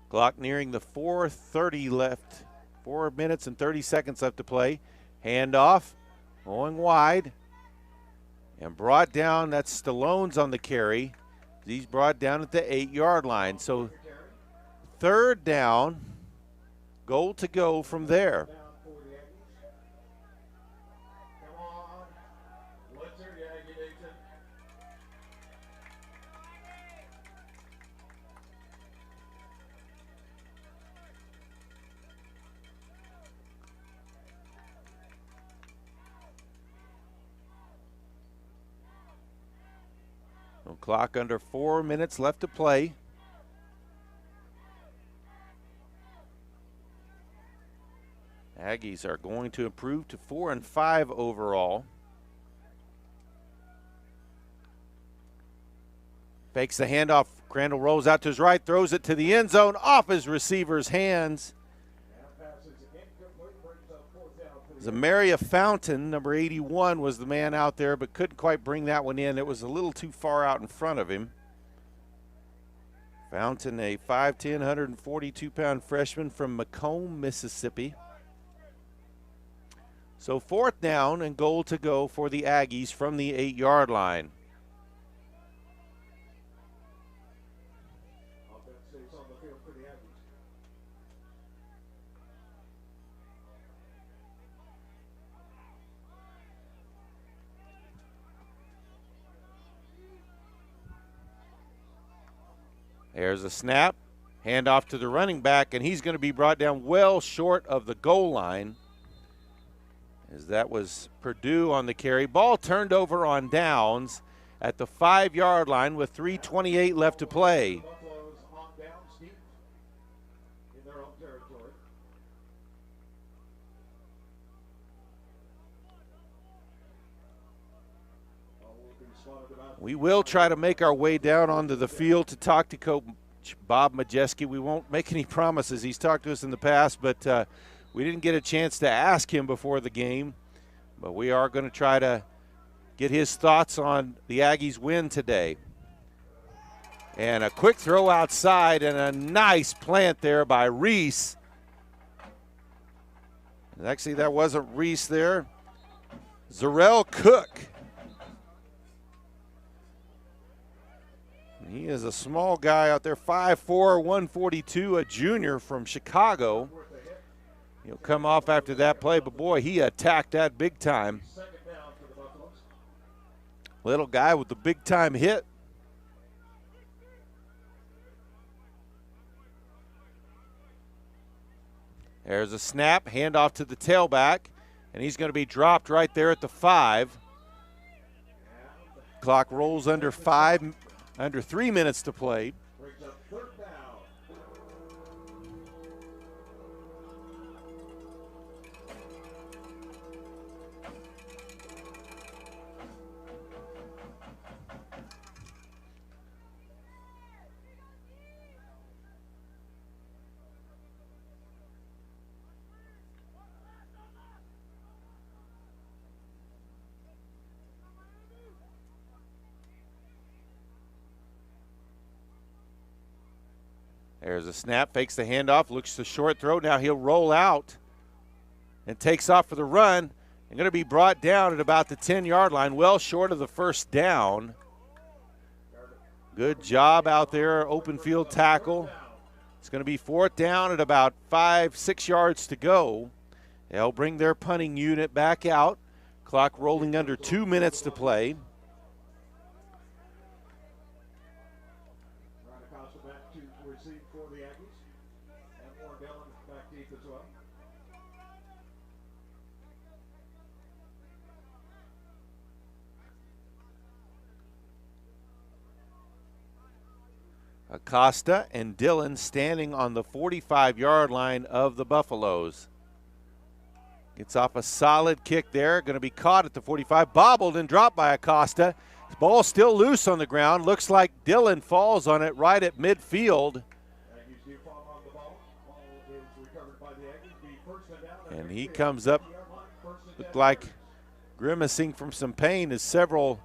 Clock nearing the 4:30 left. 4 minutes and 30 seconds left to play. Handoff, going wide. And brought down, that's Stallone's on the carry. He's brought down at the 8-yard line. So 3rd down, goal to go from there. Clock under 4 minutes left to play. Aggies are going to improve to 4-5 overall. Fakes the handoff. Crandall rolls out to his right, throws it to the end zone, off his receiver's hands. Zamaria Fountain, number 81, was the man out there, but couldn't quite bring that one in. It was a little too far out in front of him. Fountain, a 5'10", 142-pound freshman from Macomb, Mississippi. So 4th down and goal to go for the Aggies from the 8-yard line. There's a snap, handoff to the running back, and he's going to be brought down well short of the goal line, as that was Purdue on the carry. Ball turned over on downs at the 5-yard line with 3:28 left to play. We will try to make our way down onto the field to talk to Coach Bob Majeski. We won't make any promises. He's talked to us in the past, but we didn't get a chance to ask him before the game. But we are going to try to get his thoughts on the Aggies' win today. And a quick throw outside and a nice plant there by Reese. Actually, that wasn't Reese there. Zarrell Cook. He is a small guy out there, 5'4", 142, a junior from Chicago. He'll come off after that play, but boy, he attacked that big time. Little guy with the big time hit. There's a snap, handoff to the tailback, and he's going to be dropped right there at the 5. Clock rolls under 3 minutes to play. There's a snap, fakes the handoff, looks to short throw. Now he'll roll out and takes off for the run. And going to be brought down at about the 10-yard line, well short of the first down. Good job out there, open field tackle. It's going to be 4th down at about 5-6 yards to go. They'll bring their punting unit back out. Clock rolling under 2 minutes to play. Back to receive for the Aggies. And Warren Dillon back deep as well. Acosta and Dillon standing on the 45-yard line of the Buffaloes. Gets off a solid kick there. Going to be caught at the 45. Bobbled and dropped by Acosta. The ball still loose on the ground. Looks like Dillon falls on it right at midfield. And he comes up, looked like grimacing from some pain as several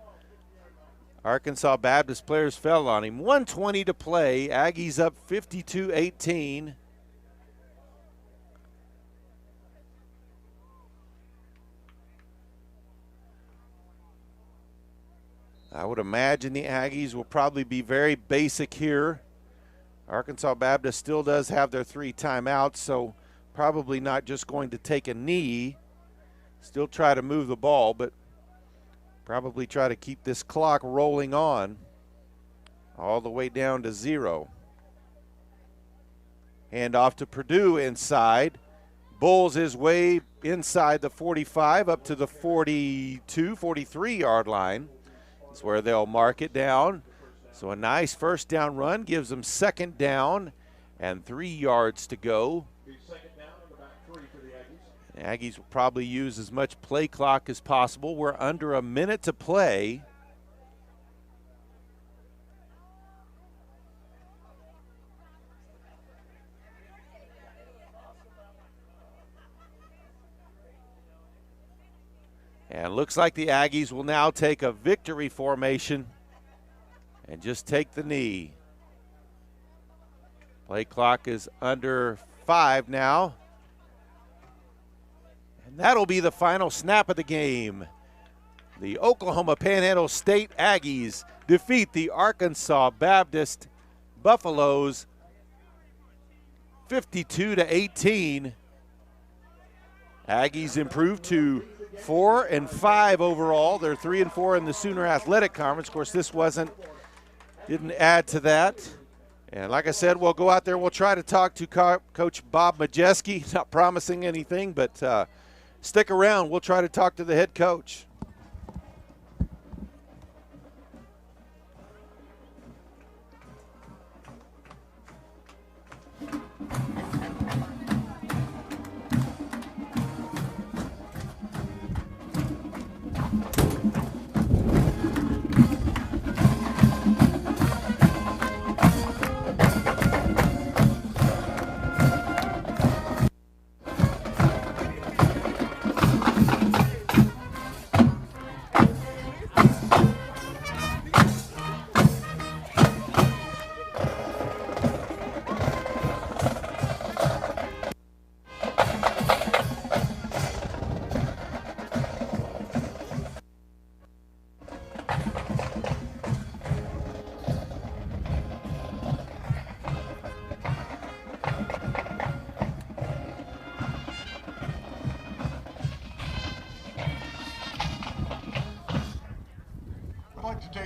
Arkansas Baptist players fell on him. 1:20 to play. Aggies up 52-18. I would imagine the Aggies will probably be very basic here. Arkansas Baptist still does have their 3 timeouts, so probably not just going to take a knee. Still try to move the ball, but probably try to keep this clock rolling on all the way down to 0. Hand off to Purdue inside. Bulls his way inside the 45 up to the 42, 43-yard line. That's where they'll mark it down. So a nice first down run gives them 2nd down and 3 yards to go. The Aggies will probably use as much play clock as possible. We're under a minute to play. And looks like the Aggies will now take a victory formation and just take the knee. Play clock is under 5 now. And that'll be the final snap of the game. The Oklahoma Panhandle State Aggies defeat the Arkansas Baptist Buffaloes 52-18. Aggies improved to 4-5 overall. They're 3-4 in the Sooner Athletic Conference. Of course, this didn't add to that. And like I said, we'll go out there. We'll try to talk to Coach Bob Majeski. Not promising anything, but stick around. We'll try to talk to the head coach.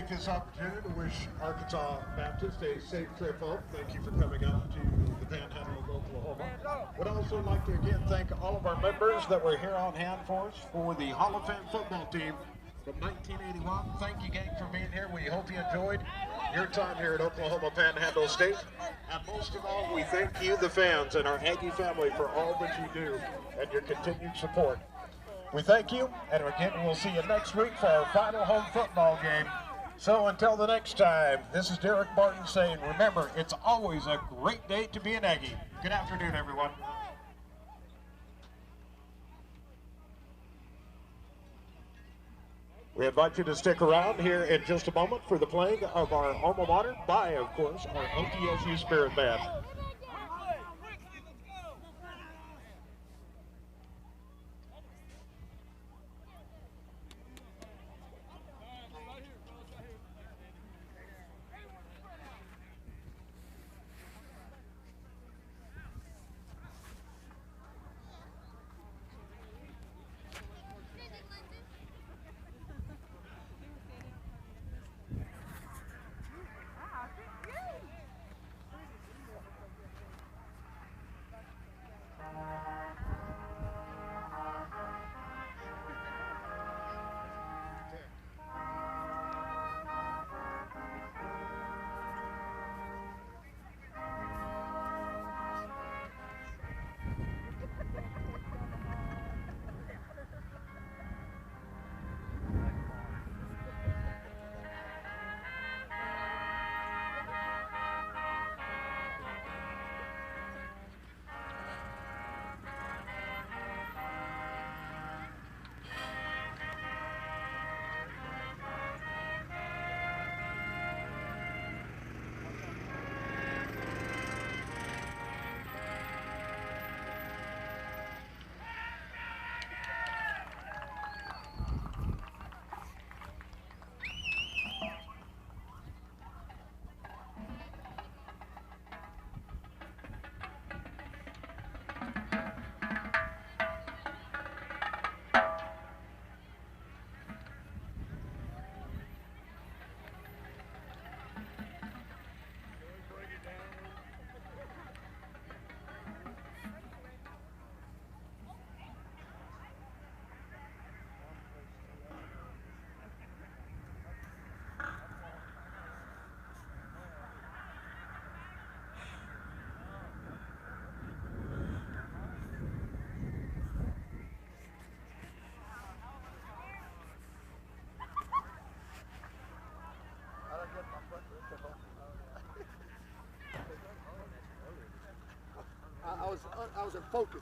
This opportunity to wish Arkansas Baptist a safe trip home. Thank you for coming out to the Panhandle of Oklahoma. Would also like to again thank all of our members that were here on hand for us for the Hall of Fame football team from 1981. Thank you, gang, for being here. We hope you enjoyed your time here at Oklahoma Panhandle State. And most of all, we thank you, the fans, and our Aggie family for all that you do and your continued support. We thank you, and again, we'll see you next week for our final home football game. So until the next time, this is Derek Martin saying, remember, it's always a great day to be an Aggie. Good afternoon, everyone. We invite you to stick around here in just a moment for the playing of our alma mater by, of course, our OPSU Spirit Band. was in focus.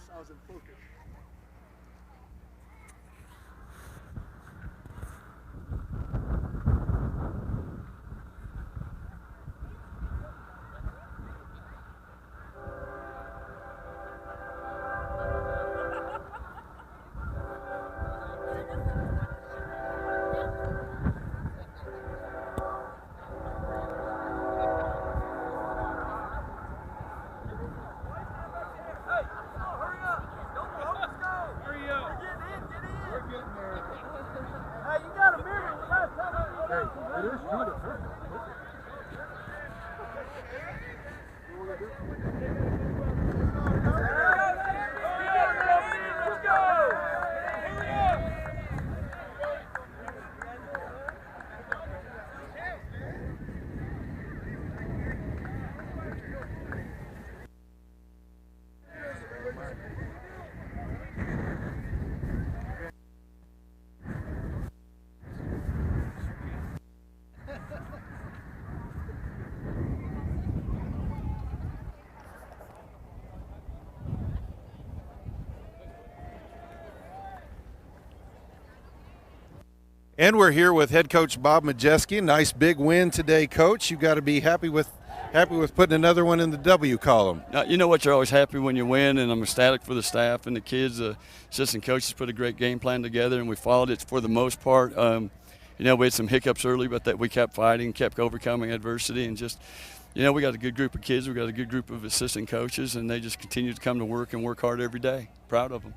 And we're here with head coach Bob Majeski. Nice big win today, Coach. You got to be happy with putting another one in the W column. You know what? You're always happy when you win, and I'm ecstatic for the staff and the kids. Assistant coaches put a great game plan together, and we followed it for the most part. We had some hiccups early, but that we kept fighting, kept overcoming adversity, and just, we got a good group of kids. We got a good group of assistant coaches, and they just continue to come to work and work hard every day. Proud of them.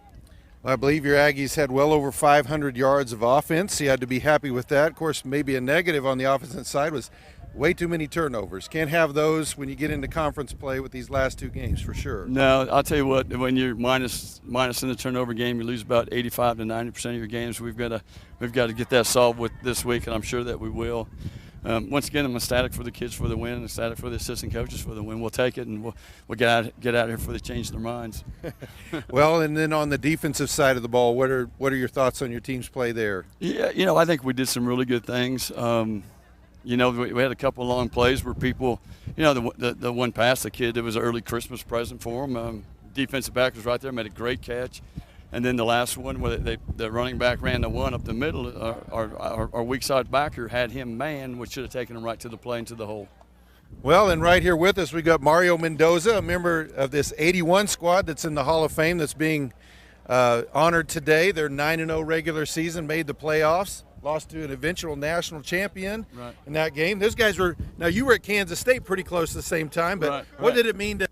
I believe your Aggies had well over 500 yards of offense. You had to be happy with that. Of course, maybe a negative on the offensive side was way too many turnovers. Can't have those when you get into conference play with these last two games, for sure. No, I'll tell you what, when you're minus in the turnover game, you lose about 85 to 90% of your games. We've got to get that solved with this week, and I'm sure that we will. Once again, I'm ecstatic for the kids for the win, ecstatic for the assistant coaches for the win. We'll take it, and we'll get out of here before they change their minds. Well, and then on the defensive side of the ball, what are your thoughts on your team's play there? Yeah, I think we did some really good things. We had a couple of long plays where people, the one pass, the kid, it was an early Christmas present for him. Defensive back was right there, made a great catch. And then the last one where the running back ran the one up the middle, our weak side backer had him manned, which should have taken him right to the play into the hole. Well, and right here with us, we got Mario Mendoza, a member of this 81 squad that's in the Hall of Fame that's being honored today. Their 9-0 regular season made the playoffs, lost to an eventual national champion in that game. Those guys you were at Kansas State pretty close at the same time, but what did it mean to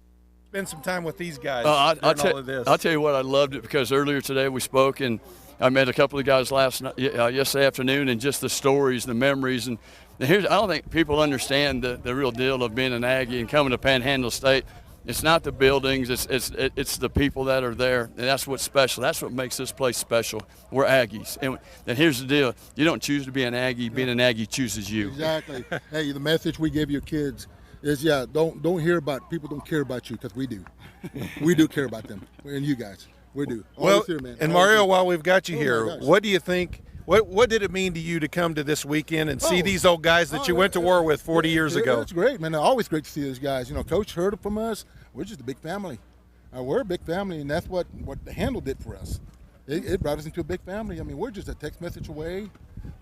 spend some time with these guys all of this? I'll tell you what, I loved it because earlier today we spoke, and I met a couple of guys yesterday afternoon, and just the stories, the memories, and I don't think people understand the real deal of being an Aggie and coming to Panhandle State. It's not the buildings, it's the people that are there, and that's what's special. That's what makes this place special. We're Aggies, and here's the deal: you don't choose to be an Aggie. Being an Aggie chooses you. Exactly. Hey, the message we give your kids is, don't hear about people don't care about you, because we do. We do care about them and you guys. We do. Well, here, man. And Mario, while we've got you here, what do you think? What did it mean to you to come to this weekend and see these old guys that you went to war with 40 years ago? It's great, man. Always great to see those guys. Coach heard from us. We're just a big family. We're a big family, and that's what the Handle did for us. It brought us into a big family. I mean, we're just a text message away,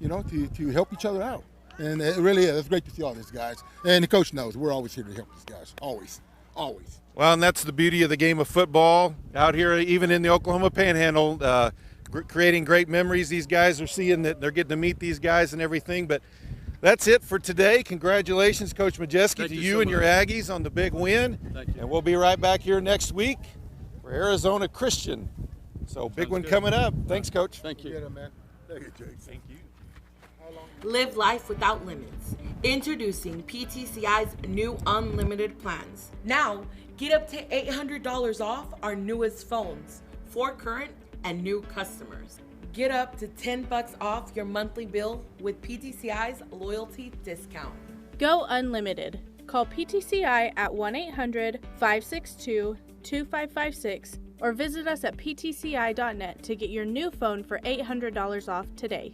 to help each other out. And it really is. It's great to see all these guys. And the coach knows we're always here to help these guys. Always. Always. Well, and that's the beauty of the game of football out here, even in the Oklahoma Panhandle, creating great memories. These guys are seeing that they're getting to meet these guys and everything. But that's it for today. Congratulations, Coach Majeski, to you and your Aggies on the big win. Thank you. And we'll be right back here next week for Arizona Christian. So big one coming up. Thanks, Coach. Thank you. Man. Thank you, Jake. Thank you. Live life without limits. Introducing PTCI's new unlimited plans. Now, get up to $800 off our newest phones for current and new customers. Get up to $10 off your monthly bill with PTCI's loyalty discount. Go unlimited. Call PTCI at 1-800-562-2556 or visit us at ptci.net to get your new phone for $800 off today.